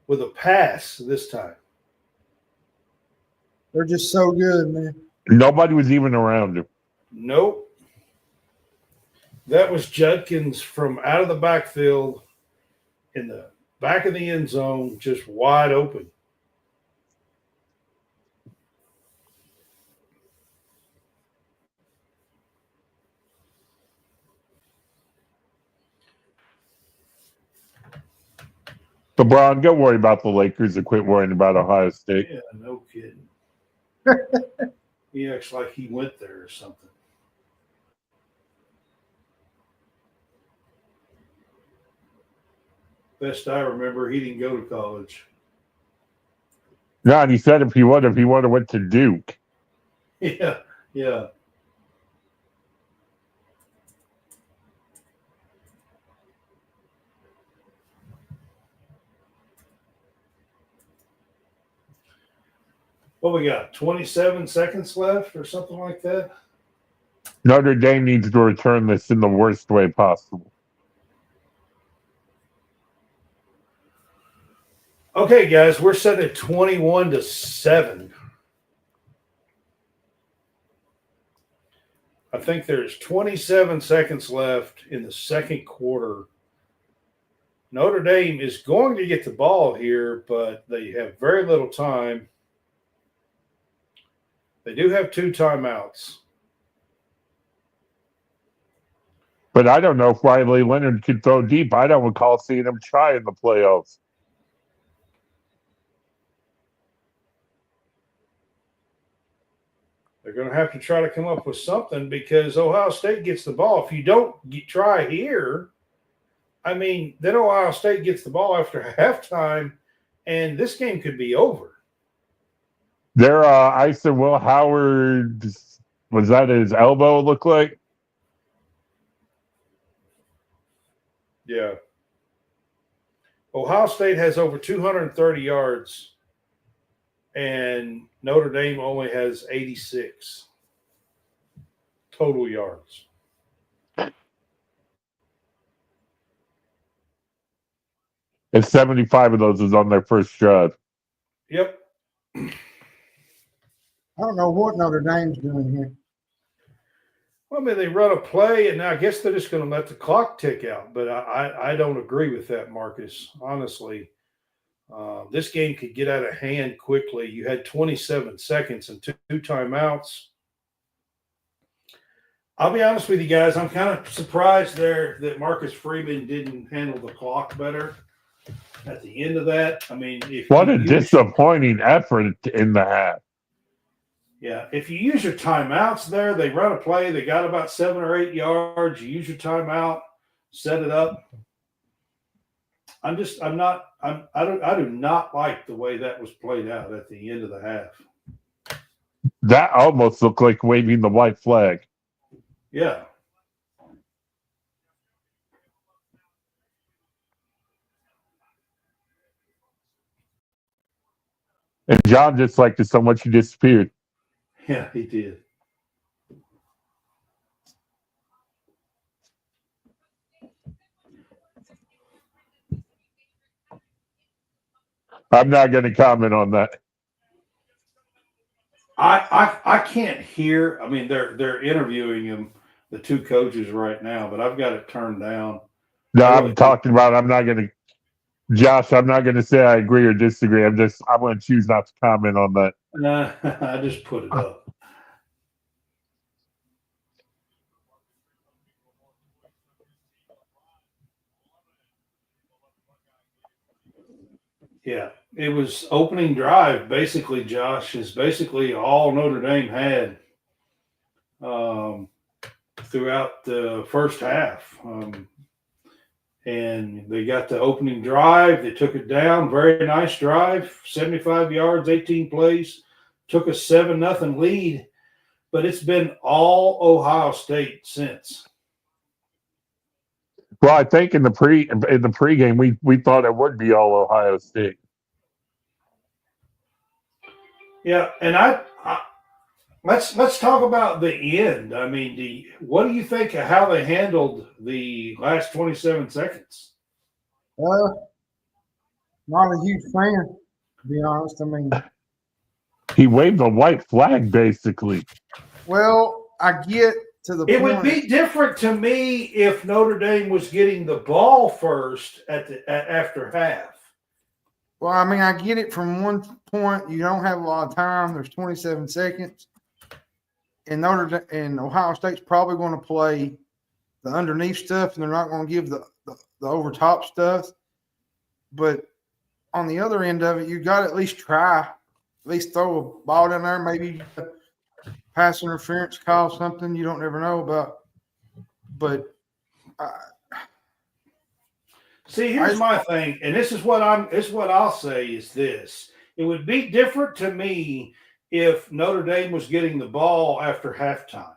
with a pass this time. They're just so good, man. Nobody was even around him. Nope. That was Judkins from out of the backfield in the back of the end zone, just wide open. LeBron, don't worry about the Lakers and quit worrying about Ohio State. Yeah, no kidding. He acts like he went there or something. Best I remember, he didn't go to college. No, and he said if he would have went to Duke. Yeah, yeah. What we got? 27 seconds left or something like that? Notre Dame needs to return this in the worst way possible. Okay, guys, we're set at 21-7. I think there's 27 seconds left in the second quarter. Notre Dame is going to get the ball here, but they have very little time. They do have 2 timeouts. But I don't know if Riley Leonard could throw deep. I don't recall seeing him try in the playoffs. They're going to have to try to come up with something because Ohio State gets the ball. If you don't try here, I mean, then Ohio State gets the ball after halftime, and this game could be over. There, I said, Will Howard, was that his elbow look like? Yeah. Ohio State has over 230 yards, and Notre Dame only has 86 total yards. And 75 of those was on their first drive. Yep. I don't know what Notre Dame's doing here. Well, I mean, they run a play, and I guess they're just going to let the clock tick out. But I don't agree with that, Marcus. Honestly, this game could get out of hand quickly. You had 27 seconds and two timeouts. I'll be honest with you guys. I'm kind of surprised there that Marcus Freeman didn't handle the clock better at the end of that. I mean, What a disappointing effort in the half. Yeah, if you use your timeouts there, they run a play, they got about 7 or 8 yards, you use your timeout, set it up. I do not like the way that was played out at the end of the half. That almost looked like waving the white flag. Yeah. And John just liked it so much he disappeared. Yeah, he did. I'm not going to comment on that. I can't hear. I mean, they're interviewing him, the 2 coaches right now, but I've got it turned down. No, I'm talking about. I'm not going to. Josh, I'm not going to say I agree or disagree. I'm going to choose not to comment on that. I just put it up. Yeah, it was opening drive. Basically, Josh, is basically all Notre Dame had throughout the first half. And they got the opening drive. They took it down. Very nice drive, 75 yards, 18 plays. Took a 7-0 lead, but it's been all Ohio State since. Well, I think in the pregame we thought it would be all Ohio State. Yeah, and I let's talk about the end. I mean, what do you think of how they handled the last 27 seconds? Not a huge fan, to be honest. I mean, He waved a white flag, basically. Well, I get to the It point. would be different to me if Notre Dame was getting the ball first after half. Well, I mean, I get it from one point. You don't have a lot of time. There's 27 seconds. And Ohio State's probably going to play the underneath stuff, and they're not going to give the over top stuff. But on the other end of it, you got to at least try, at least throw a ball down there, maybe pass interference call, something you don't ever know about. But see, here's my thing, and this is what I'll say is this: it would be different to me if Notre Dame was getting the ball after halftime.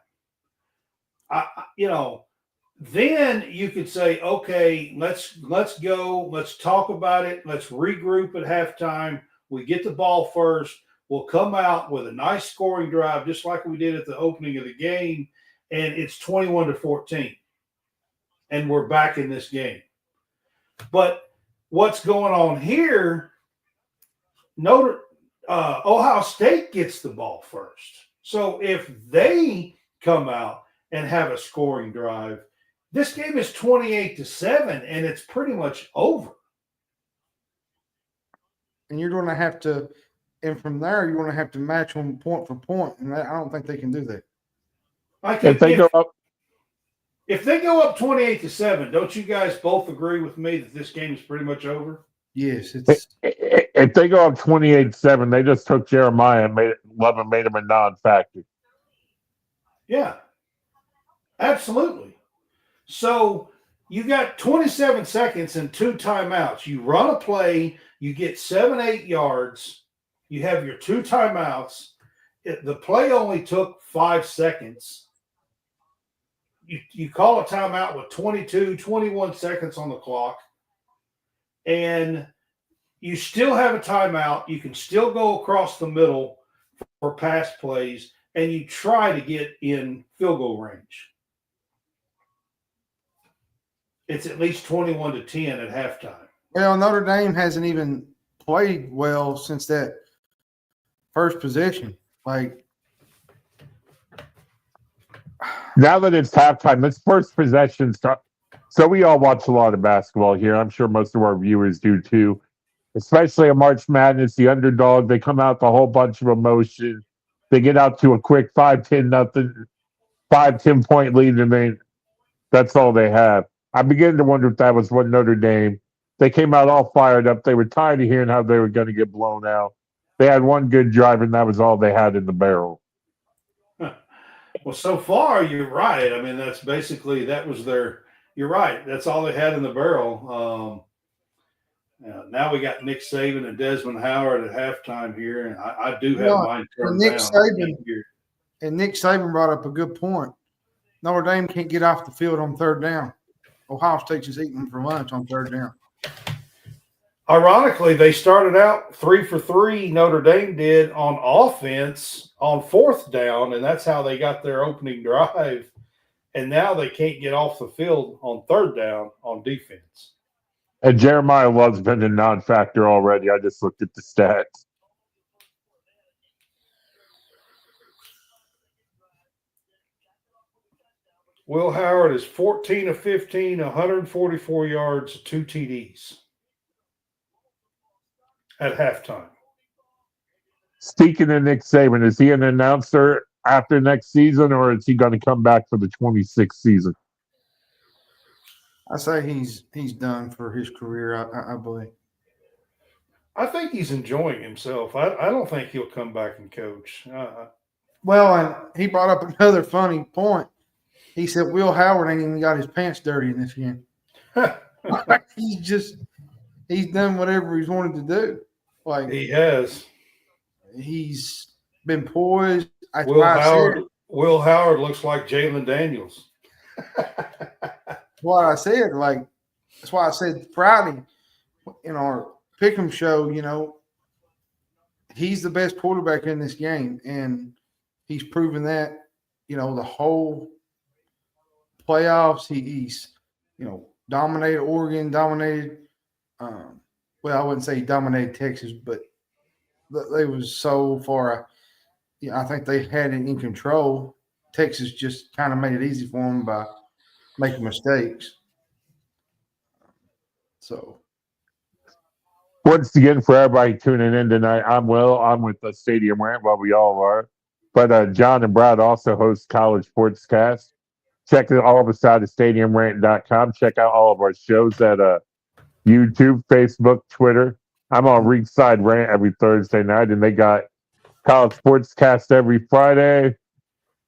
Then you could say, okay, let's go, let's talk about it, let's regroup at halftime. We get the ball first. We'll come out with a nice scoring drive, just like we did at the opening of the game, and it's 21-14, and we're back in this game. But what's going on here? Ohio State gets the ball first. So if they come out and have a scoring drive, this game is 28-7, and it's pretty much over. And you're going to have to, and from there, you're going to have to match them point for point. And I don't think they can do that. If they go up 28-7, don't you guys both agree with me that this game is pretty much over? Yes, it's. If they go up 28-7, they just took Jeremiah and made him a non-factor. Yeah, absolutely. So you got 27 seconds and 2 timeouts. You run a play, you get 7-8 yards, you have your 2 timeouts. The play only took 5 seconds. You call a timeout with 21 seconds on the clock, and you still have a timeout. You can still go across the middle for pass plays, and you try to get in field goal range. It's at least 21-10 at halftime. Well, Notre Dame hasn't even played well since that first possession. Like, now that it's halftime, this first possession start. So we all watch a lot of basketball here. I'm sure most of our viewers do too. Especially a March Madness, the underdog. They come out with a whole bunch of emotion. They get out to a quick 5-10 point lead, and that's all they have. I begin to wonder if that was what Notre Dame. They came out all fired up. They were tired of hearing how they were going to get blown out. They had one good drive, and that was all they had in the barrel. Well, so far, you're right. I mean, you're right. That's all they had in the barrel. Now we got Nick Saban and Desmond Howard at halftime here, and I do have mine turned down. And Nick Saban brought up a good point. Notre Dame can't get off the field on third down. Ohio State's just eating them for lunch on third down. Ironically, they started out 3 for 3, Notre Dame did, on offense on fourth down, and that's how they got their opening drive. And now they can't get off the field on third down on defense. And Jeremiah Love's been a non-factor already. I just looked at the stats. Will Howard is 14 of 15, 144 yards, 2 TDs at halftime. Speaking of Nick Saban, is he an announcer after next season, or is he going to come back for the 26th season? I say he's done for his career, I believe. I think he's enjoying himself. I don't think he'll come back and coach. Well, and he brought up another funny point. He said Will Howard ain't even got his pants dirty in this game. He's done whatever he's wanted to do. Like, he has. He's been poised. Will Howard looks like Jalen Daniels. What I said, like, that's why I said Friday in our Pick'em show, he's the best quarterback in this game, and he's proven that, the whole playoffs. He's dominated Oregon, dominated. Well, I wouldn't say he dominated Texas, but they was so far Yeah, I think they had it in control. Texas just kind of made it easy for them by making mistakes. So, Once again, for everybody tuning in tonight, I'm Will. I'm with the Stadium Rant, well, we all are. But John and Brad also host College SportsCast. Check all of us out at stadiumrant.com. Check out all of our shows at YouTube, Facebook, Twitter. I'm on Ringside Rant every Thursday night, and they got College SportsCast every Friday.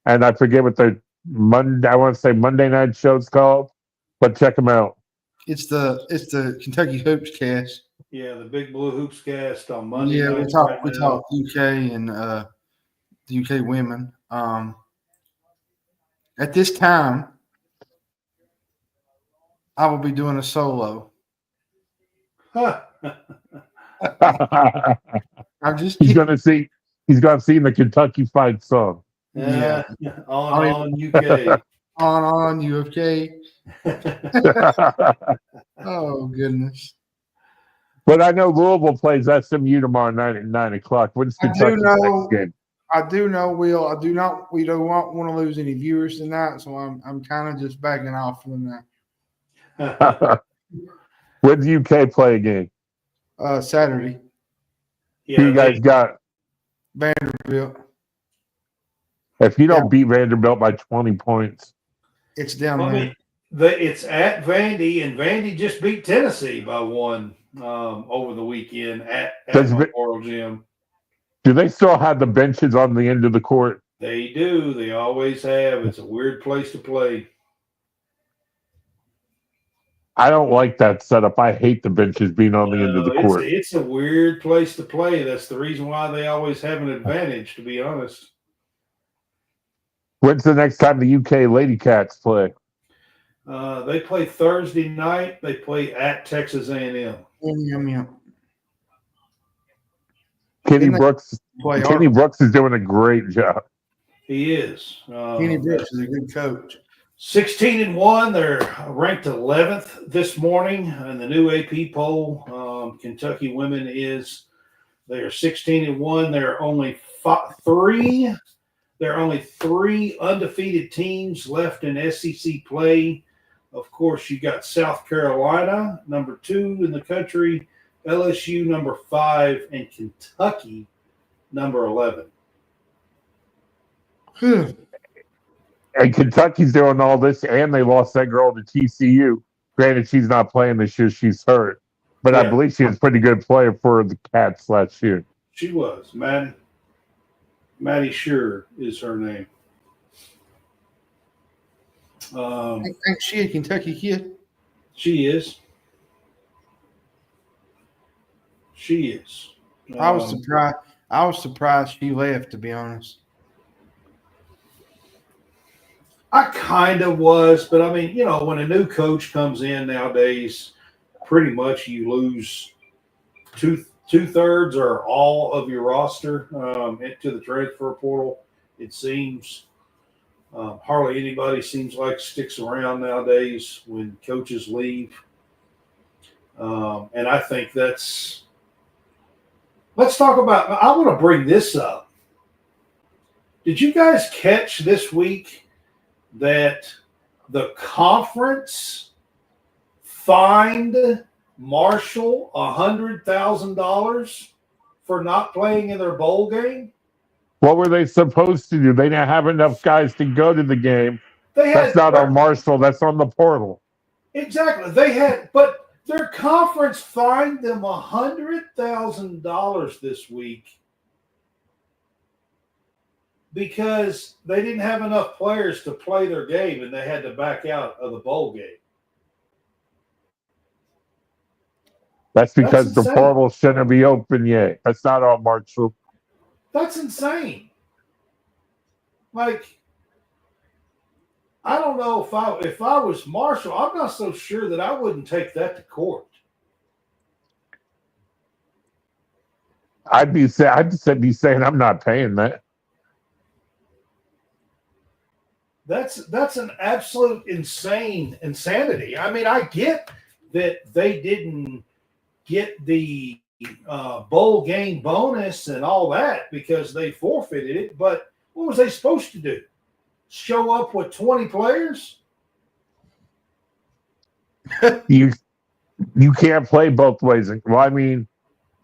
And I forget what their I want to say Monday night show's called, but check them out. it's the Kentucky Hoops Cast. Yeah, the Big Blue Hoops Cast on Monday Yeah, nights we now. talk UK and the UK women. At this time, I will be doing a solo. I'm just He's kidding. gonna see the Kentucky Fight song. Yeah. On UK. on UFK. Oh goodness. But I know Louisville plays SMU tomorrow night at 9:00. When's Kentucky's next game? I do know, Will. We don't want to lose any viewers tonight, so I'm kind of just backing off from that. When's UK play a game? Saturday. Yeah, Who you guys got? Vanderbilt. If you don't beat Vanderbilt by 20 points, it's down there. It's at Vandy, and Vandy just beat Tennessee by 1 over the weekend at Memorial Gym. Do they still have the benches on the end of the court? They do. They always have. It's a weird place to play. I don't like that setup. I hate the benches being on the end of the court. It's a weird place to play. That's the reason why they always have an advantage, to be honest. When's the next time the UK Lady Cats play? They play Thursday night. They play at Texas A&M. Kenny Brooks is doing a great job. He is. Kenny Brooks is a good coach. 16-1. They're ranked 11th this morning in the new AP poll. Kentucky women they are 16-1. There are only three undefeated teams left in SEC play. Of course, you got South Carolina, number 2 in the country, LSU number 5, and Kentucky number 11. And Kentucky's doing all this, and they lost that girl to TCU. Granted, she's not playing this year; she's hurt. But yeah. I believe she was a pretty good player for the Cats last year. She was. Maddie Sure is her name. Ain't she a Kentucky kid? She is. She is. I was surprised. I was surprised she left, to be honest. I kind of was, but I mean, when a new coach comes in nowadays, pretty much you lose two-thirds or all of your roster to the transfer portal. It seems hardly anybody seems like sticks around nowadays when coaches leave. And I think let's talk about, I want to bring this up. Did you guys catch this week that the conference fined Marshall $100,000 for not playing in their bowl game? What were they supposed to do? They didn't have enough guys to go to the game. That's not on Marshall. That's on the portal. Exactly. But their conference fined them $100,000 this week because they didn't have enough players to play their game and they had to back out of the bowl game. That's because the portal shouldn't be open yet. That's not on Marshall. That's insane. Like, I don't know if I was Marshall, I'm not so sure that I wouldn't take that to court. I'd be saying I'm not paying that. That's an absolute insanity. I mean, I get that they didn't get the bowl game bonus and all that because they forfeited it. But what was they supposed to do? Show up with 20 players? You can't play both ways. Well, I mean,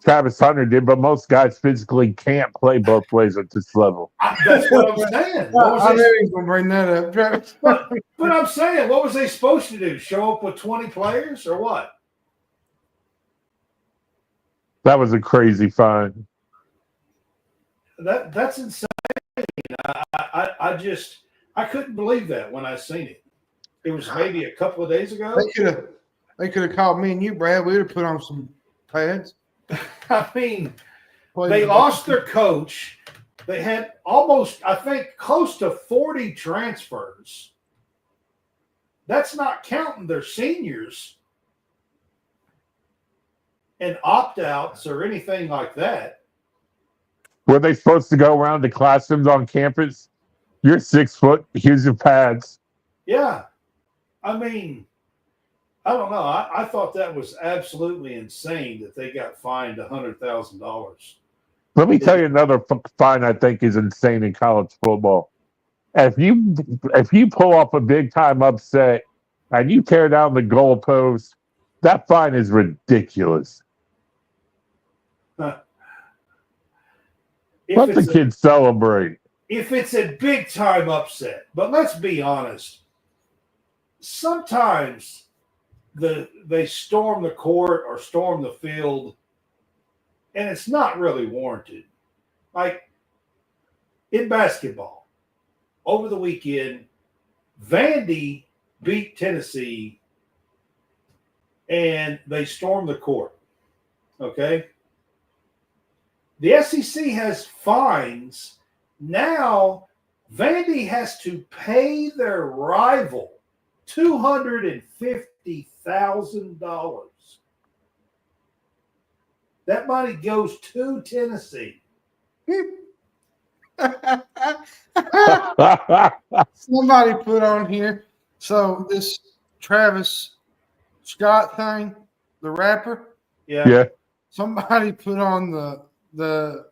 Travis Hunter did, but most guys physically can't play both ways at this level. That's what I'm saying. I knew he was going to bring that up, Travis. But I'm saying, what was they supposed to do? Show up with 20 players or what? That was a crazy find. That's insane. I couldn't believe that when I seen it. It was maybe a couple of days ago. They could have called me and you, Brad. We would have put on some pads. I mean, they lost their coach. They had almost, I think, close to 40 transfers. That's not counting their seniors and opt-outs or anything like that. Were they supposed to go around to classrooms on campus? You're 6 foot. Here's your pads. Yeah. I mean, I don't know. I thought that was absolutely insane that they got fined $100,000. Let me tell you another fine I think is insane in college football. If you pull off a big time upset and you tear down the goalpost, that fine is ridiculous. Let the kids celebrate. If it's a big time upset, but let's be honest, sometimes they storm the court or storm the field, and it's not really warranted. Like in basketball, over the weekend, Vandy beat Tennessee, and they stormed the court. Okay? The SEC has fines. Now, Vandy has to pay their rival $250,000. That money goes to Tennessee. Somebody put on here. So this Travis Scott thing, the rapper. Yeah. Somebody put on the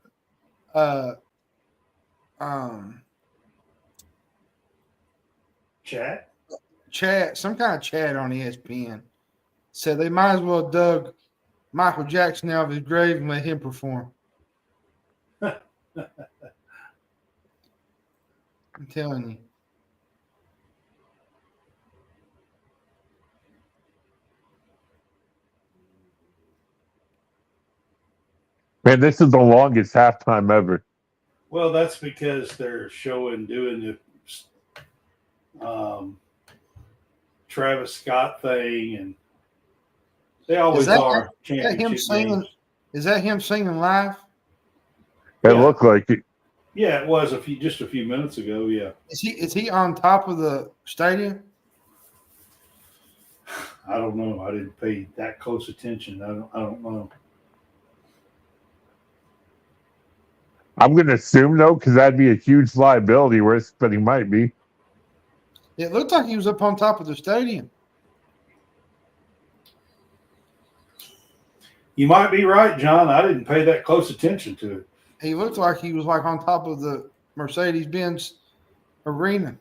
chat, some kind of chat on ESPN. Said they might as well dug Michael Jackson out of his grave and let him perform. I'm telling you. Man, this is the longest halftime ever. Well, that's because they're doing the Travis Scott thing, and they always are. Is that him singing live? It looked like it. Yeah, it was just a few minutes ago. Yeah. Is he on top of the stadium? I don't know. I didn't pay that close attention. I don't know. I'm going to assume, though, because that'd be a huge liability risk, but he might be. It looked like he was up on top of the stadium. You might be right, John. I didn't pay that close attention to it. He looked like he was like on top of the Mercedes-Benz arena.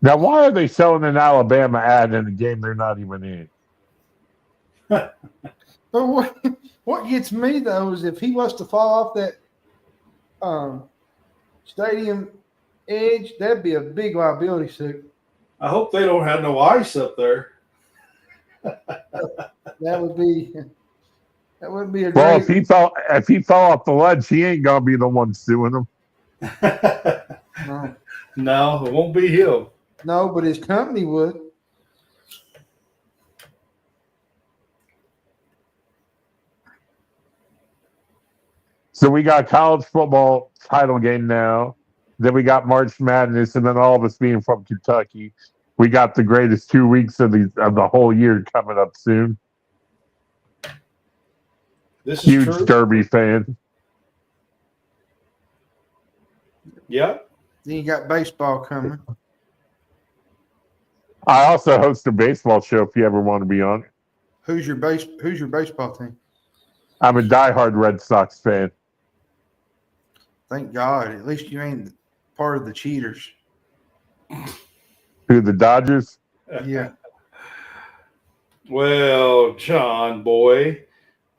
Now, why are they selling an Alabama ad in a game they're not even in? But what gets me, though, is if he was to fall off that stadium edge, that'd be a big liability suit. I hope they don't have no ice up there. That wouldn't be a Well, great. if he fell off the ledge, he ain't gonna be the one suing him. No, it won't be him. No, but his company would. So we got college football title game now. Then we got March Madness, and then all of us being from Kentucky, we got the greatest 2 weeks of the whole year coming up soon. This is huge true. Derby fan. Yep. Then you got baseball coming. I also host a baseball show if you ever want to be on. Who's your baseball team? I'm a diehard Red Sox fan. Thank God. At least you ain't part of the cheaters. Who, the Dodgers? Yeah. Well, John, boy,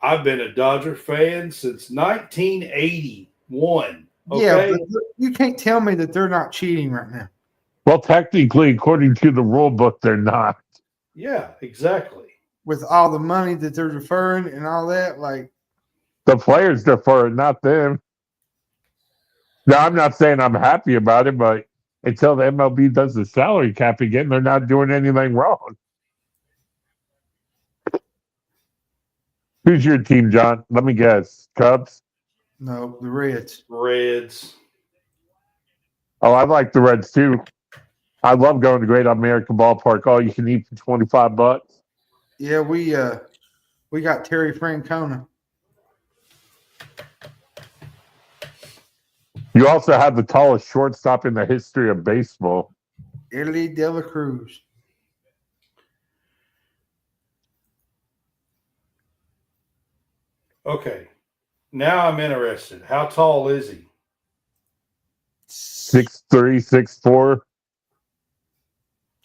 I've been a Dodger fan since 1981. Okay? Yeah, but you can't tell me that they're not cheating right now. Well, technically, according to the rule book, they're not. Yeah, exactly. With all the money that they're deferring and all that, like, The players defer, not them. Now, I'm not saying I'm happy about it, but until the MLB does the salary cap again, they're not doing anything wrong. Who's your team, John? Let me guess. Cubs? no, the Reds. Reds. Oh, I like the Reds too. I love going to Great American Ballpark. All you can eat for $25. Yeah, we got Terry Francona. You also have the tallest shortstop in the history of baseball. Italy de la Cruz. Okay. Now I'm interested. How tall is he? 6'3", 6'4".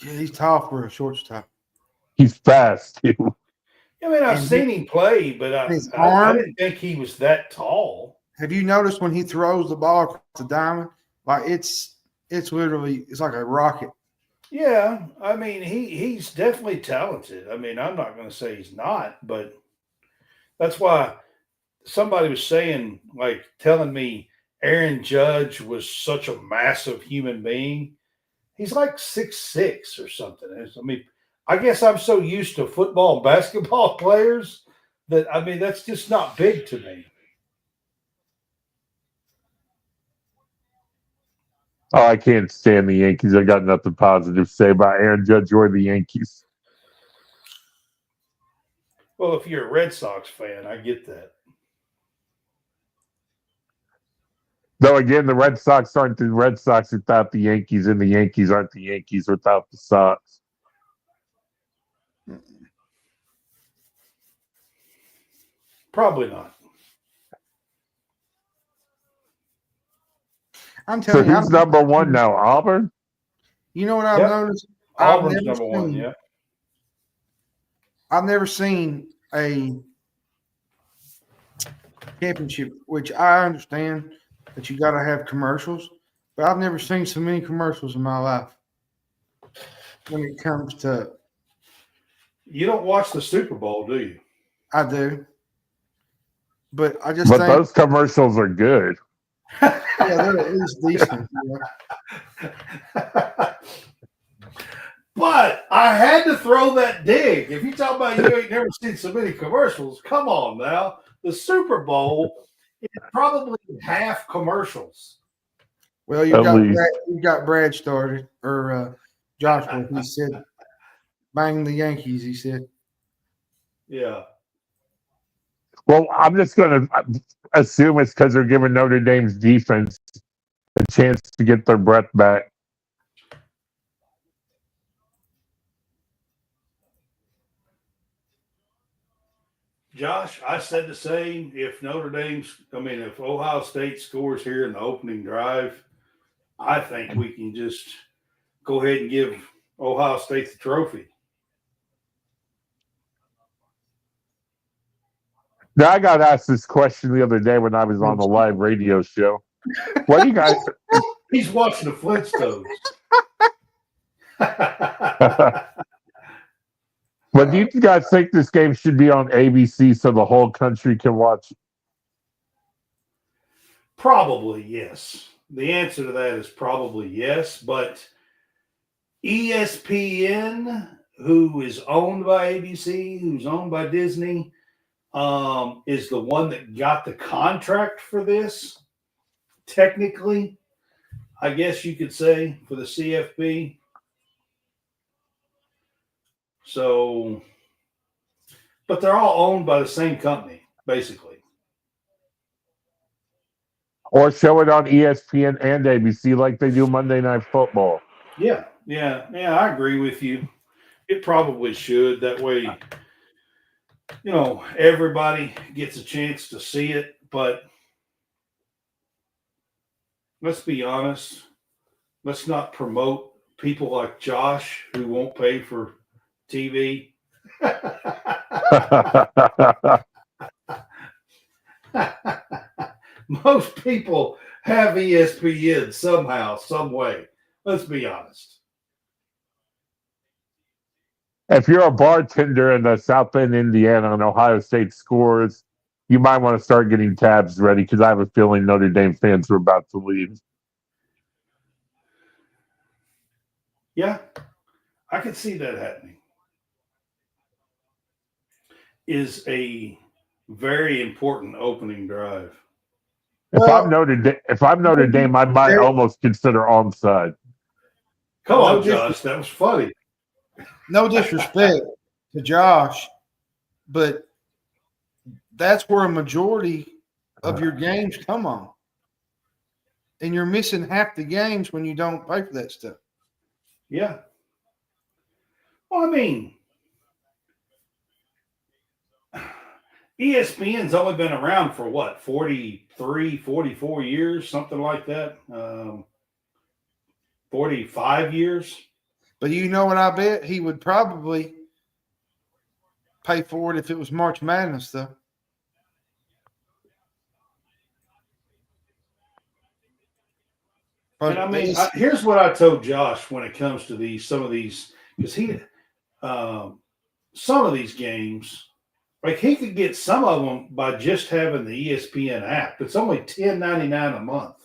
Yeah, he's tall for a shortstop. He's fast too. I mean, I've And seen him play, but I didn't think he was that tall. Have you noticed when he throws the ball across the diamond? Like it's literally like a rocket. Yeah, I mean, he's definitely talented. I mean, I'm not going to say he's not, but that's why somebody was saying, like, telling me Aaron Judge was such a massive human being. He's like 6'6" or something. I mean, I guess I'm so used to football and basketball players that, I mean, that's just not big to me. Oh, I can't stand the Yankees. I got nothing positive to say about Aaron Judge or the Yankees. Well, if you're a Red Sox fan, I get that. Though again, the Red Sox aren't the Red Sox without the Yankees, and the Yankees aren't the Yankees without the Sox. Probably not. I'm So telling you, who's number one now? Auburn? you know what I've Yep. noticed? Auburn's number one, yeah. I've never seen a championship, which I understand that you got to have commercials, but I've never seen so many commercials in my life when it comes to. You don't watch the Super Bowl, do you? I do, but I just But think those commercials are good. yeah, they're at least decent. But I had to throw that dig. If you talk about you ain't never seen so many commercials, come on now. The Super Bowl is probably half commercials. Well, you got Brad started or Joshua. He said, "Bang the Yankees." He said, Yeah. Well, I'm just going to assume it's because they're giving Notre Dame's defense a chance to get their breath back. Josh, I said the same. If if Ohio State scores here in the opening drive, I think we can just go ahead and give Ohio State the trophy. "Mm-hmm." Now, I got asked this question the other day when I was on the live radio show. What do you guys? He's watching the Flintstones. But do you guys think this game should be on ABC so the whole country can watch? Probably yes. The answer to that is probably yes. But ESPN, who is owned by ABC, who's owned by Disney, is the one that got the contract for this. Technically, I guess you could say, for the CFP. So, but they're all owned by the same company, basically. Or show it on ESPN and ABC like they do Monday Night Football. Yeah, I agree with you. It probably should. That way, everybody gets a chance to see it, but let's be honest. Let's not promote people like Josh who won't pay for TV. Most people have ESPN somehow, some way. Let's be honest. If you're a bartender in the South Bend, Indiana, and Ohio State scores, you might want to start getting tabs ready because I have a feeling Notre Dame fans are about to leave. Yeah, I could see that happening. Is a very important opening drive. If I'm Notre Dame, I might almost consider onside. Come on, Josh, that was funny. No disrespect to Josh, but that's where a majority of your games come on. And you're missing half the games when you don't pay for that stuff. Yeah. Well, I mean, ESPN's only been around for what, 43, 44 years, something like that. 45 years. But you know what I bet? He would probably pay for it if it was March Madness, though. And I mean, here's what I told Josh when it comes to some of these, because some of these games, like he could get some of them by just having the ESPN app. It's only $10.99 a month.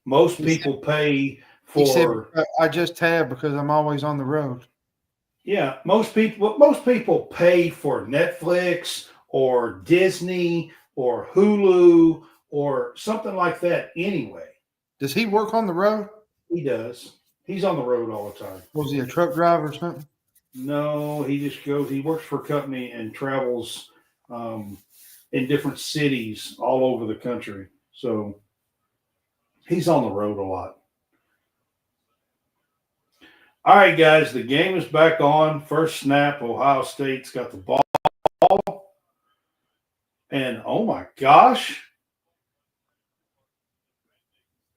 Most people pay for. He said, I just have because I'm always on the road. Yeah, most people pay for Netflix or Disney or Hulu or something like that anyway. Does he work on the road? He does. He's on the road all the time. Was he a truck driver or something? No, he just goes. He works for a company and travels in different cities all over the country. So he's on the road a lot. All right, guys, the game is back on. First snap, Ohio State's got the ball. And, oh, my gosh.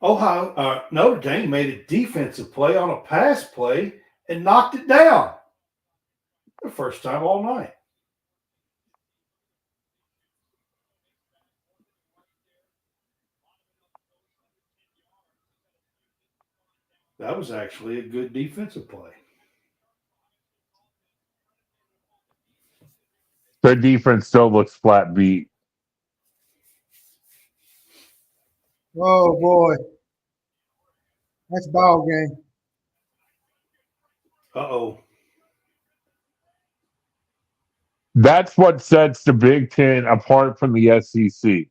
Notre Dame made a defensive play on a pass play and knocked it down. The first time all night. That was actually a good defensive play. Their defense still looks flat beat. Oh, boy. That's ball game. Uh-oh. That's what sets the Big Ten apart from the SEC.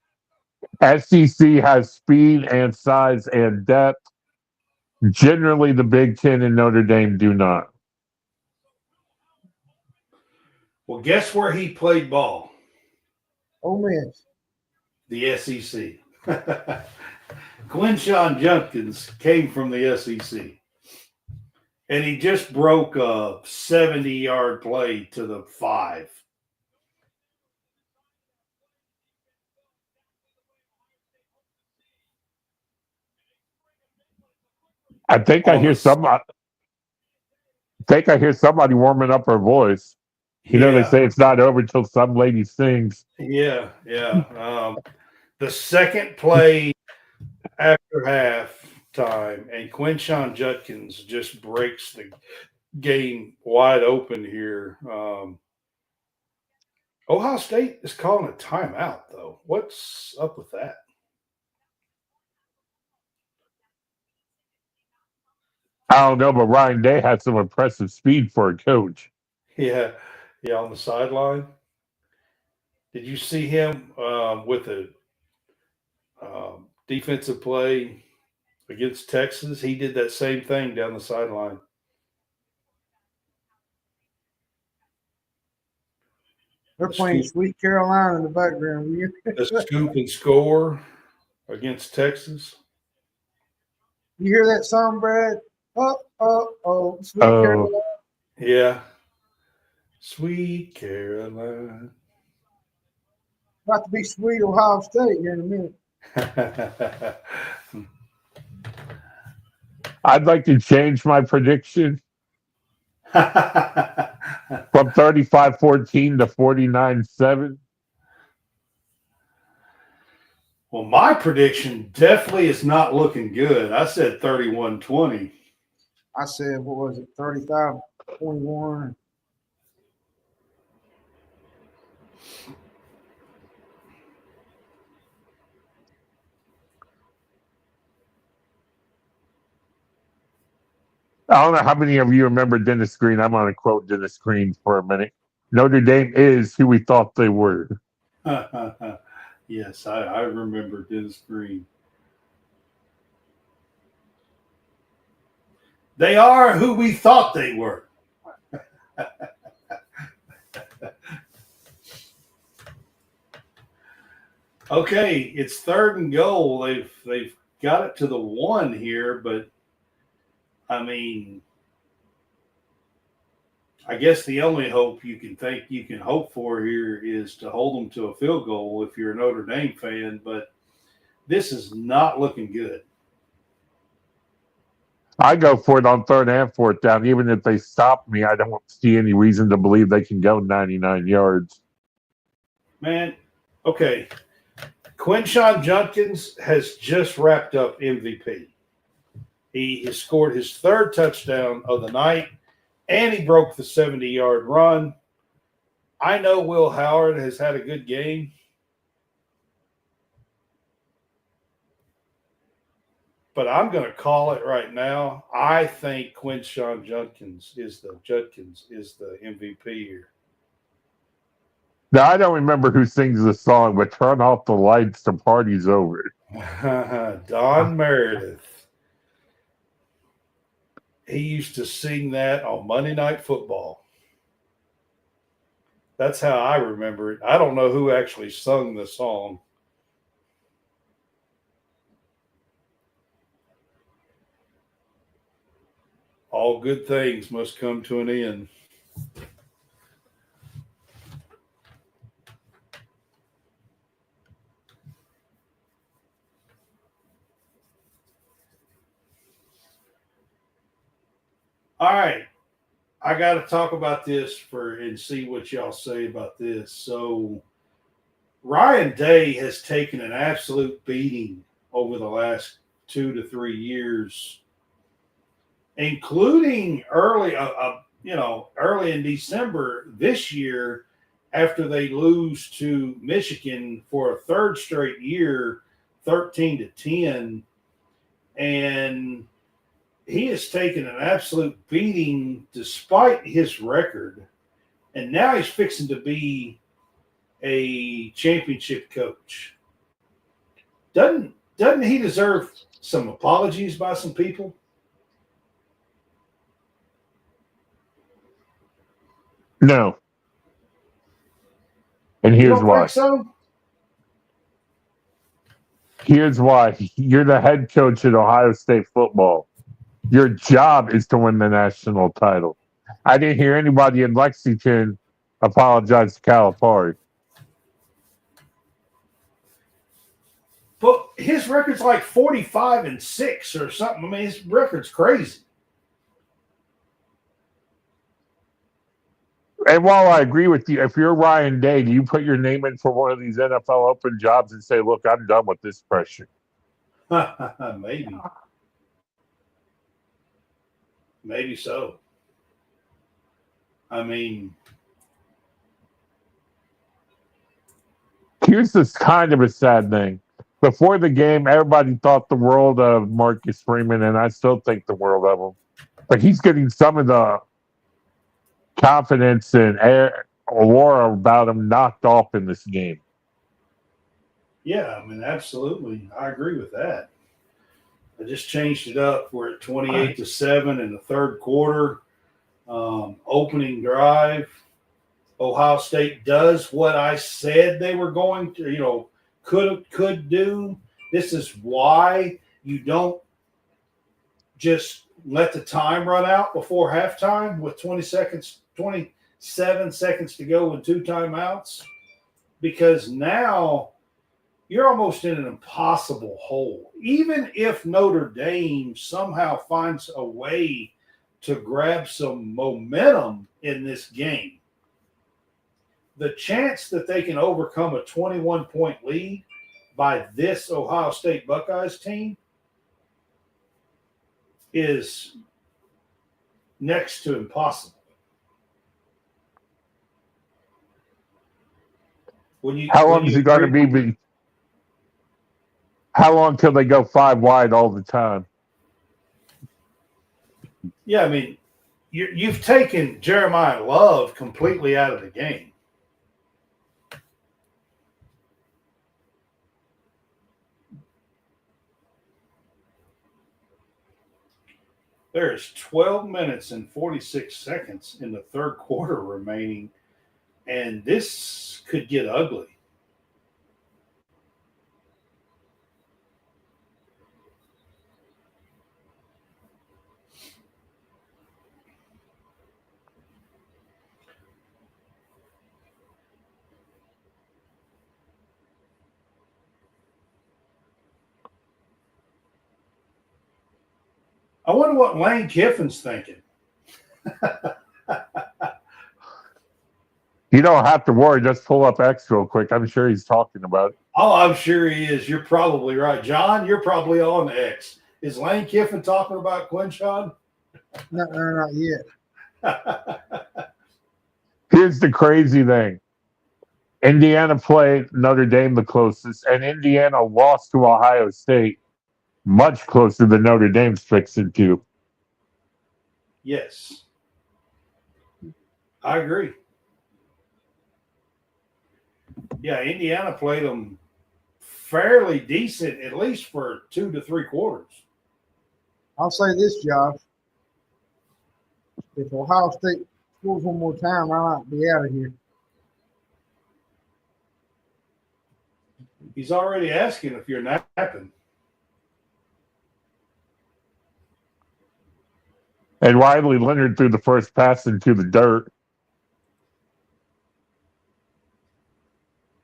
SEC has speed and size and depth. Generally, the Big Ten and Notre Dame do not. Well, guess where he played ball? Ole Miss. The SEC. Quinshon Judkins came from the SEC. And he just broke a 70-yard play to the 5. I think I hear somebody warming up her voice. You know, they say it's not over until some lady sings. Yeah. The second play after halftime, and Quinshon Judkins just breaks the game wide open here. Ohio State is calling a timeout, though. What's up with that? I don't know, but Ryan Day had some impressive speed for a coach. Yeah, on the sideline. Did you see him with a defensive play against Texas? He did that same thing down the sideline. They're playing Sweet Carolina in the background. A scoop and score against Texas. You hear that song, Brad? Oh, Sweet Oh. Caroline. Yeah. Sweet Caroline. About to be sweet Ohio State here in a minute. I'd like to change my prediction from 35-14 to 49-7. Well, my prediction definitely is not looking good. I said 31-20. I said, what was it, 35-21? I don't know how many of you remember Dennis Green. I'm going to quote Dennis Green for a minute. Notre Dame is who we thought they were. Yes, I remember Dennis Green. They are who we thought they were. Okay, it's 3rd and goal. They've got it to the 1 here, but I mean, I guess the only hope you can hope for here is to hold them to a field goal if you're a Notre Dame fan, but this is not looking good. I go for it on 3rd and 4th down. Even if they stop me, I don't see any reason to believe they can go 99 yards. Man, okay. Quinshon Judkins has just wrapped up MVP. He has scored his 3rd touchdown of the night, and he broke the 70-yard run. I know Will Howard has had a good game, but I'm going to call it right now. I think Quinshon Judkins is the MVP here. Now, I don't remember who sings the song, but turn off the lights, the party's over. Don Meredith. He used to sing that on Monday Night Football. That's how I remember it. I don't know who actually sung the song. All good things must come to an end. All right. I got to talk about this and see what y'all say about this. So, Ryan Day has taken an absolute beating over the last 2 to 3 years, including early in December this year after they lose to Michigan for a 3rd straight year, 13-10, and he has taken an absolute beating despite his record, and now he's fixing to be a championship coach. Doesn't he deserve some apologies by some people? No. And You here's don't why. think so? Here's why. You're the head coach at Ohio State football. Your job is to win the national title. I didn't hear anybody in Lexington apologize to Calipari. But his record's like 45-6 or something. I mean, his record's crazy. And while I agree with you, if you're Ryan Day, do you put your name in for one of these NFL open jobs and say, look, I'm done with this pressure? Maybe. Maybe so. I mean, here's this kind of a sad thing. Before the game, everybody thought the world of Marcus Freeman, and I still think the world of him. But he's getting some of the confidence and aura about him knocked off in this game. yeah, I mean, absolutely. I agree with that. I just changed it up. We're at 28-7 in the 3rd quarter. Opening drive. Ohio State does what I said they were going to, could do. This is why you don't just let the time run out before halftime with 27 seconds to go with 2 timeouts? Because now you're almost in an impossible hole. Even if Notre Dame somehow finds a way to grab some momentum in this game, the chance that they can overcome a 21-point lead by this Ohio State Buckeyes team is next to impossible. How long is it going to be? How long till they go 5 wide all the time? Yeah, I mean, you've taken Jeremiah Love completely out of the game. There's 12 minutes and 46 seconds in the third quarter remaining, and this could get ugly. I wonder what Lane Kiffin's thinking. You don't have to worry. Just pull up X real quick. I'm sure he's talking about it. Oh, I'm sure he is. You're probably right. John, you're probably on X. Is Lane Kiffin talking about Quinshon? No, not yet. Here's the crazy thing. Indiana played Notre Dame the closest, and Indiana lost to Ohio State much closer than Notre Dame's fixing to. Yes. I agree. Yeah, Indiana played them fairly decent, at least for 2 to 3 quarters. I'll say this, Josh. If Ohio State scores one more time, I might be out of here. He's already asking if you're napping. And Riley Leonard threw the first pass into the dirt.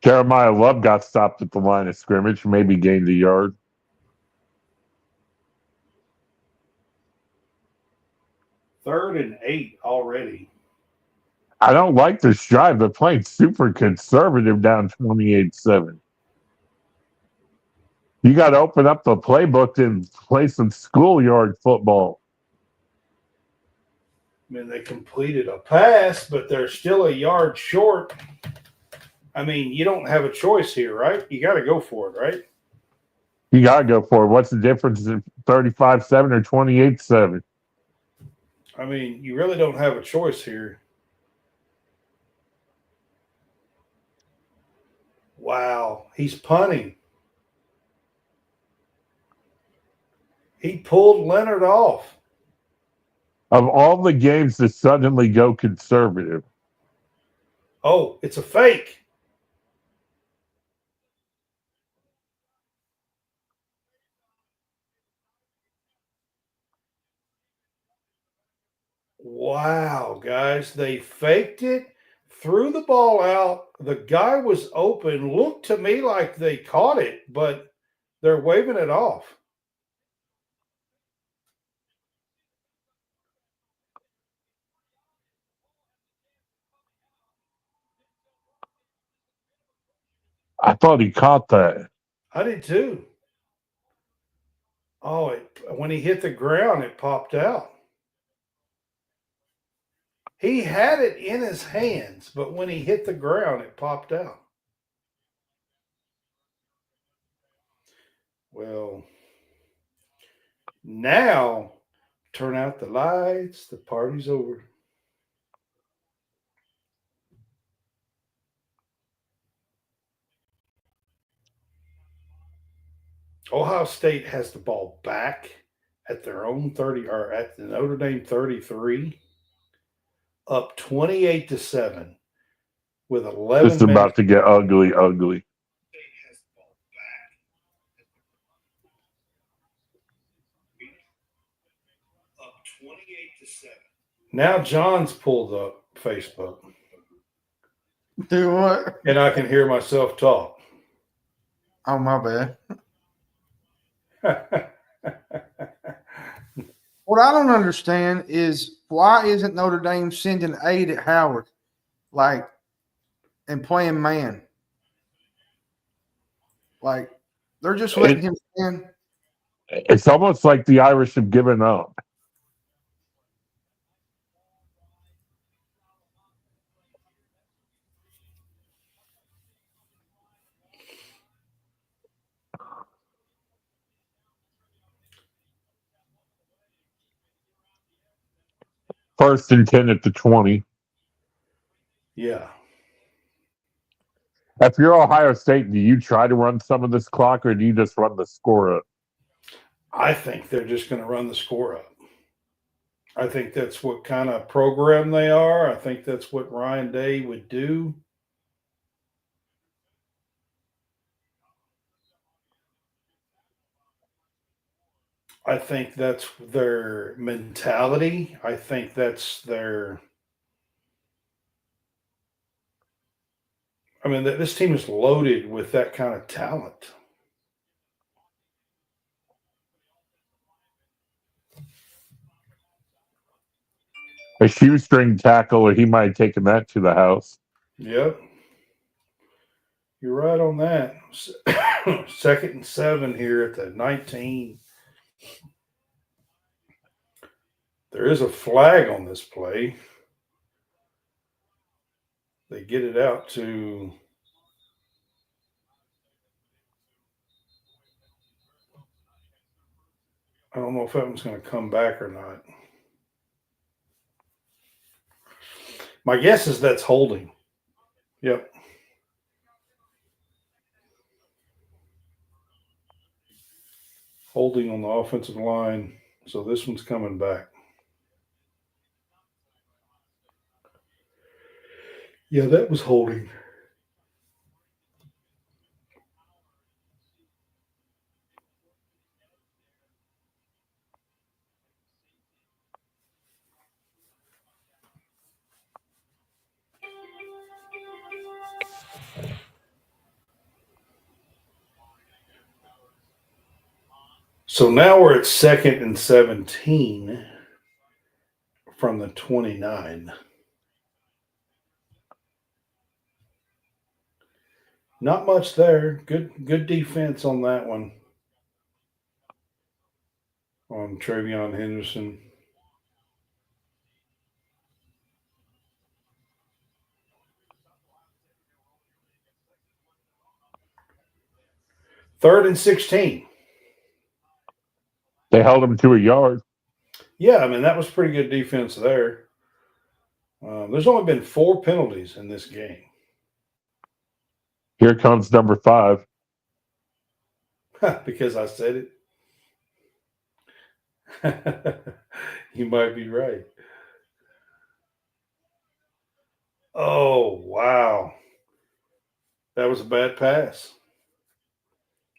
Jeremiah Love got stopped at the line of scrimmage, maybe gained a yard. Third and 8 already. I don't like this drive. They're playing super conservative down 28-7. You got to open up the playbook and play some schoolyard football. I mean, they completed a pass, but they're still a yard short. I mean, you don't have a choice here, right? You got to go for it, right? You got to go for it. What's the difference in 35-7 or 28-7? I mean, you really don't have a choice here. Wow, he's punting. He pulled Leonard off. Of all the games to suddenly go conservative. Oh, it's a fake. Wow, guys, they faked it, threw the ball out. The guy was open. Looked to me like they caught it, but they're waving it off. I thought he caught that. I did too. Oh, when he hit the ground, it popped out. He had it in his hands, but when he hit the ground, it popped out. Well, now turn out the lights. The party's over. Ohio State has the ball back at their own 30 or at the Notre Dame 33, up 28-7 with 11 It's about to get ugly. Now John's pulled up Facebook, Do what? and I can hear myself talk. Oh, my bad. What I don't understand is why isn't Notre Dame sending aid at Howard, like, and playing man? Like, they're just letting him in. It's almost like the Irish have given up. First and 10 at the 20. Yeah. If you're Ohio State, do you try to run some of this clock, or do you just run the score up? I think they're just going to run the score up. I think that's what kind of program they are. I think that's what Ryan Day would do. I think that's their mentality. I think that's their. I mean, this team is loaded with that kind of talent. A shoestring tackle, or he might have taken that to the house. Yep. You're right on that. 2nd and 7 here at the 19. There is a flag on this play. They get it out to. I don't know if that one's going to come back or not. My guess is that's holding. Yep. Holding on the offensive line. So this one's coming back. Yeah, that was holding. So now we're at 2nd and 17 from the 29. Not much there. Good defense on that one. On Travion Henderson. Third and 16. They held him to a yard. Yeah, I mean, that was pretty good defense there. There's only been 4 penalties in this game. Here comes number 5. Because I said it. You might be right. Oh, wow. That was a bad pass.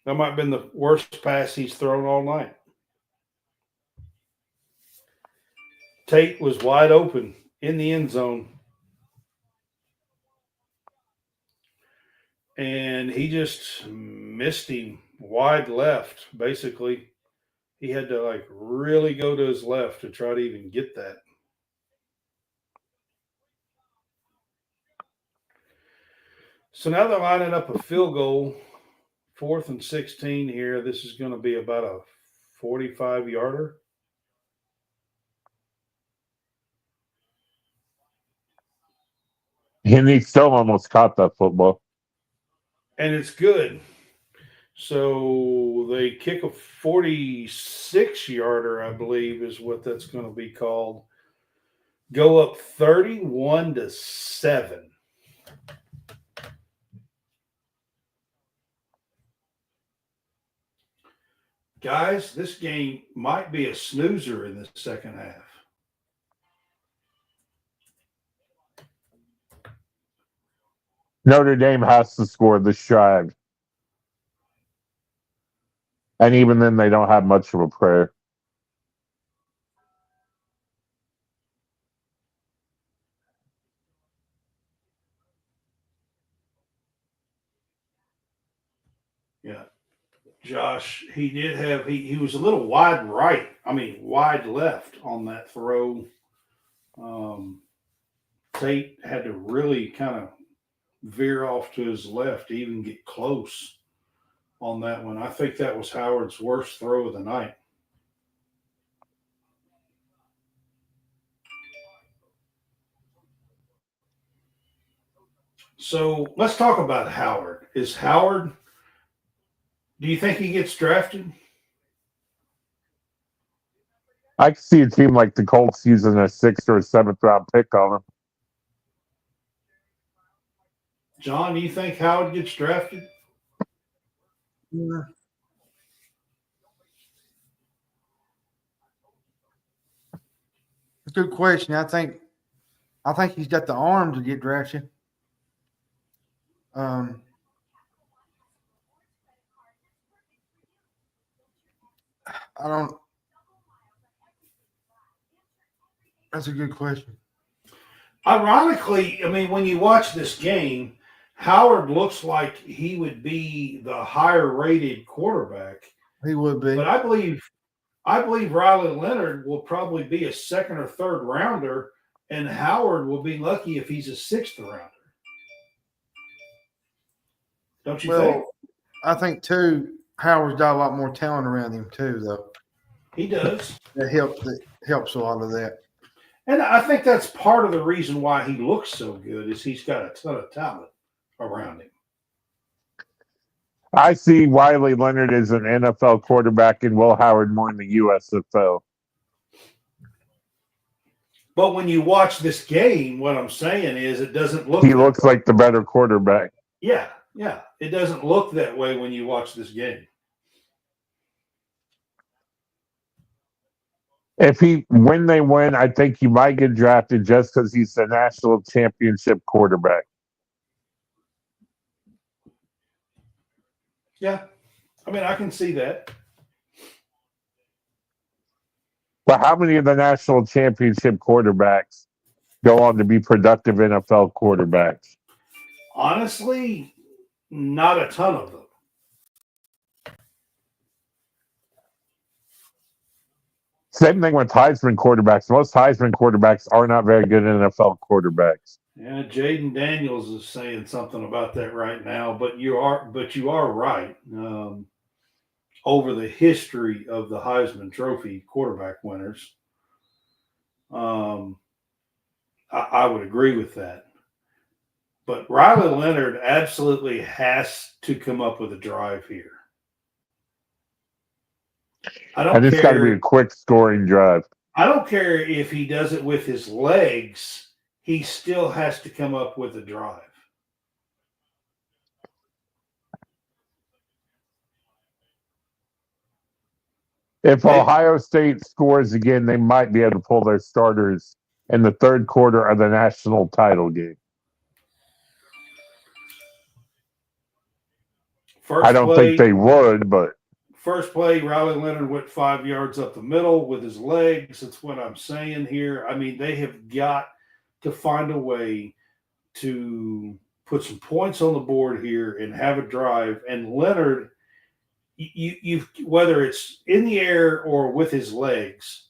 That might have been the worst pass he's thrown all night. Tate was wide open in the end zone. And he just missed him wide left, basically. He had to like really go to his left to try to even get that. So now they're lining up a field goal, 4th and 16 here. This is going to be about a 45-yarder. And he still almost caught that football. And it's good. So they kick a 46-yarder, I believe, is what that's going to be called. Go up 31-7. Guys, this game might be a snoozer in the second half. Notre Dame has to score this drive. And even then, they don't have much of a prayer. Josh, he did have he was a little wide right. I mean, wide left on that throw. Um, Tate had to really kind of veer off to his left to even get close on that one. I think that was Howard's worst throw of the night. So let's talk about Howard. Do you think he gets drafted? I can see a team like the Colts using a 6th or 7th round pick on him. John, do you think Howard gets drafted? Yeah. It's a good question. I think he's got the arm to get drafted. I don't. That's a good question. Ironically, I mean, when you watch this game, Howard looks like he would be the higher rated quarterback. He would be. But I believe Riley Leonard will probably be a 2nd or 3rd rounder, and Howard will be lucky if he's a 6th rounder. Don't you think? I think too. Howard's got a lot more talent around him too, though. He does. That helps a lot of that. And I think that's part of the reason why he looks so good is he's got a ton of talent around him. I see Wiley Leonard as an NFL quarterback and Will Howard more in the USFL. But when you watch this game, what I'm saying is it doesn't look. He looks like the better quarterback. Yeah. It doesn't look that way when you watch this game. When they win, I think he might get drafted just because he's the national championship quarterback. Yeah. I mean, I can see that. But how many of the national championship quarterbacks go on to be productive NFL quarterbacks? Honestly, not a ton of them. Same thing with Heisman quarterbacks. Most Heisman quarterbacks are not very good NFL quarterbacks. Yeah, Jaden Daniels is saying something about that right now, but you are right. Over the history of the Heisman Trophy quarterback winners, I would agree with that. But Riley Leonard absolutely has to come up with a drive here. And it's got to be a quick scoring drive. I don't care if he does it with his legs. He still has to come up with a drive. If Ohio State scores again, they might be able to pull their starters in the 3rd quarter of the national title game. I don't think they would, but first play, Riley Leonard went 5 yards up the middle with his legs. That's what I'm saying here. I mean, they have got to find a way to put some points on the board here and have a drive. And Leonard, you whether it's in the air or with his legs,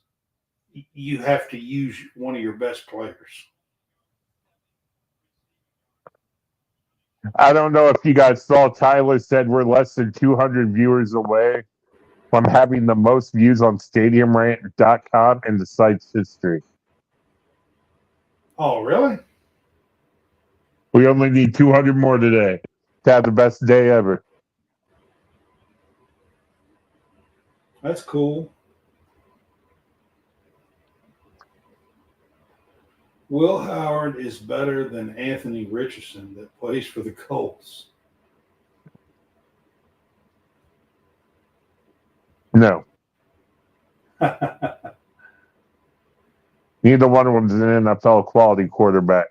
you have to use one of your best players. I don't know if you guys saw Tyler said we're less than 200 viewers away from having the most views on StadiumRant.com in the site's history. Oh, really? We only need 200 more today to have the best day ever. That's cool. Will Howard is better than Anthony Richardson that plays for the Colts. No. Neither one of them is an NFL quality quarterback.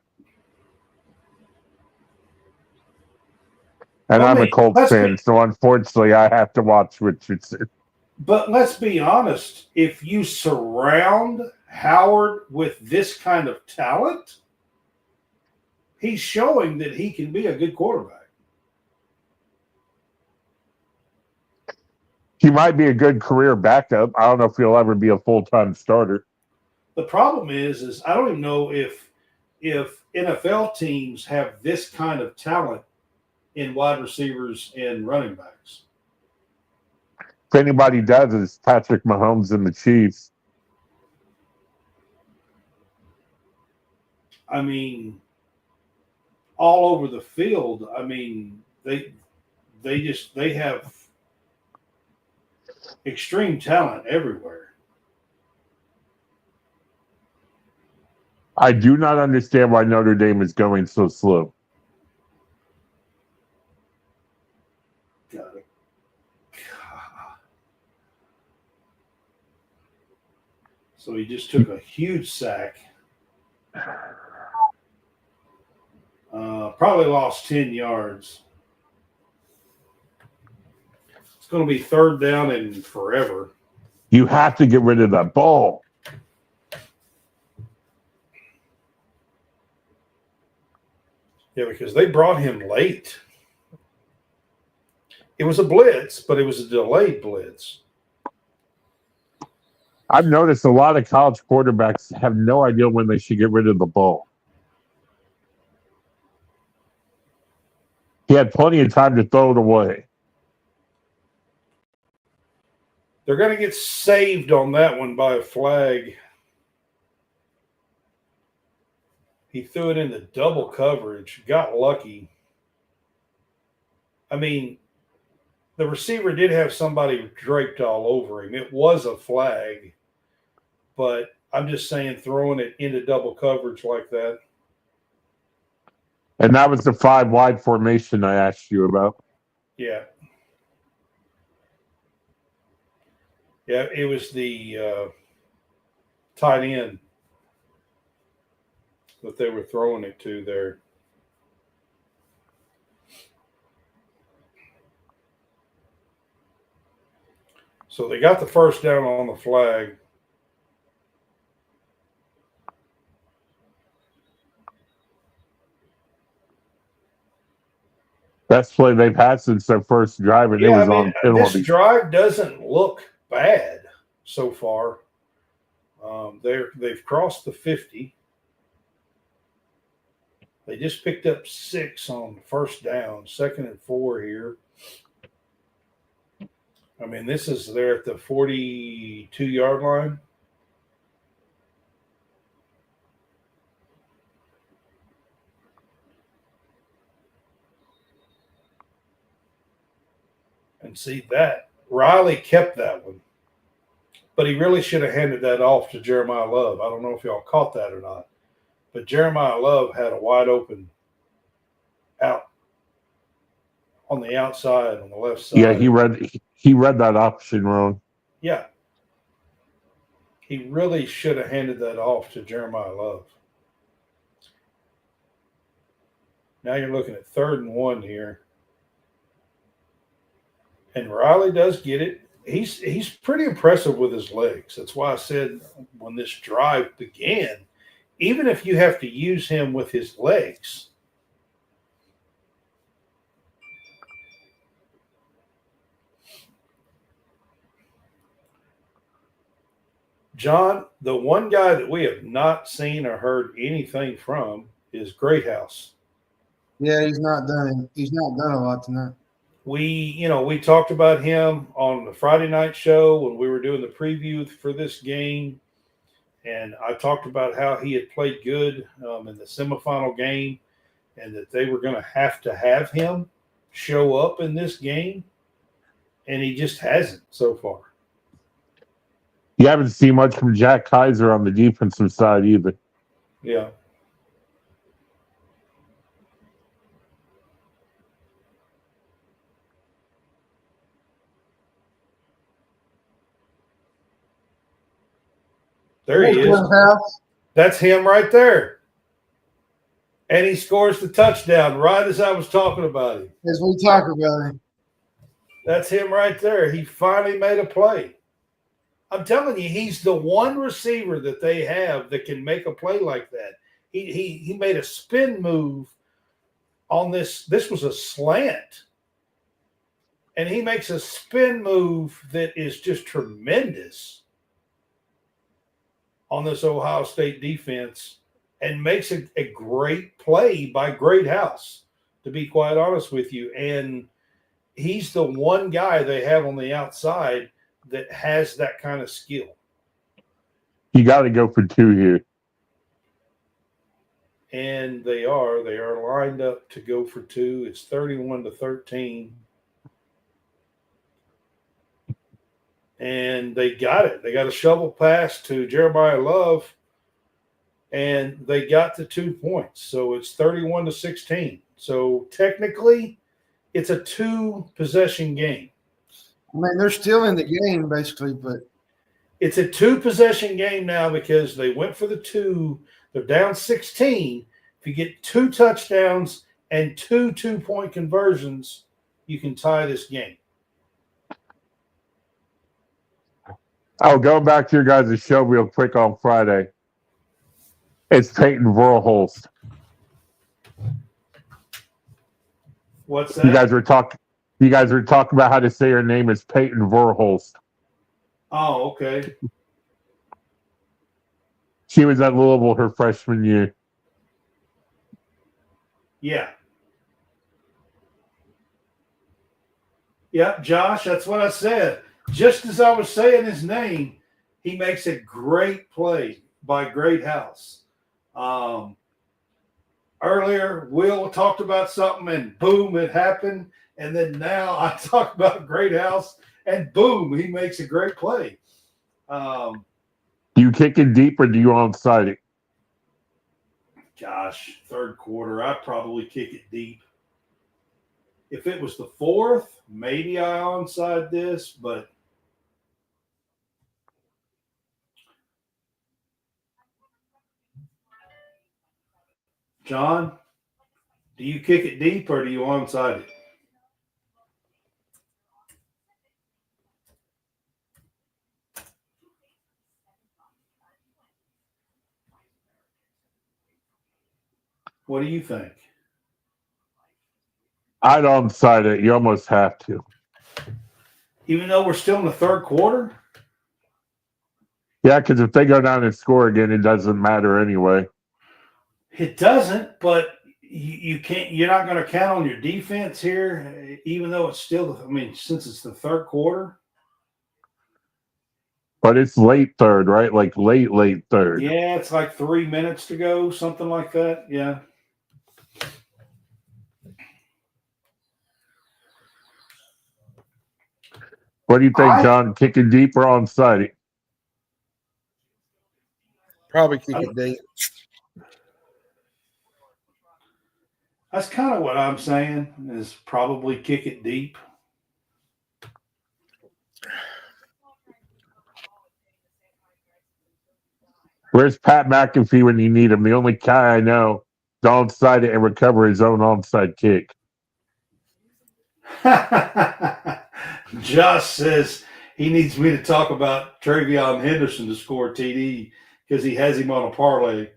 And I'm a Colts fan, so unfortunately I have to watch Richardson. But let's be honest, if you surround Howard with this kind of talent, he's showing that he can be a good quarterback. He might be a good career backup. I don't know if he'll ever be a full-time starter. The problem is I don't even know if NFL teams have this kind of talent in wide receivers and running backs. If anybody does, it's Patrick Mahomes and the Chiefs. I mean, all over the field. I mean, they have extreme talent everywhere. I do not understand why Notre Dame is going so slow. Got it. So he just took a huge sack. Probably lost 10 yards. It's going to be third down and forever. You have to get rid of that ball. Yeah, because they brought him late. It was a blitz, but it was a delayed blitz. I've noticed a lot of college quarterbacks have no idea when they should get rid of the ball. He had plenty of time to throw it away. They're going to get saved on that one by a flag. He threw it into double coverage, got lucky. I mean, the receiver did have somebody draped all over him. It was a flag, but I'm just saying throwing it into double coverage like that. And that was the 5-wide formation I asked you about. Yeah. Yeah, it was the tight end that they were throwing it to there. So they got the first down on the flag. Best play they've had since their first drive, and it was on penalty. This drive doesn't look bad so far. They've crossed the 50. They just picked up 6 on first down, 2nd and 4 here. I mean, they're at the 42-yard line. And see that Riley kept that one, but he really should have handed that off to Jeremiah Love. I don't know if y'all caught that or not, but Jeremiah Love had a wide open out on the outside on the left side. Yeah, he read that option wrong. Yeah, he really should have handed that off to Jeremiah Love. Now you're looking at 3rd and 1 here. And Riley does get it. He's pretty impressive with his legs. That's why I said when this drive began, even if you have to use him with his legs, John, the one guy that we have not seen or heard anything from is Greathouse. Yeah, he's not done a lot tonight. We talked about him on the Friday night show when we were doing the preview for this game, and I talked about how he had played good in the semifinal game, and that they were going to have him show up in this game, and he just hasn't so far. You haven't seen much from Jack Kaiser on the defensive side either. Yeah. There he is. That's him right there. And he scores the touchdown right as I was talking about him. As we talk about him. That's him right there. He finally made a play. I'm telling you, he's the one receiver that they have that can make a play like that. He made a spin move on this. This was a slant. and he makes a spin move that is just tremendous on this Ohio State defense and makes a great play by Greathouse, to be quite honest with you. And he's the one guy they have on the outside that has that kind of skill. You got to go for 2 here. And they are lined up to go for 2. It's 31-13. And they got it. They got a shovel pass to Jeremiah Love, and they got the 2 points. So it's 31-16. So technically, it's a 2-possession game. I mean, they're still in the game, basically, but it's a 2-possession game now because they went for the 2. They're down 16. If you get 2 touchdowns and 2 2-point conversions, you can tie this game. I'll go back to your guys' show real quick on Friday. It's Peyton Verhulst. What's that? You guys were talking about how to say her name is Peyton Verhulst. Oh, okay. She was at Louisville her freshman year. Yeah. Yeah, Josh, that's what I said. Just as I was saying his name, he makes a great play by Greathouse. Earlier, Will talked about something and boom, it happened. And then now I talk about Greathouse and boom, he makes a great play. Do you kick it deep or do you onside it? Gosh, third quarter, I'd probably kick it deep. If it was the 4th, maybe I onside this, but John, do you kick it deep or do you onside it? What do you think? I'd onside it. You almost have to. Even though we're still in the third quarter? Yeah, because if they go down and score again, it doesn't matter anyway. It doesn't, but you can't. You're not going to count on your defense here, even though it's still. I mean, since it's the third quarter. But it's late third, right? Like late third. Yeah, it's like 3 minutes to go, something like that. Yeah. What do you think, John? Kick it deep or onside it? probably kick it deep. That's kind of what I'm saying, is probably kick it deep. Where's Pat McAfee when you need him? The only guy I know to onside it and recover his own onside kick. Josh says he needs me to talk about Travion Henderson to score TD because he has him on a parlay.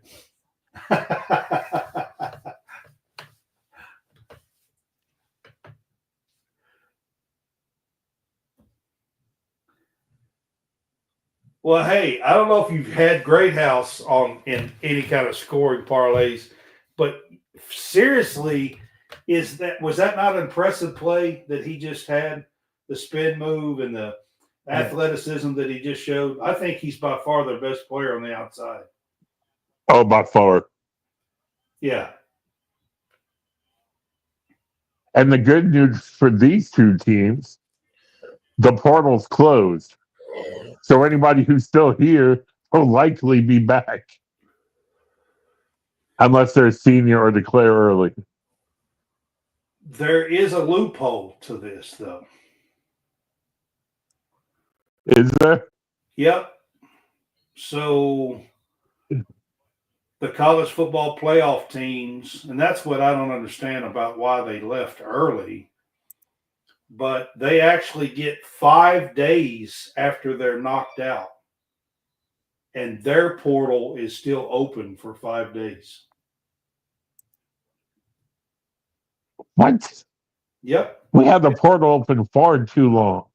Well, hey, I don't know if you've had Greathouse in any kind of scoring parlays, but seriously, was that not an impressive play that he just had? The spin move and the athleticism that he just showed. I think he's by far their best player on the outside. Oh, by far. Yeah. And the good news for these two teams, the portal's closed. So anybody who's still here will likely be back. Unless they're a senior or declare early. There is a loophole to this, though. Is there? Yep. So the college football playoff teams, and that's what I don't understand about why they left early, but they actually get 5 days after they're knocked out. And their portal is still open for 5 days. What? Yep. We had the portal open far too long.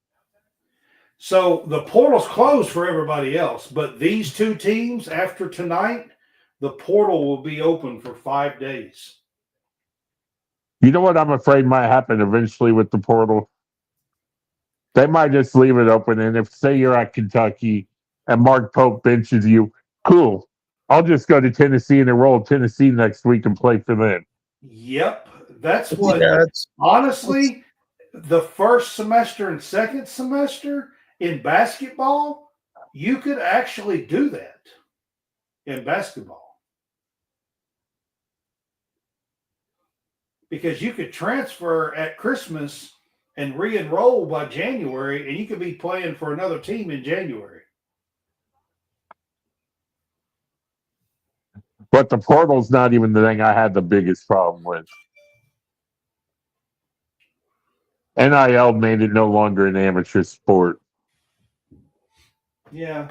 So the portal's closed for everybody else, but these two teams after tonight, the portal will be open for 5 days. You know what I'm afraid might happen eventually with the portal? They might just leave it open, and if, say, you're at Kentucky and Mark Pope benches you, cool. I'll just go to Tennessee and enroll in Tennessee next week and play for them. Yep. That's what, honestly, the first semester and second semester in basketball, you could actually do that in basketball. Because you could transfer at Christmas and re-enroll by January, and you could be playing for another team in January. But the portal's not even the thing I had the biggest problem with. NIL made it no longer an amateur sport. Yeah.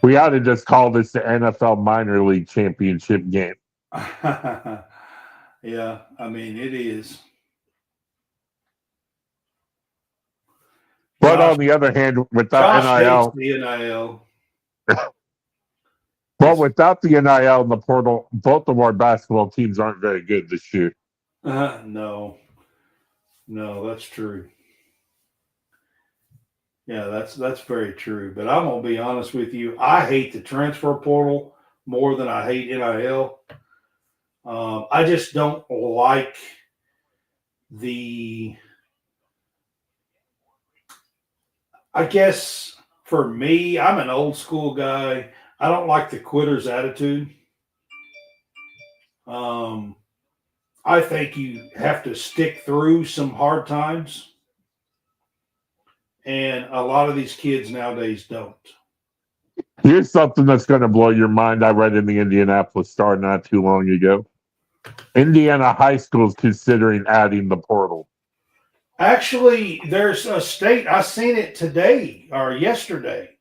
We ought to just call this the NFL Minor League Championship Game. Yeah, I mean, it is. But on the other hand, without Josh NIL, hates the NIL. well, without the NIL and the portal, both of our basketball teams aren't very good this year. No, that's true. Yeah, that's very true. But I'm gonna be honest with you. I hate the transfer portal more than I hate NIL. I just don't like the. I guess for me, I'm an old school guy. I don't like the quitter's attitude. I think you have to stick through some hard times. And a lot of these kids nowadays don't. Here's something that's going to blow your mind. I read in the Indianapolis Star not too long ago. Indiana high school is considering adding the portal. Actually, there's a state, I seen it today or yesterday.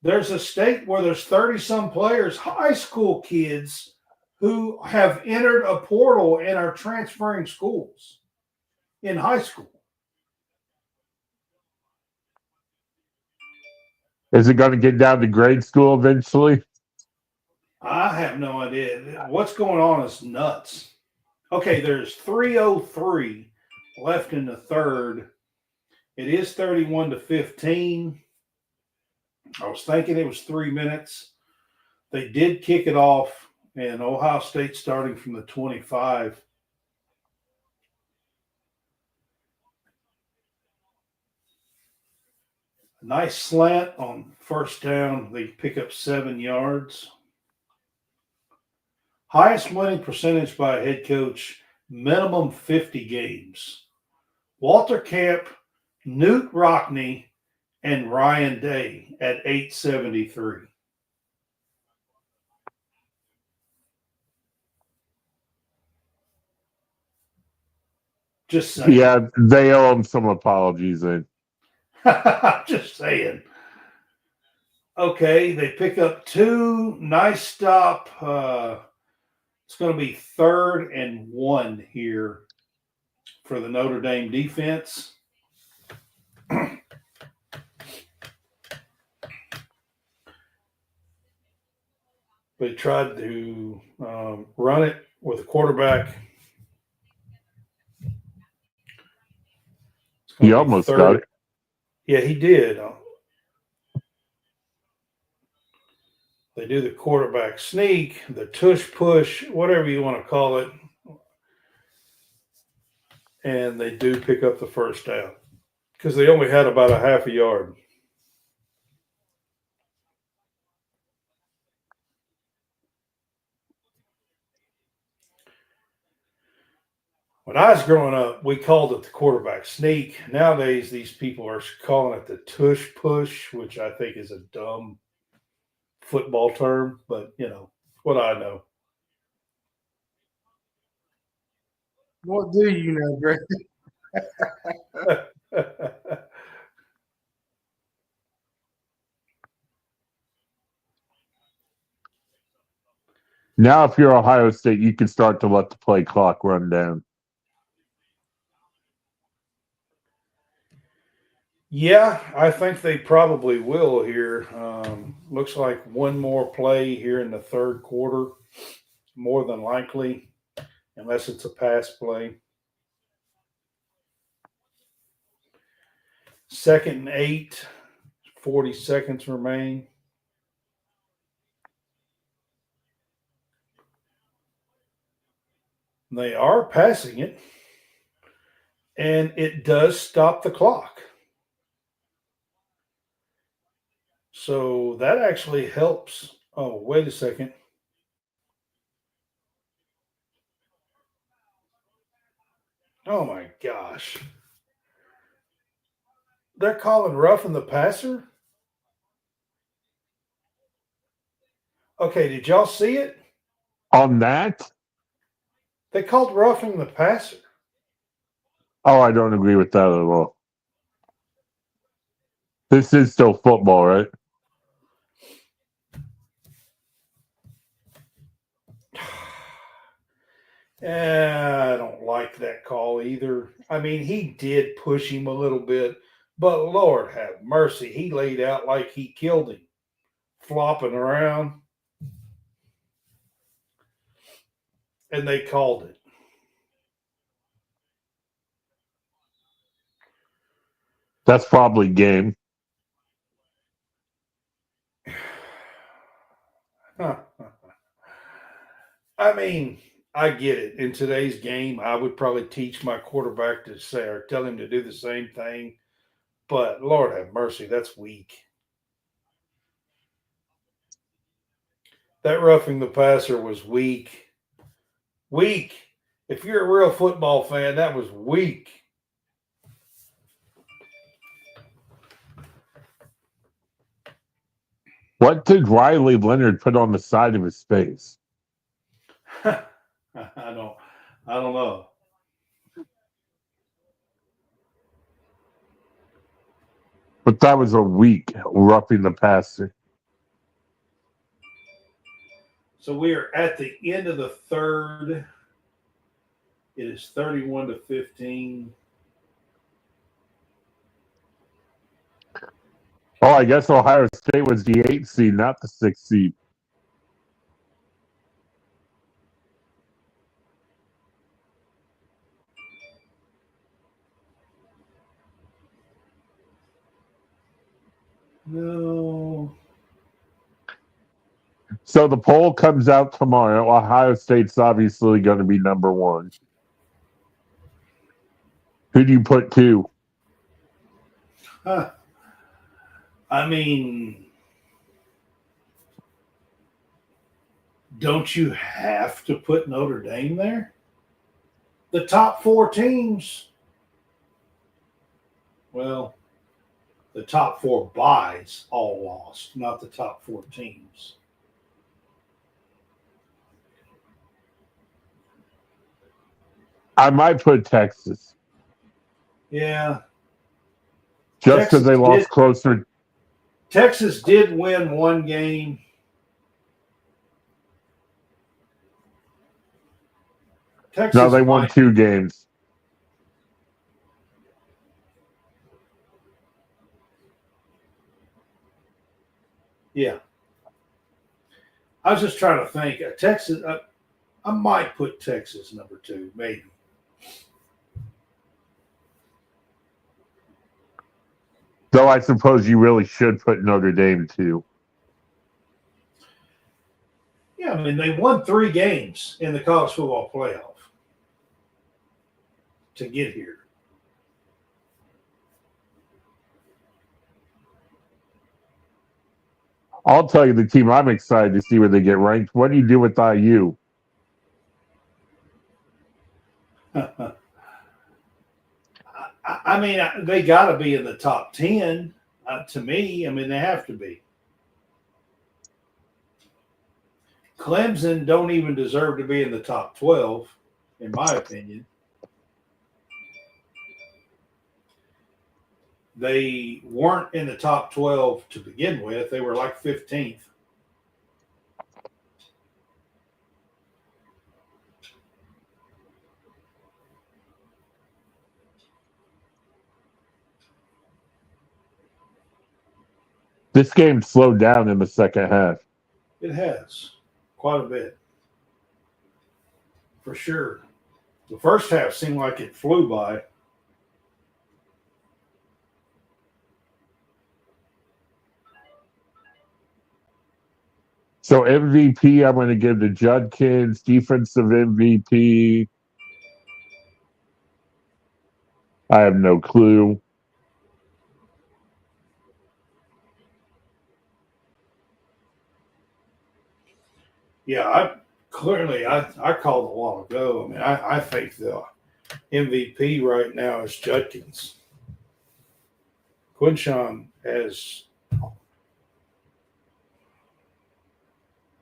There's a state where there's 30-some players, high school kids, who have entered a portal and are transferring schools in high school. Is it going to get down to grade school eventually? I have no idea. What's going on is nuts. Okay, there's 3:03 left in the third. It is 31-15. I was thinking it was 3 minutes. They did kick it off, and Ohio State starting from the 25. Nice slant on first down. They pick up 7 yards. Highest winning percentage by a head coach, minimum 50 games. Walter Camp, Newt Rockney, and Ryan Day at 873. Just saying. Yeah, they owe him some apologies then. Just saying. Okay, they pick up 2. Nice stop. It's going to be 3rd and 1 here for the Notre Dame defense. They tried to run it with a quarterback. He almost got it. Yeah, he did. They do the quarterback sneak, the tush push, whatever you want to call it. And they do pick up the first down because they only had about a half a yard. When I was growing up, we called it the quarterback sneak. Nowadays, these people are calling it the tush push, which I think is a dumb football term, but, what I know. What do you know, Greg? Now, if you're Ohio State, you can start to let the play clock run down. Yeah, I think they probably will here. Looks like one more play here in the third quarter, more than likely, unless it's a pass play. 2nd and 8, 40 seconds remain. They are passing it, and it does stop the clock. So that actually helps. Oh, wait a second. Oh my gosh. They're calling roughing the passer? Okay, did y'all see it? On that? They called roughing the passer. Oh, I don't agree with that at all. This is still football, right? I don't like that call either. I mean, he did push him a little bit, but Lord have mercy, he laid out like he killed him, flopping around, and they called it. That's probably game. I mean, I get it. In today's game, I would probably teach my quarterback to say or tell him to do the same thing. But Lord have mercy, that's weak. That roughing the passer was weak. Weak. If you're a real football fan, that was weak. What did Riley Leonard put on the side of his face? I don't know. But that was a weak roughing the passer. So we are at the end of the third. It is 31-15. Oh, I guess Ohio State was the 8th seed, not the 6th seed. No. So the poll comes out tomorrow. Ohio State's obviously going to be number 1. Who do you put 2? Huh. I mean, don't you have to put Notre Dame there? The top 4 teams. Well, the top 4 buys all lost, not the top 4 teams. I might put Texas. Yeah. Just because they lost closer. Texas did win one game. Texas No, they won 2 games. Yeah. I was just trying to think. Texas, I might put Texas number 2, maybe. Though I suppose you really should put Notre Dame 2. Yeah, I mean, they won 3 games in the college football playoff to get here. I'll tell you the team I'm excited to see where they get ranked. What do you do with IU? I mean, they got to be in the top 10 to me. I mean, they have to be. Clemson don't even deserve to be in the top 12, in my opinion. They weren't in the top 12 to begin with. They were like 15th. This game slowed down in the second half. It has quite a bit, for sure. The first half seemed like it flew by. So MVP, I'm going to give to Judkins. Defensive MVP, I have no clue. Yeah, I called a while ago. I mean, I think the MVP right now is Judkins. Quinshawn has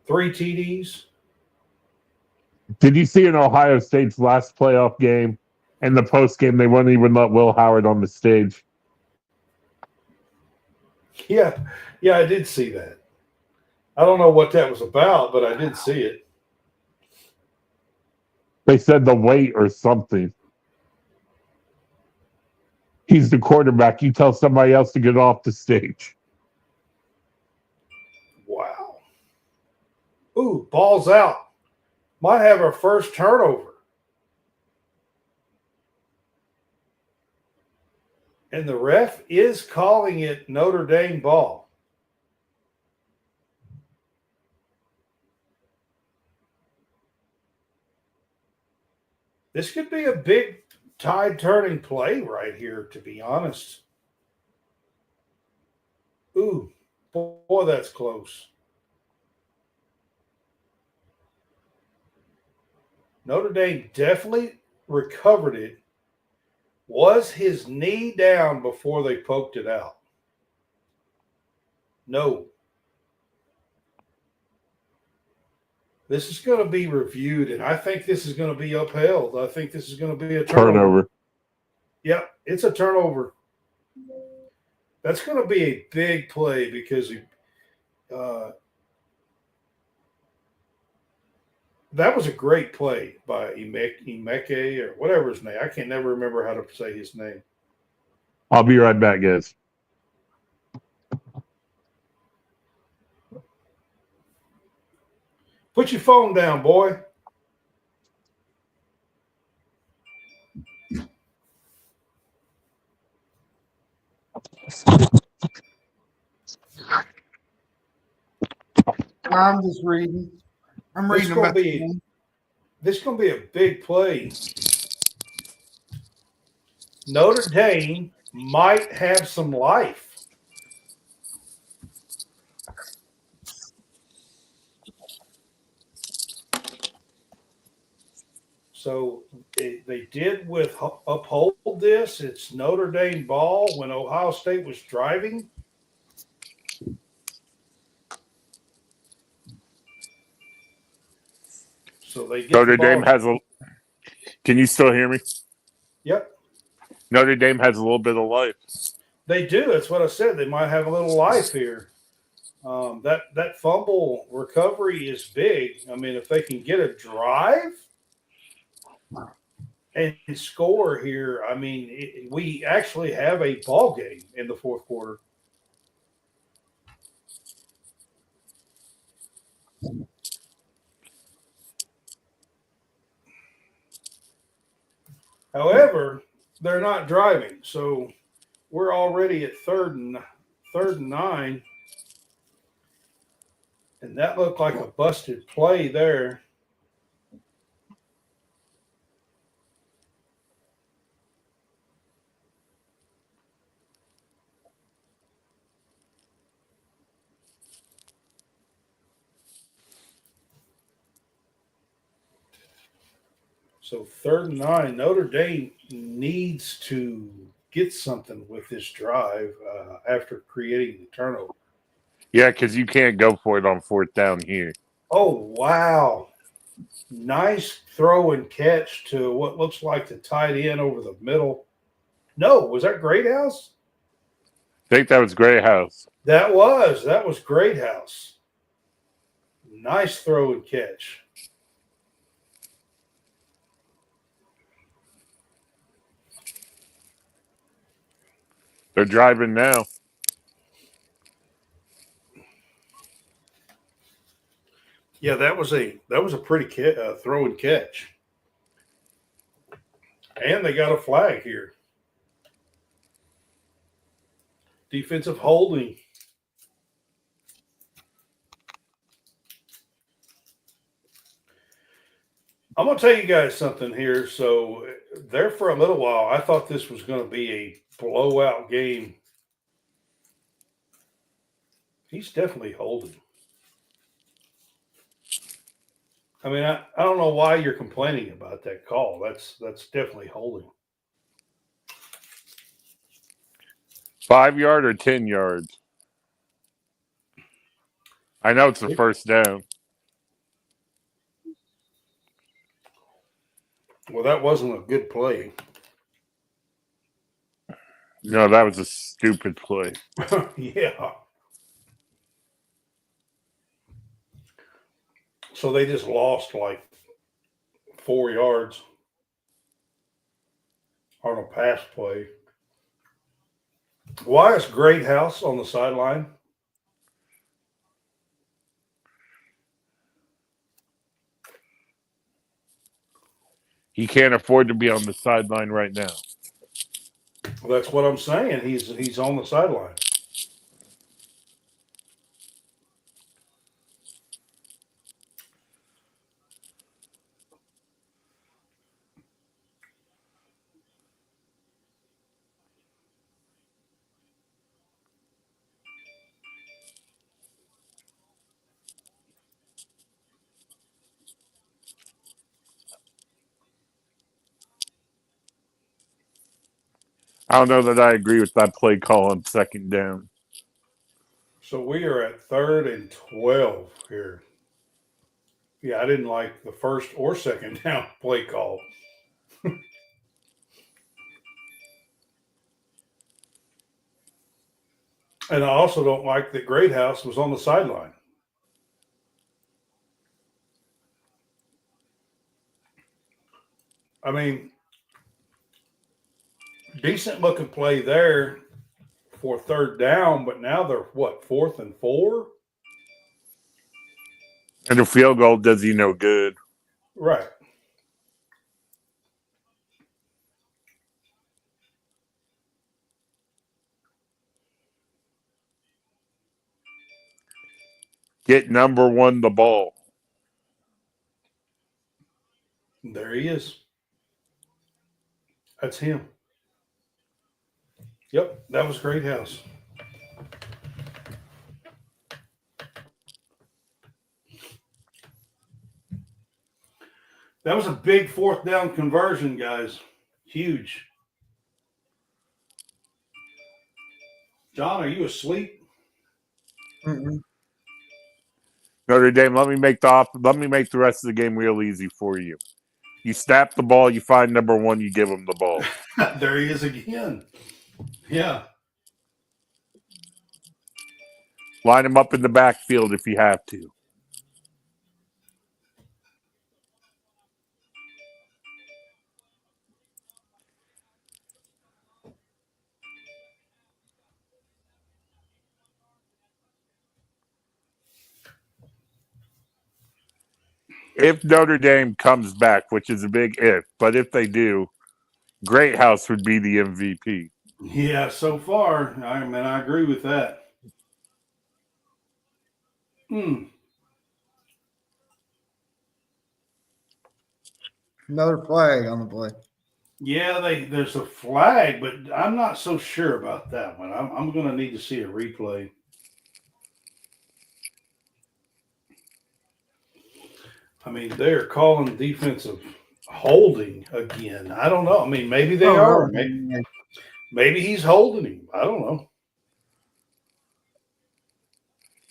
3 TDs. Did you see in Ohio State's last playoff game and the post game, they wouldn't even let Will Howard on the stage? Yeah, I did see that. I don't know what that was about, but I did see it. They said the weight or something. He's the quarterback. You tell somebody else to get off the stage. Wow. Ooh, ball's out. Might have our first turnover. And the ref is calling it Notre Dame ball. This could be a big tide-turning play right here, to be honest. Ooh, boy, that's close. Notre Dame definitely recovered it. Was his knee down before they poked it out? No. This is going to be reviewed, and I think this is going to be upheld. I think this is going to be a turnover. Yep, it's a turnover. That's going to be a big play because that was a great play by Emeke or whatever his name. I can never remember how to say his name. I'll be right back, guys. Put your phone down, boy. I'm just reading. I'm reading about this is going to be a big play. Notre Dame might have some life. So they did uphold this. It's Notre Dame ball when Ohio State was driving. So they get Notre Dame has a. Can you still hear me? Yep. Notre Dame has a little bit of life. They do. That's what I said. They might have a little life here. That fumble recovery is big. I mean, if they can get a drive and score here, I mean, we actually have a ball game in the fourth quarter. However, they're not driving, so we're already at third and 9, and that looked like a busted play there. So 3rd and 9, Notre Dame needs to get something with this drive after creating the turnover. Yeah, because you can't go for it on 4th down here. Oh, wow. Nice throw and catch to what looks like the tight end over the middle. No, was that Greathouse? I think that was Greyhouse. That was Greathouse. Nice throw and catch. They're driving now. Yeah, that was a pretty throw and catch, and they got a flag here. Defensive holding. I'm going to tell you guys something here. So, there for a little while, I thought this was going to be a blowout game. He's definitely holding. I mean, I don't know why you're complaining about that call. That's definitely holding. 5 yard or 10 yards? I know it's a first down. Well, that wasn't a good play. No, that was a stupid play. Yeah. So they just lost like 4 yards on a pass play. Why is Greathouse on the sideline? He can't afford to be on the sideline right now. Well, that's what I'm saying. He's on the sideline. I don't know that I agree with that play call on second down. So we are at 3rd and 12 here. Yeah, I didn't like the first or second down play call. And I also don't like that Greathouse was on the sideline. I mean, decent looking play there for 3rd down, but now they're what, 4th and 4? And a field goal does you no good. Right. Get number one the ball. There he is. That's him. Yep, that was Greathouse. That was a big 4th down conversion, guys. Huge. John, are you asleep? Mm-mm. Notre Dame, let me make the rest of the game real easy for you. You snap the ball, you find number one, you give him the ball. There he is again. Yeah. Line him up in the backfield if you have to. If Notre Dame comes back, which is a big if, but if they do, Greathouse would be the MVP. Yeah, so far, I agree with that. Another flag on the play. Yeah, there's a flag, but I'm not so sure about that one. I'm going to need to see a replay. I mean, they're calling defensive holding again. I don't know. I mean, maybe they are. Maybe he's holding him. I don't know.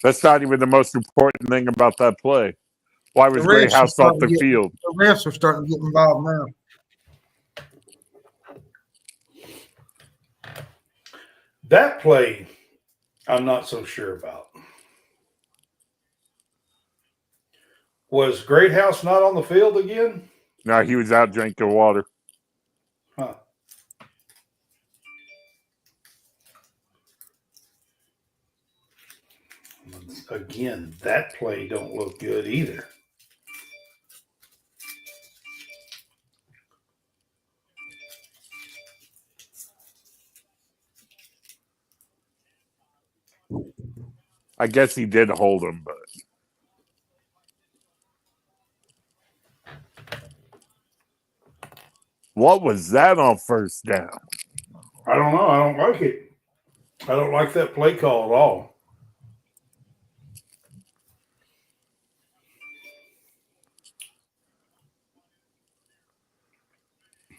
That's not even the most important thing about that play. Why was Greathouse off the field? The refs are starting to get involved now. That play, I'm not so sure about. Was Greathouse not on the field again? No, he was out drinking water. Huh. Again, that play don't look good either. I guess he did hold him, but what was that on first down? I don't know. I don't like it. I don't like that play call at all.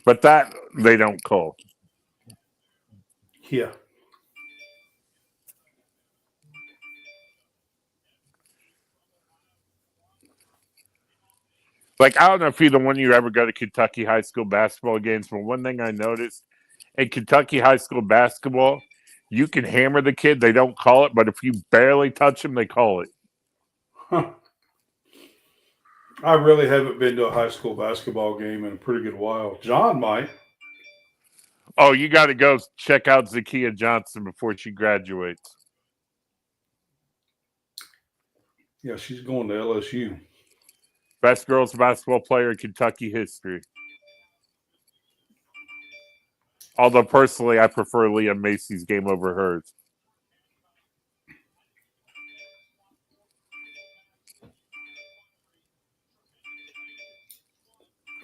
But that they don't call. Yeah. Like, I don't know if either one of you ever go to Kentucky high school basketball games, but one thing I noticed in Kentucky high school basketball, you can hammer the kid, they don't call it, but if you barely touch him, they call it. Huh. I really haven't been to a high school basketball game in a pretty good while. John might. Oh, you got to go check out Zakiya Johnson before she graduates. Yeah, she's going to LSU. Best girls basketball player in Kentucky history. Although, personally, I prefer Leah Macy's game over hers.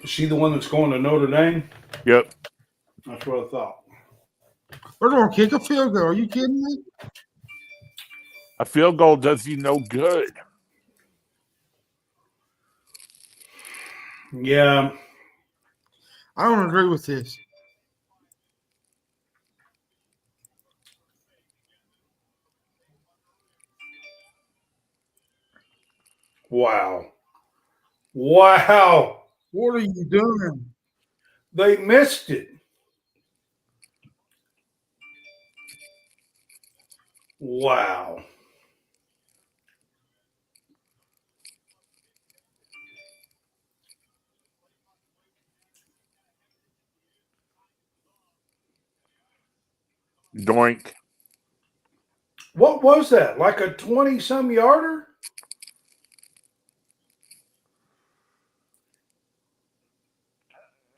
Is she the one that's going to Notre Dame? Yep. That's what I thought. They're going to kick a field goal. Are you kidding me? A field goal does you no good. Yeah. I don't agree with this. Wow. Wow. What are you doing? They missed it. Wow. Doink. What was that? Like a 20-some yarder?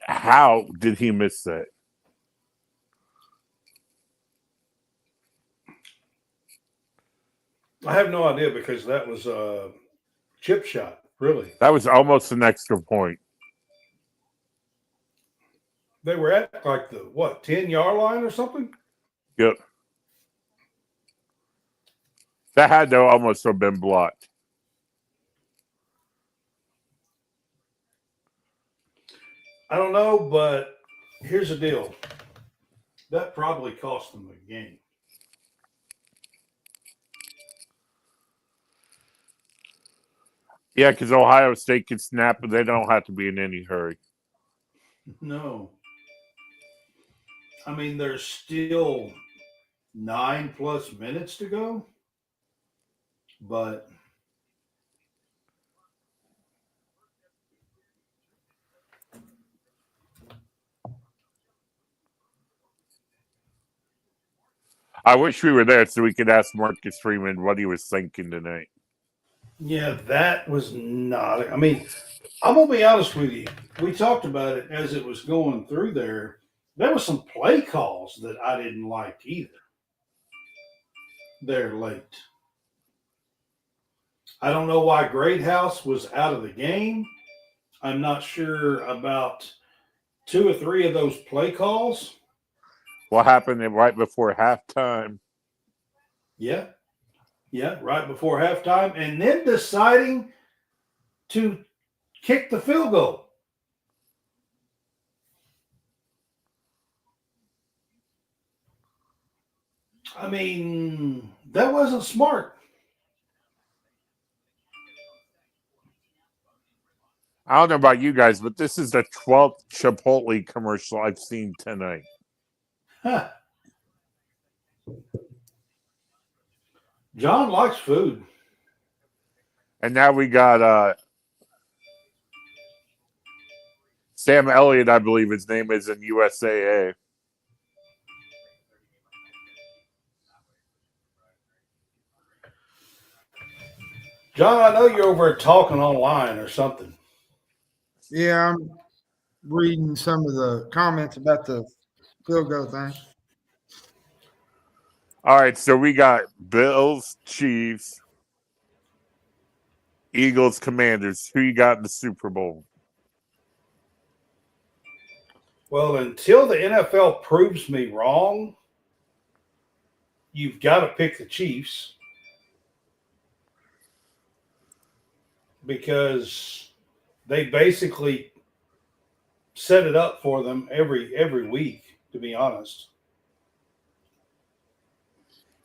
How did he miss that? I have no idea because that was a chip shot, really. That was almost an extra point. They were at like the, 10-yard line or something? Yep. That had to almost have been blocked. I don't know, but here's the deal. That probably cost them the game. Yeah, because Ohio State can snap, but they don't have to be in any hurry. No. I mean, there's still 9+ minutes to go, but I wish we were there so we could ask Marcus Freeman what he was thinking tonight. yeah, that was not. I mean, I'm gonna be honest with you. We talked about it as it was going through there. There were some play calls that I didn't like either. They're late. I don't know why Greathouse was out of the game. I'm not sure about 2 or 3 of those play calls. What happened right before halftime? Yeah. Yeah, right before halftime. And then deciding to kick the field goal. I mean, that wasn't smart. I don't know about you guys, but this is the 12th Chipotle commercial I've seen tonight. Huh. John likes food. And now we got Sam Elliott, I believe his name is, in USAA. John, I know you're over talking online or something. Yeah, I'm reading some of the comments about the field goal thing. All right, so we got Bills, Chiefs, Eagles, Commanders. Who you got in the Super Bowl? Well, until the NFL proves me wrong, you've got to pick the Chiefs because they basically set it up for them every week, to be honest.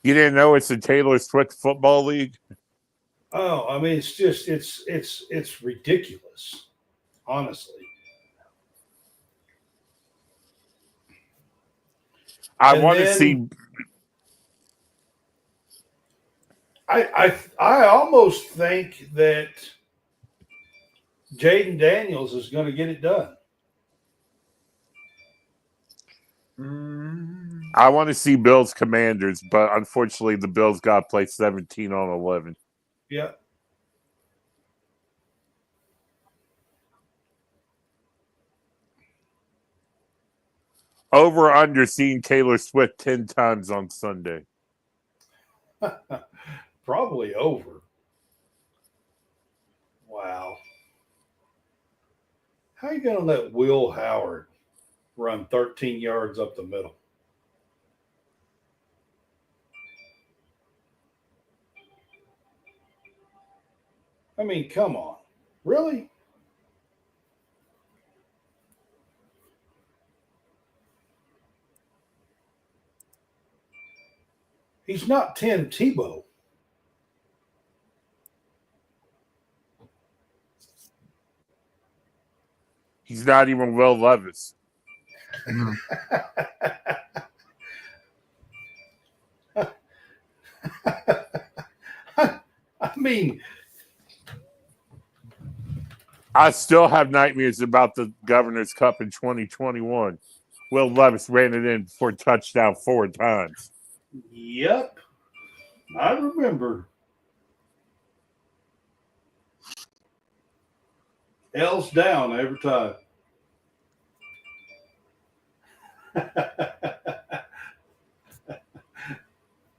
You didn't know it's a Taylor Swift football league? Oh, I mean, it's just it's ridiculous, honestly. I And want to then see. I almost think that Jaden Daniels is going to get it done. I want to see Bills Commanders, but unfortunately, the Bills got to play 17-11. Yeah. Over under seeing Taylor Swift 10 times on Sunday. Probably over. Wow. How are you going to let Will Howard run 13 yards up the middle? I mean, come on. Really? He's not Tim Tebow. He's not even Will Levis. I mean, I still have nightmares about the Governor's Cup in 2021. Will Levis ran it in for a touchdown 4 times. yep. I remember. L's down every time.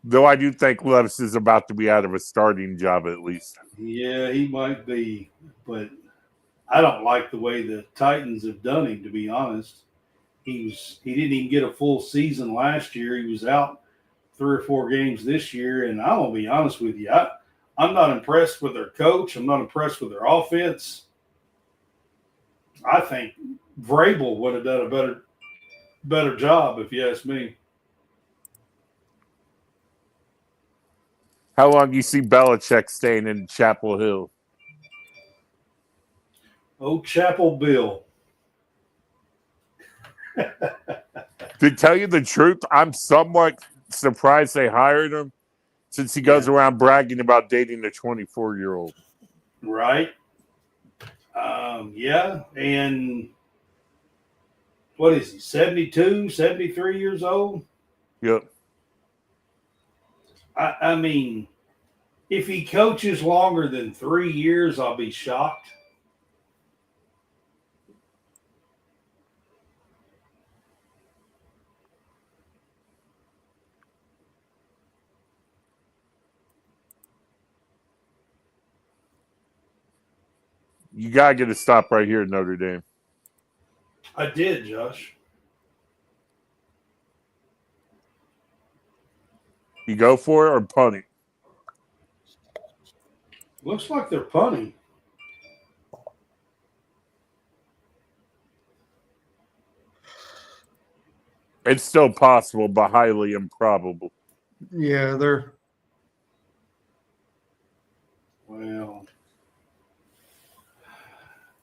Though I do think Levis is about to be out of a starting job at least. Yeah, he might be, but I don't like the way the Titans have done him, to be honest. He didn't even get a full season last year. He was out 3 or 4 games this year, and I'm gonna be honest with you. I'm not impressed with their coach. I'm not impressed with their offense. I think Vrabel would have done a better job, if you ask me. How long do you see Belichick staying in Chapel Hill? Oh, Chapel Bill. To tell you the truth, I'm somewhat surprised they hired him since he goes around bragging about dating a 24-year-old. Right. Yeah. And what is he, 72, 73 years old? Yep. I mean, if he coaches longer than 3 years, I'll be shocked. You got to get a stop right here at Notre Dame. I did, Josh. You go for it or punt it? Looks like they're punting. It's still possible, but highly improbable. Yeah, they're. Well,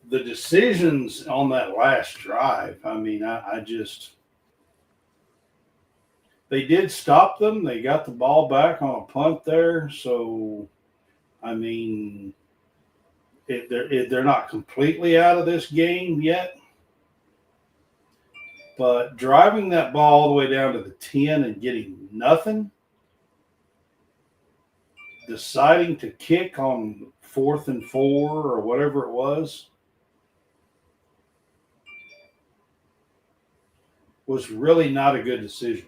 the decisions on that last drive, I mean, I just – they did stop them. They got the ball back on a punt there. So, I mean, they're not completely out of this game yet. But driving that ball all the way down to the 10 and getting nothing, deciding to kick on 4th and 4 or whatever it was really not a good decision.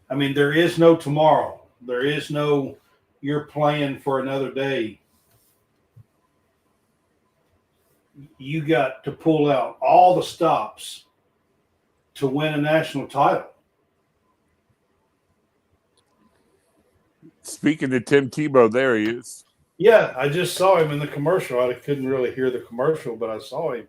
I mean, there is no tomorrow. There is no you're playing for another day. You got to pull out all the stops to win a national title. Speaking of Tim Tebow, there he is. Yeah, I just saw him in the commercial. I couldn't really hear the commercial, but I saw him.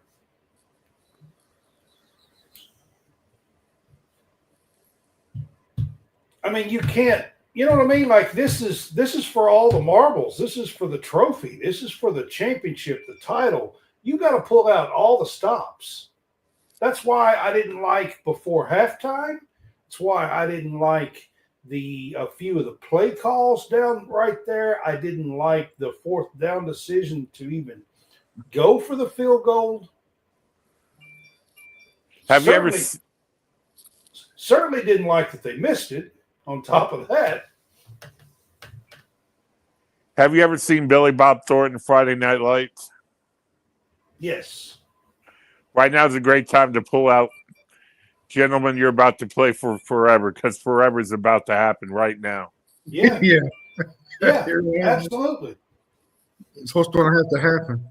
I mean, you can't, you know what I mean? Like this is for all the marbles. This is for the trophy. This is for the championship, the title. You got to pull out all the stops. That's why I didn't like before halftime. That's why I didn't like a few of the play calls down right there. I didn't like the 4th down decision to even go for the field goal. Certainly didn't like that they missed it. On top of that, have you ever seen Billy Bob Thornton Friday Night Lights? Yes. Right now is a great time to pull out, gentlemen. You're about to play for forever because forever is about to happen right now. Yeah, Yeah. yeah, absolutely. It's what's going to have to happen.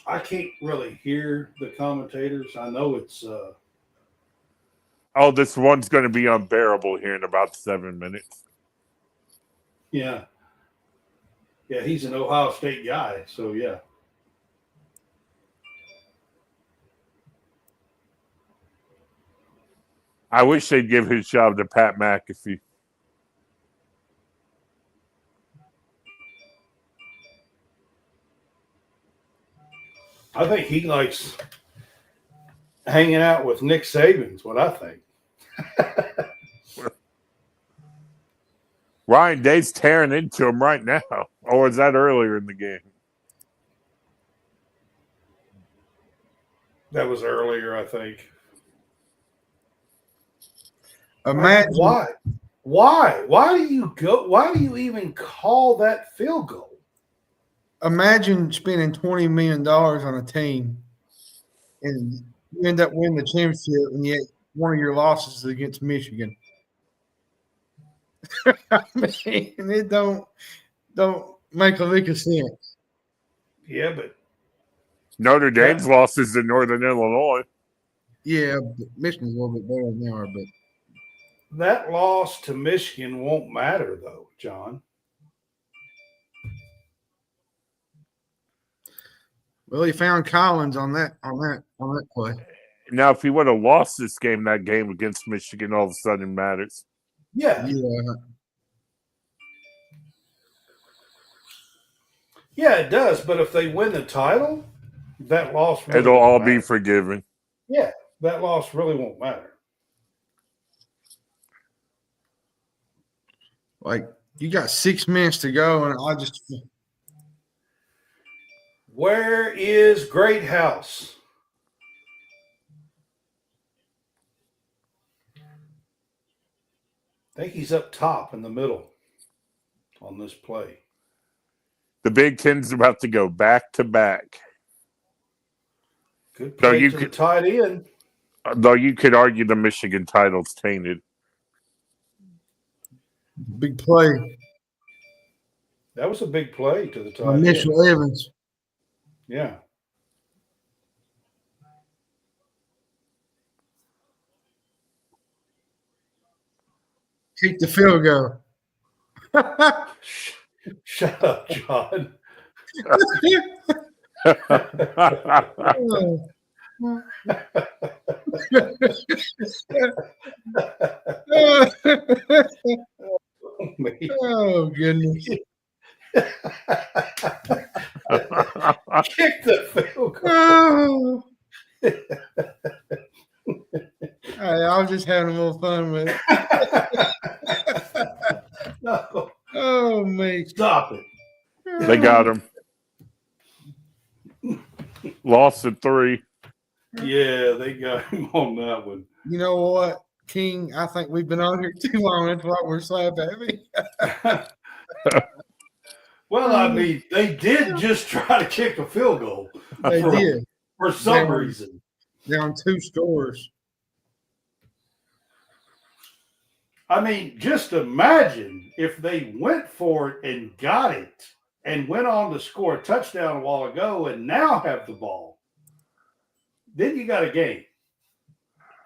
I can't really hear the commentators. I know it's Oh, this one's going to be unbearable here in about 7 minutes. yeah. Yeah, he's an Ohio State guy, so yeah. I wish they'd give his job to Pat McAfee. I think he likes hanging out with Nick Saban's what I think. Ryan Day's tearing into him right now. Or is that earlier in the game? That was earlier, I think. Imagine Why do you go? Why do you even call that field goal? Imagine spending $20 million on a team and you end up winning the championship, and yet one of your losses is against Michigan. I mean, it don't make a lick of sense. Yeah, but Notre Dame's losses in Northern Illinois. Yeah, but Michigan's a little bit better than they are, but that loss to Michigan won't matter, though, John. well, he found Collins on that play. Now, if he would have lost this game, that game against Michigan all of a sudden matters. Yeah. Yeah. Yeah, it does. But if they win the title, that loss really It'll won't all matter. be forgiven. Yeah, that loss really won't matter. Like, you got 6 minutes to go, and I just – Where is Great House? I think he's up top in the middle on this play. The Big Ten's about to go back to back. Good play to the tight end. Though you could argue the Michigan title's tainted. big play. That was a big play to the tight end. Mitchell Evans. Yeah. Kick the field goal. Shut up, John. Oh, goodness. Kick the field goal. Oh. Hey, I was just having a little fun with it. No. Oh, mate. Stop it. They got him. Lost at 3. Yeah, they got him on that one. You know what, King? I think we've been on here too long. That's why we're slap happy. Well, I mean, they did just try to kick a field goal. They did. For some Down- reason. Down 2 scores. I mean, just imagine if they went for it and got it and went on to score a touchdown a while ago and now have the ball. Then you got a game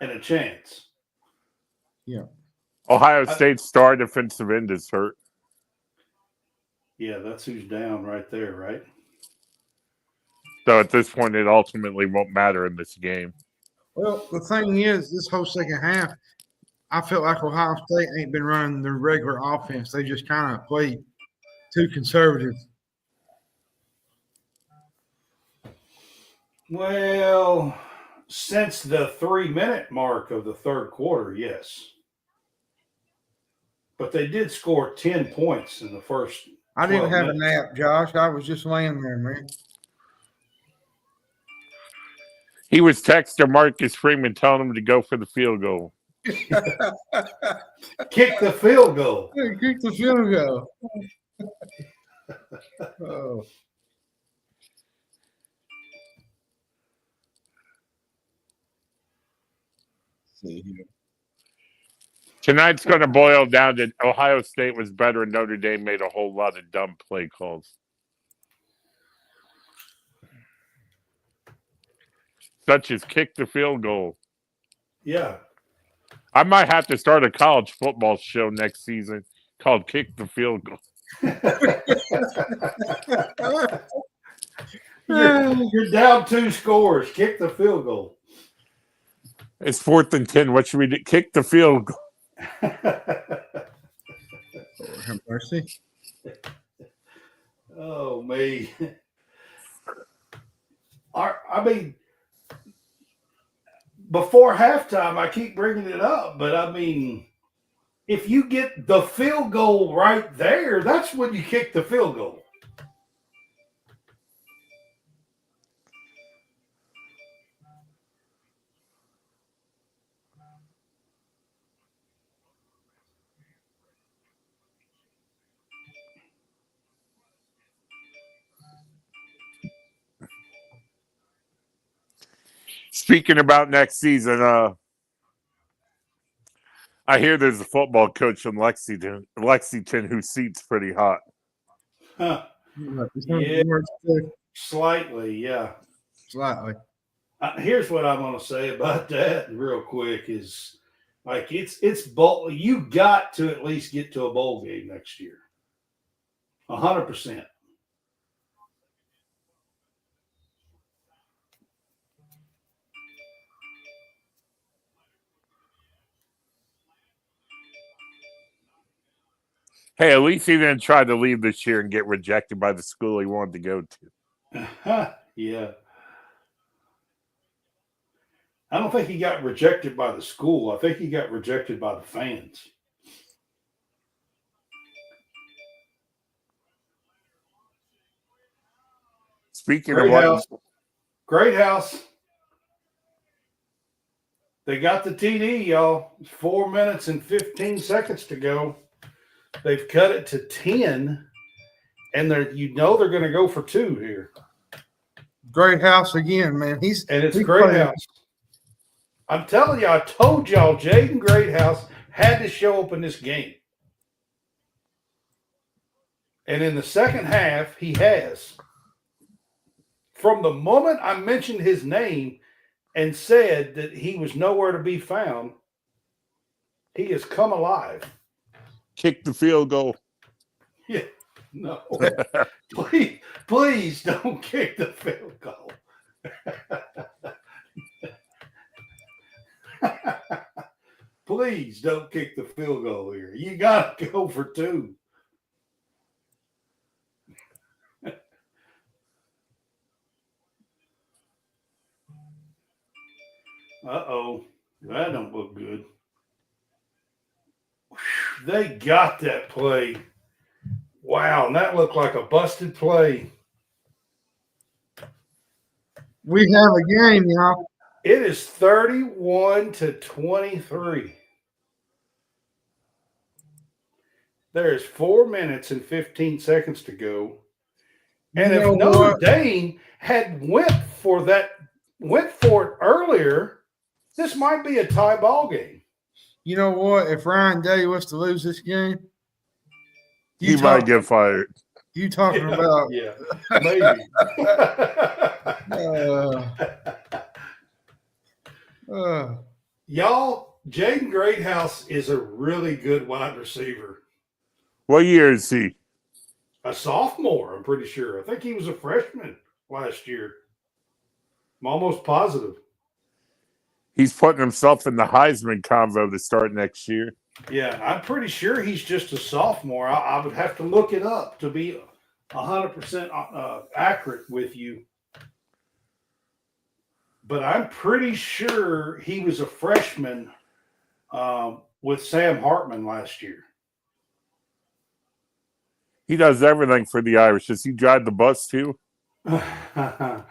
and a chance. Yeah. Ohio State's star defensive end is hurt. Yeah, that's who's down right there, right? So at this point, it ultimately won't matter in this game. Well, the thing is, this whole second half, I felt like Ohio State ain't been running their regular offense. They just kind of played too conservative. Well, since the 3-minute mark of the third quarter, yes. But they did score 10 points in the first. I didn't 12 have minutes. a nap, Josh. I was just laying there, man. He was texting Marcus Freeman telling him to go for the field goal. Kick the field goal. Kick the field goal. Oh. See here. Tonight's going to boil down to Ohio State was better and Notre Dame made a whole lot of dumb play calls. Such as kick the field goal. Yeah. I might have to start a college football show next season called Kick the Field Goal. You're down 2 scores. Kick the field goal. It's 4th and 10. What should we do? Kick the field goal. Lord have mercy. Oh, me. I mean, before halftime, I keep bringing it up, but I mean, if you get the field goal right there, that's when you kick the field goal. Speaking about next season, I hear there's a football coach in Lexington whose seat's pretty hot. Huh. Yeah. Slightly, yeah. Slightly. Here's what I'm going to say about that real quick is, like, it's bowl. You got to at least get to a bowl game next year. 100%. Hey, at least he didn't try to leave this year and get rejected by the school he wanted to go to. Yeah. I don't think he got rejected by the school. I think he got rejected by the fans. Speaking Great of what, house. Great house. They got the TD, y'all. 4 minutes and 15 seconds to go. They've cut it to 10, and they're going to go for 2 here. Great house again, man. He's Great playing. house. I'm telling you, I told y'all, Jaden Greathouse had to show up in this game. And in the second half, he has. From the moment I mentioned his name and said that he was nowhere to be found, he has come alive. kick the field goal. Yeah, no. Please don't kick the field goal. Please don't kick the field goal here. You got to go for 2. Uh-oh. That don't look good. They got that play. Wow, and that looked like a busted play. We have a game, y'all. It is 31-23. There is 4 minutes and 15 seconds to go. And You if know Notre what? Dame had went for it earlier, this might be a tie ball game. You know what? If Ryan Day was to lose this game, He might get fired. You talking about? Yeah, maybe. Y'all, Jaden Greathouse is a really good wide receiver. What year is he? A sophomore, I'm pretty sure. I think he was a freshman last year. I'm almost positive. He's putting himself in the Heisman convo to start next year. Yeah, I'm pretty sure he's just a sophomore. I would have to look it up to be 100% accurate with you. But I'm pretty sure he was a freshman with Sam Hartman last year. He does everything for the Irish. Does he drive the bus too? I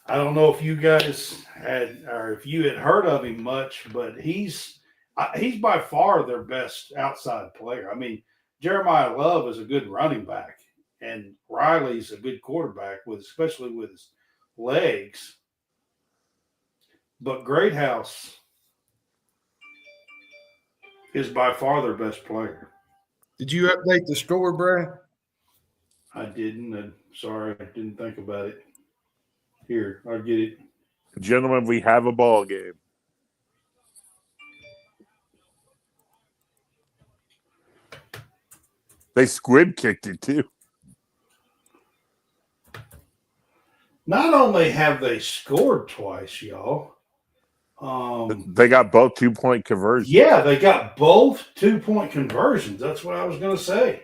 don't know if you guys had, or if you had heard of him much, but he's by far their best outside player. I mean, Jeremiah Love is a good running back, and Riley's a good quarterback, especially with his legs. But Greathouse is by far their best player. Did you update the score, Brad? I didn't. I'm sorry, I didn't think about it. Here, I'll get it. Gentlemen, we have a ball game. They squib kicked it too. Not only have they scored twice, y'all. They got both 2-point conversions. Yeah, they got both 2-point conversions. That's what I was going to say.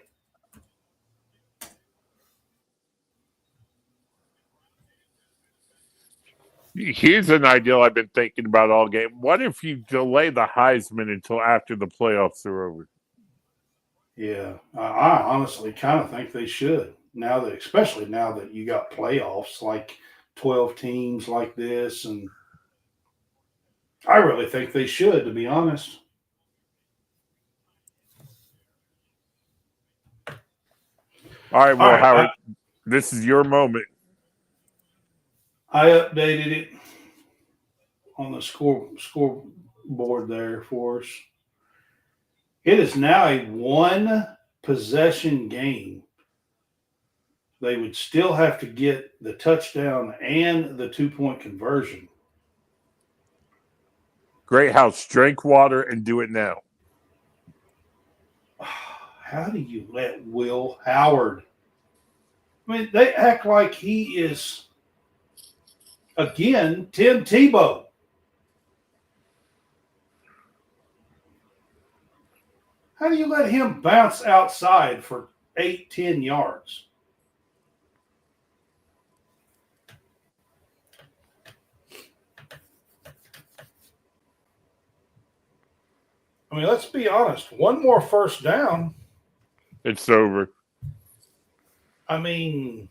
Here's an idea I've been thinking about all game. What if you delay the Heisman until after the playoffs are over? Yeah, I honestly kind of think they should. Especially now that you got playoffs, like 12 teams like this, and I really think they should, to be honest. All right, well, Howard, this is your moment. I updated it on the scoreboard there for us. It is now a 1-possession game. They would still have to get the touchdown and the 2-point conversion. Greathouse, drink water and do it now. How do you let Will Howard? I mean, they act like he is, again, Tim Tebow. How do you let him bounce outside for 8-10 yards? I mean, let's be honest. One more first down. It's over. I mean,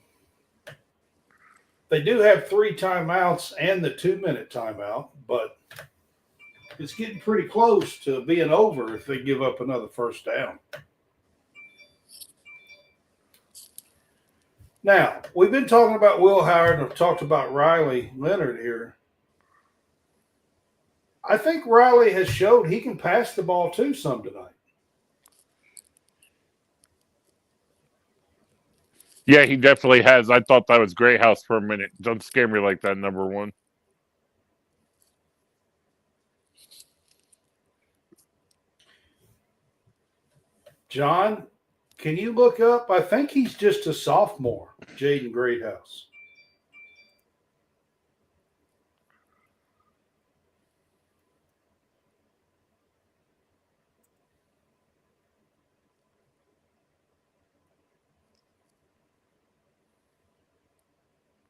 they do have 3 timeouts and the 2-minute timeout, but it's getting pretty close to being over if they give up another first down. Now, we've been talking about Will Howard and I've talked about Riley Leonard here. I think Riley has showed he can pass the ball too some tonight. Yeah, he definitely has. I thought that was Greathouse for a minute. Don't scare me like that, number one. John, can you look up? I think he's just a sophomore, Jaden Greathouse.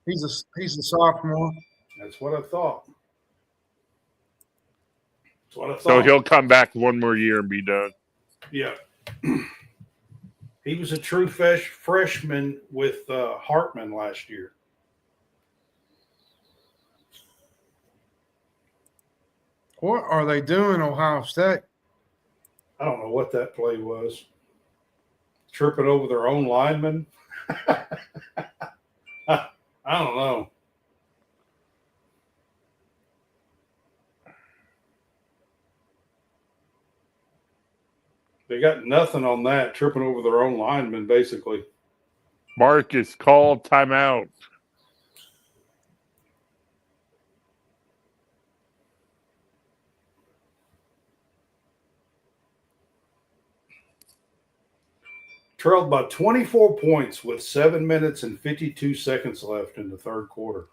He's a sophomore. That's what I thought. So he'll come back one more year and be done. Yeah. He was a true freshman with Hartman last year. What are they doing, Ohio State? I don't know what that play was. Tripping over their own lineman. I don't know. They got nothing on that. Tripping over their own lineman, basically. Marcus, call timeout. Trailed by 24 points with 7 minutes and 52 seconds left in the third quarter.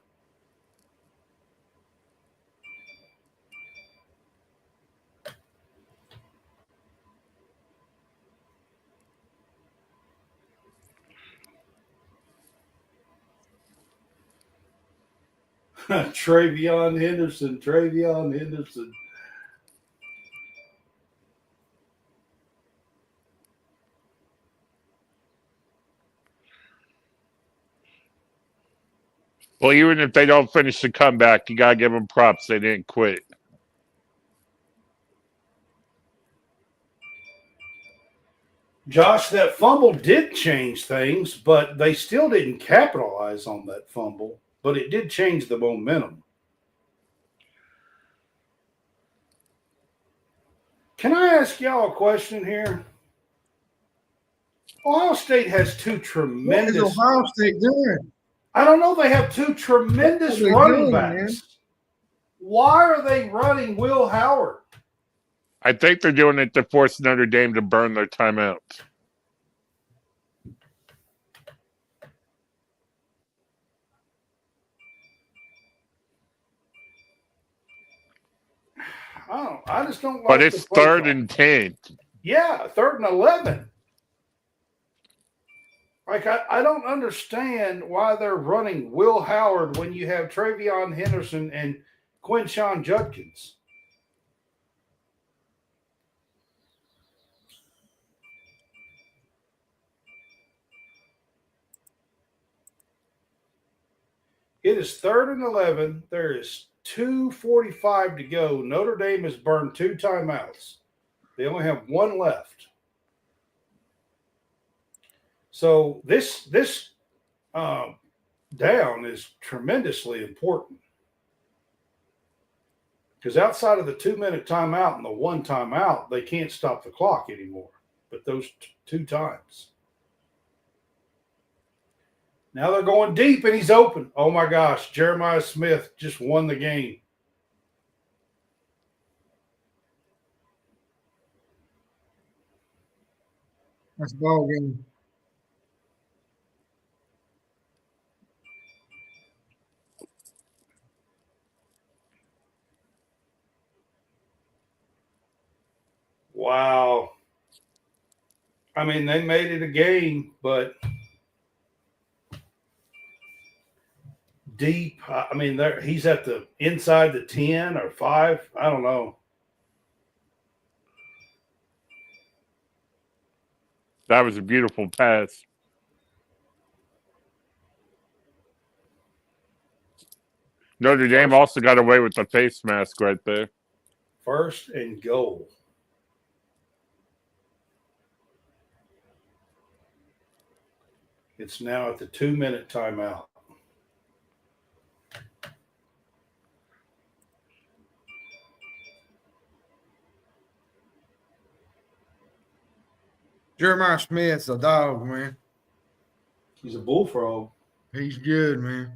Travion Henderson. Well, even if they don't finish the comeback, you got to give them props. They didn't quit. Josh, that fumble did change things, but they still didn't capitalize on that fumble. But it did change the momentum. Can I ask y'all a question here? Ohio State has two tremendous. What is Ohio State doing? I don't know. They have two tremendous What are they running doing, backs. man? Why are they running Will Howard? I think they're doing it to force Notre Dame to burn their timeout. I just don't like. But it's the play 3rd call. and 10. Yeah, 3rd and 11. Like, I don't understand why they're running Will Howard when you have Travion Henderson and Quinshon Judkins. It is 3rd and 11. There is 2:45 to go. Notre Dame has burned 2 timeouts. They only have 1 left. So this down is tremendously important because outside of the 2-minute timeout and the 1 timeout, they can't stop the clock anymore. But those 2 times. Now they're going deep and he's open. Oh my gosh, Jeremiah Smith just won the game. That's ball game. Wow. I mean, they made it a game, but deep. I mean, he's at the inside the 10 or 5. I don't know. That was a beautiful pass. Notre Dame also got away with the face mask right there. 1st and goal. It's now at the 2-minute timeout. Jeremiah Smith's a dog, man. He's a bullfrog. He's good, man.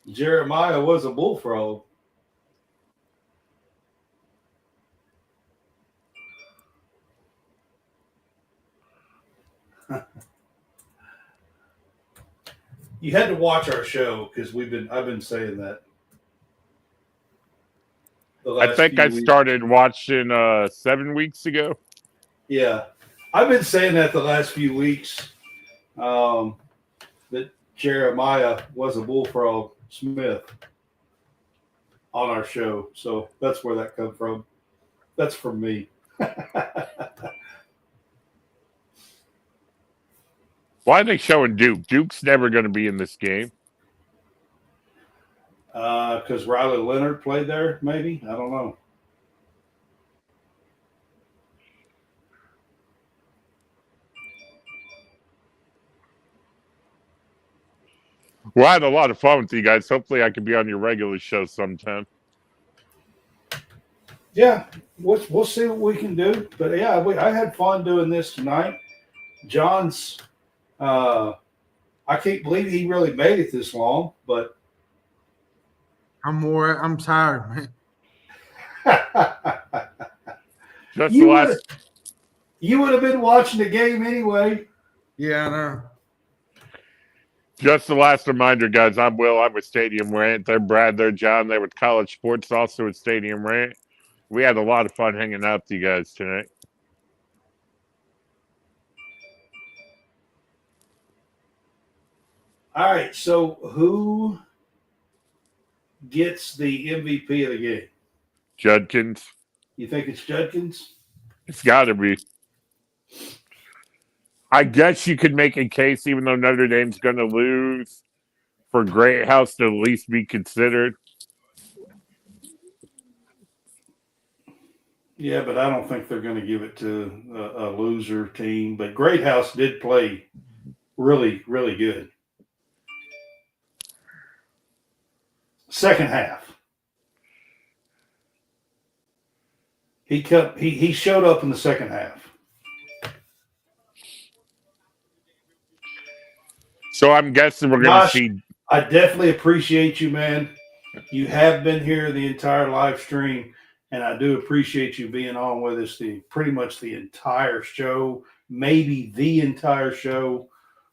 Jeremiah was a bullfrog. You had to watch our show because I've been saying that. I think I started watching 7 weeks ago. Yeah, I've been saying that the last few weeks. That Jeremiah was a bullfrog Smith on our show, so that's where that comes from. That's from me. Why are they showing Duke? Duke's never going to be in this game. Because Riley Leonard played there, maybe? I don't know. Well, I had a lot of fun with you guys. Hopefully, I can be on your regular show sometime. Yeah, we'll see what we can do. But yeah, I had fun doing this tonight. John's, I can't believe he really made it this long, but I'm tired, man. Just you the would last, you would have been watching the game anyway. Yeah, I know. just the last reminder, guys. I'm Will. I'm with Stadium Rant. They're Brad. They're John. They're with College Sports, also with Stadium Rant. We had a lot of fun hanging out with you guys tonight. All right, so who gets the MVP of the game? Judkins, You think it's Judkins? it's got to be. I guess you could make a case, even though Notre Dame's going to lose, for Great House to at least be considered. Yeah, but I don't think they're going to give it to a loser team. But Great House did play really, really good. Second half. He showed up in the second half. So I'm guessing we're going to see. I definitely appreciate you, man. You have been here the entire live stream, and I do appreciate you being on with us pretty much the entire show, maybe the entire show.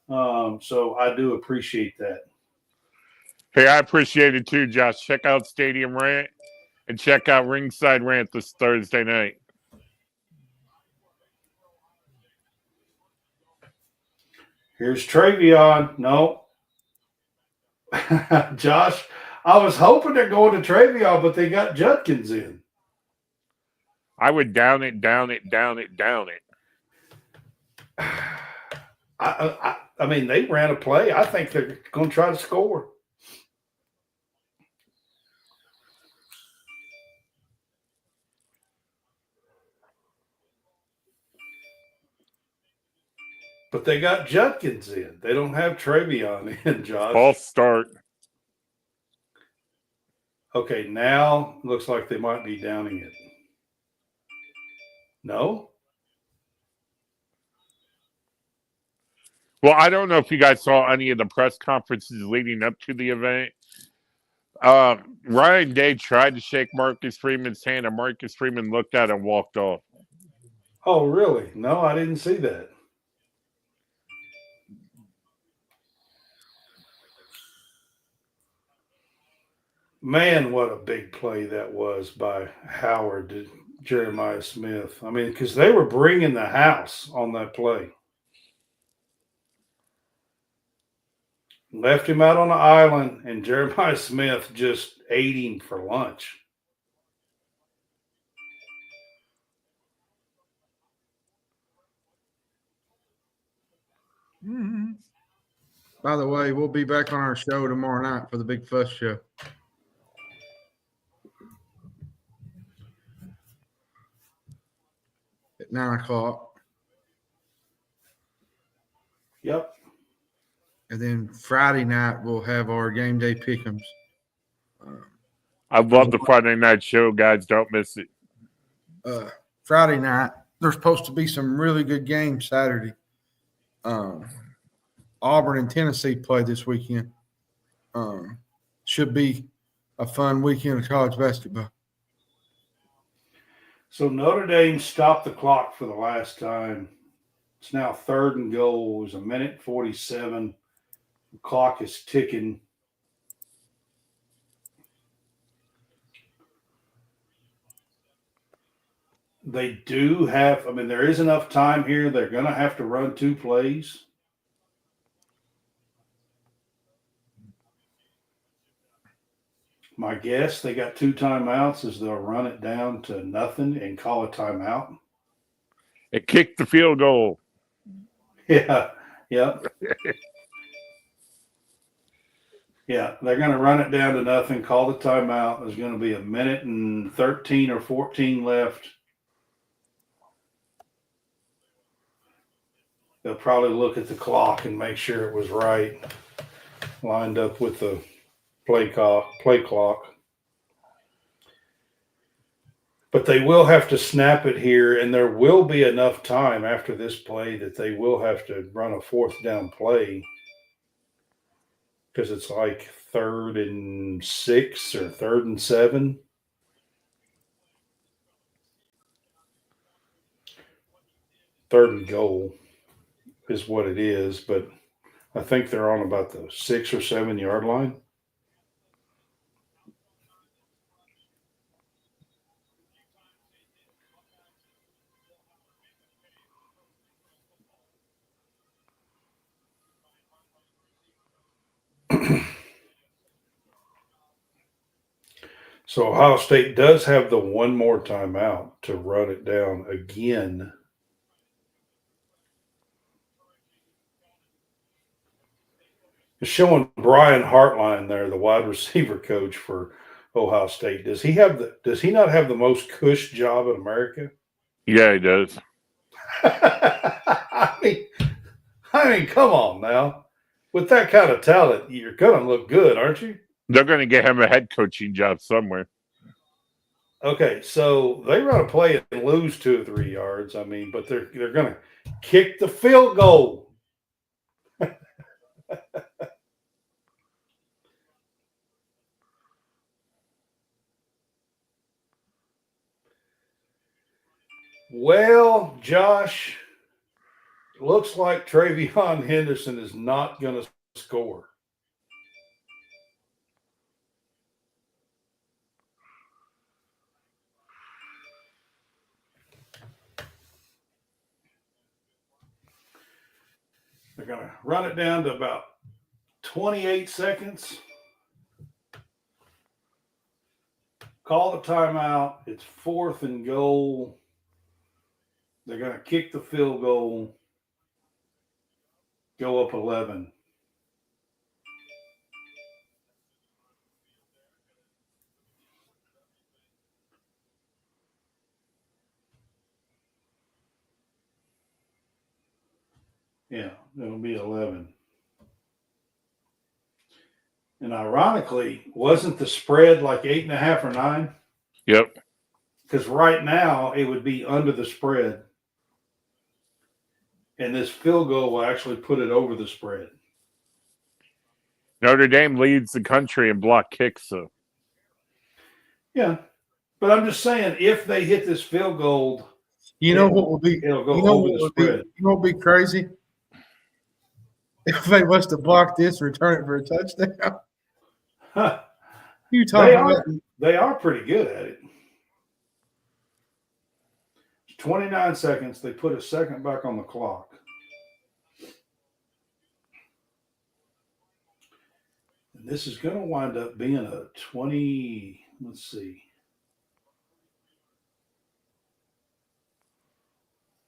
So I do appreciate that. Hey, I appreciate it too, Josh. Check out Stadium Rant and check out Ringside Rant this Thursday night. Here's Travion. No. Josh, I was hoping they're going to Travion, but they got Judkins in. I would down it. I mean, they ran a play. I think they're going to try to score. But they got Judkins in. They don't have Travion in, Josh. False start. Okay, now looks like they might be downing it. No? Well, I don't know if you guys saw any of the press conferences leading up to the event. Ryan Day tried to shake Marcus Freeman's hand, and Marcus Freeman looked at it and walked off. Oh, really? No, I didn't see that. Man, what a big play that was by Howard to Jeremiah Smith. I mean, because they were bringing the house on that play. Left him out on the island, and Jeremiah Smith just ate him for lunch. Mm-hmm. By the way, we'll be back on our show tomorrow night for the Big Fuss Show. At 9:00. Yep. And then Friday night, we'll have our game day pick'ems. I love the Friday night show, guys. Don't miss it. Friday night, there's supposed to be some really good games Saturday. Auburn and Tennessee play this weekend. Should be a fun weekend of college basketball. So Notre Dame stopped the clock for the last time. It's now 3rd and goal. It was 1:47. The clock is ticking. They do have, I mean, there is enough time here. They're going to have to run 2 plays. My guess, they got 2 timeouts, is they'll run it down to nothing and call a timeout. It kicked the field goal. Yeah. Yep. Yeah, they're going to run it down to nothing, call the timeout. There's going to be 1:13 or 14 left. They'll probably look at the clock and make sure it was right, lined up with the play clock. But they will have to snap it here, and there will be enough time after this play that they will have to run a 4th down play because it's like 3rd and 6 or 3rd and 7. Third and goal is what it is, but I think they're on about the 6 or 7 yard line. So Ohio State does have the one more timeout to run it down again. It's showing Brian Hartline there, the wide receiver coach for Ohio State. Does he not have the most cush job in America? Yeah, he does. I mean, come on now. With that kind of talent, you're gonna look good, aren't you? They're going to get him a head coaching job somewhere. Okay, so they run a play and lose 2 or 3 yards. I mean, but they're going to kick the field goal. Well, Josh, looks like Travion Henderson is not going to score. They're going to run it down to about 28 seconds. Call the timeout. It's 4th and goal. They're going to kick the field goal. Go up 11. Yeah, it'll be 11. And ironically, wasn't the spread like 8.5 or 9? Yep. Because right now it would be under the spread. And this field goal will actually put it over the spread. Notre Dame leads the country in block kicks, so. Yeah. But I'm just saying, if they hit this field goal, what will be? It'll go You know over what the would be? spread. You know what would be crazy? If they was to block this, return it for a touchdown. Huh, You talking about? they are pretty good at it. 29 seconds. They put a second back on the clock. And this is going to wind up being a 20, let's see,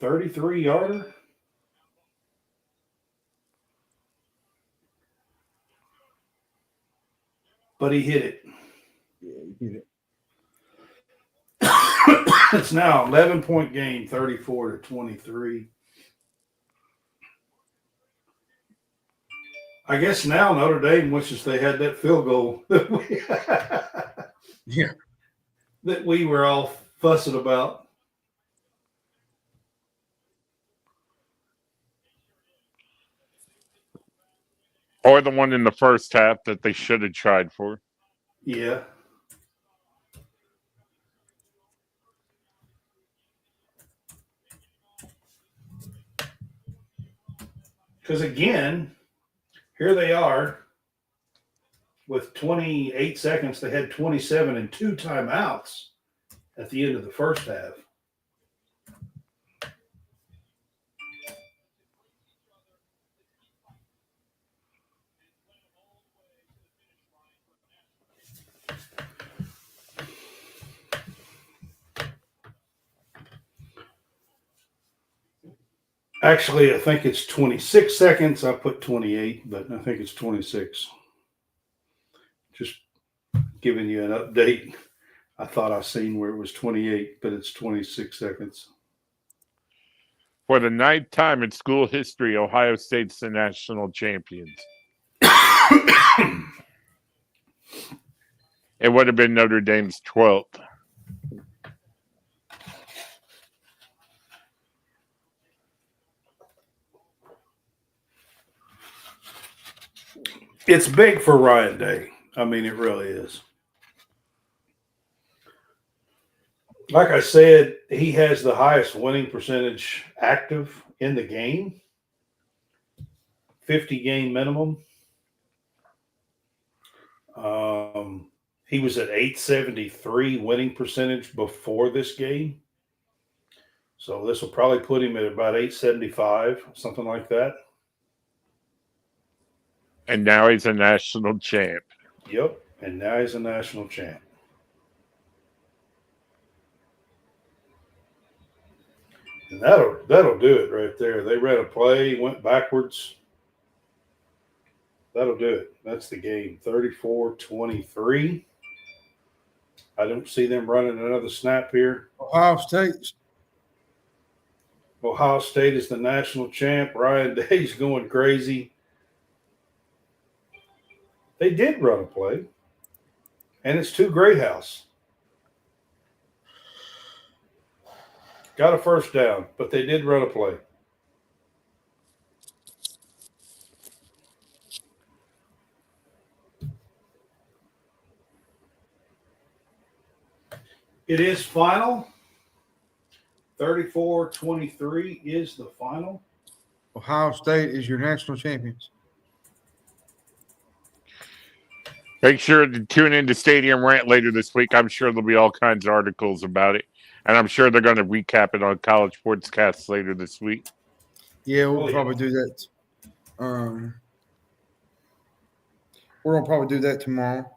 33-yarder. But he hit it. Yeah, he hit it. It's now 11-point game, 34-23. I guess now Notre Dame wishes they had that field goal that we were all fussing about. Or the one in the first half that they should have tried for. Yeah. Because again, here they are with 28 seconds. They had 27 and 2 timeouts at the end of the first half. Actually, I think it's 26 seconds. I put 28, but I think it's 26. Just giving you an update. I thought I seen where it was 28, but it's 26 seconds. For the ninth time in school history, Ohio State's the national champions. It would have been Notre Dame's 12th. It's big for Ryan Day. I mean, it really is. Like I said, he has the highest winning percentage active in the game. 50 game minimum. He was at 873 winning percentage before this game. So this will probably put him at about 875, something like that. And now he's a national champ. Yep. And now he's a national champ. And that'll do it right there. They read a play, went backwards. That'll do it. That's the game. 34-23. I don't see them running another snap here. Ohio State is the national champ. Ryan Day's going crazy. They did run a play, and it's to Greathouse. Got a first down, but they did run a play. It is final. 34-23 is the final. Ohio State is your national champions. Make sure to tune into Stadium Rant later this week. I'm sure there'll be all kinds of articles about it. And I'm sure they're going to recap it on College SportsCast later this week. Yeah, we'll probably do that. We're going to probably do that tomorrow.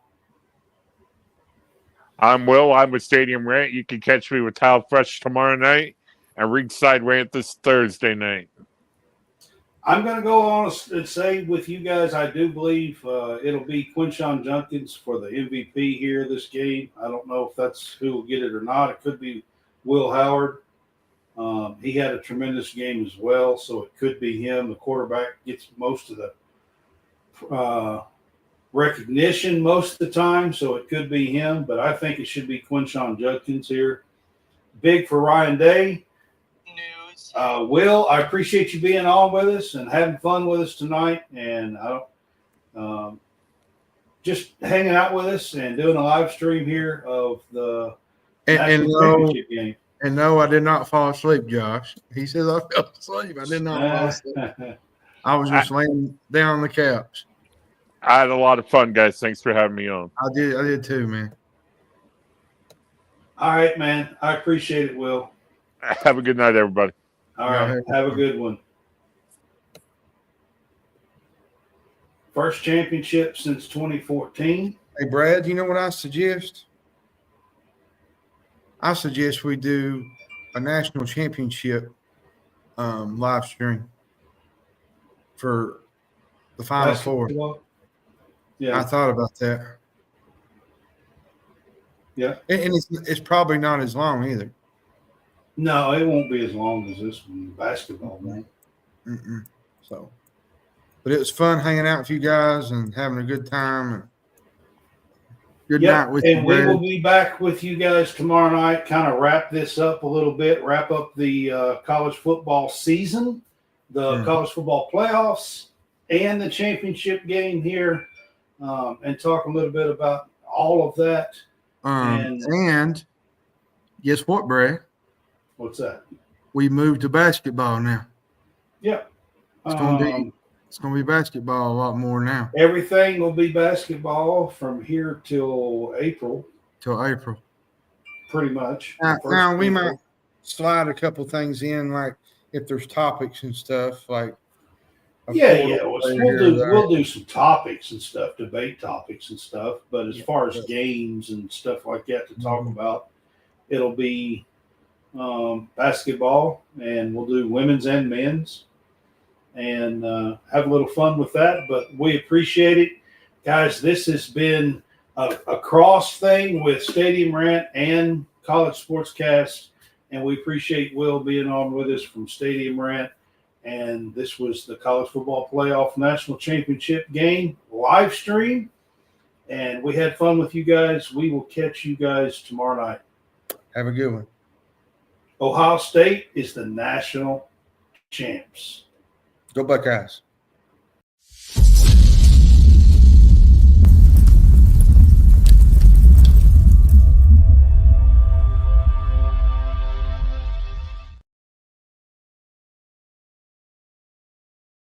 I'm Will. I'm with Stadium Rant. You can catch me with Tile Fresh tomorrow night and Ringside Rant this Thursday night. I'm going to go on and say with you guys, I do believe it'll be Quinshon Judkins for the MVP here this game. I don't know if that's who will get it or not. It could be Will Howard. He had a tremendous game as well, so it could be him. The quarterback gets most of the recognition most of the time, so it could be him. But I think it should be Quinshon Judkins here. Big for Ryan Day. Will, I appreciate you being on with us and having fun with us tonight, and just hanging out with us and doing a live stream here of the National Championship game. And no, I did not fall asleep, Josh. He says I fell asleep. I did not fall asleep. I was just laying down on the couch. I had a lot of fun, guys. Thanks for having me on. I did too, man. All right, man. I appreciate it, Will. Have a good night, everybody. All right. Have a good one. First championship since 2014. Hey, Brad, you know what I suggest? I suggest we do a national championship live stream for the Final Four. Yeah. I thought about that. Yeah. And it's probably not as long either. No, it won't be as long as this one, basketball, man. So, but it was fun hanging out with you guys and having a good time. And good night with you. And we will be back with you guys tomorrow night, kind of wrap this up a little bit, wrap up the college football season, the college football playoffs, and the championship game here, and talk a little bit about all of that. And guess what, Brad? What's that? We moved to basketball now. Yeah. It's gonna be basketball a lot more now. Everything will be basketball from here till April. Pretty much. Now we might slide a couple things in, like if there's topics and stuff, like we'll do some topics and stuff, debate topics and stuff. But as far as games and stuff like that to talk about, it'll be basketball, and we'll do women's and men's, and have a little fun with that. But we appreciate it, guys. This has been a cross thing with Stadium Rant and College Sportscast. And we appreciate Will being on with us from Stadium Rant. And this was the College Football Playoff National Championship Game live stream. And we had fun with you guys. We will catch you guys tomorrow night. Have a good one. Ohio State is the national champs. Go Buckeyes.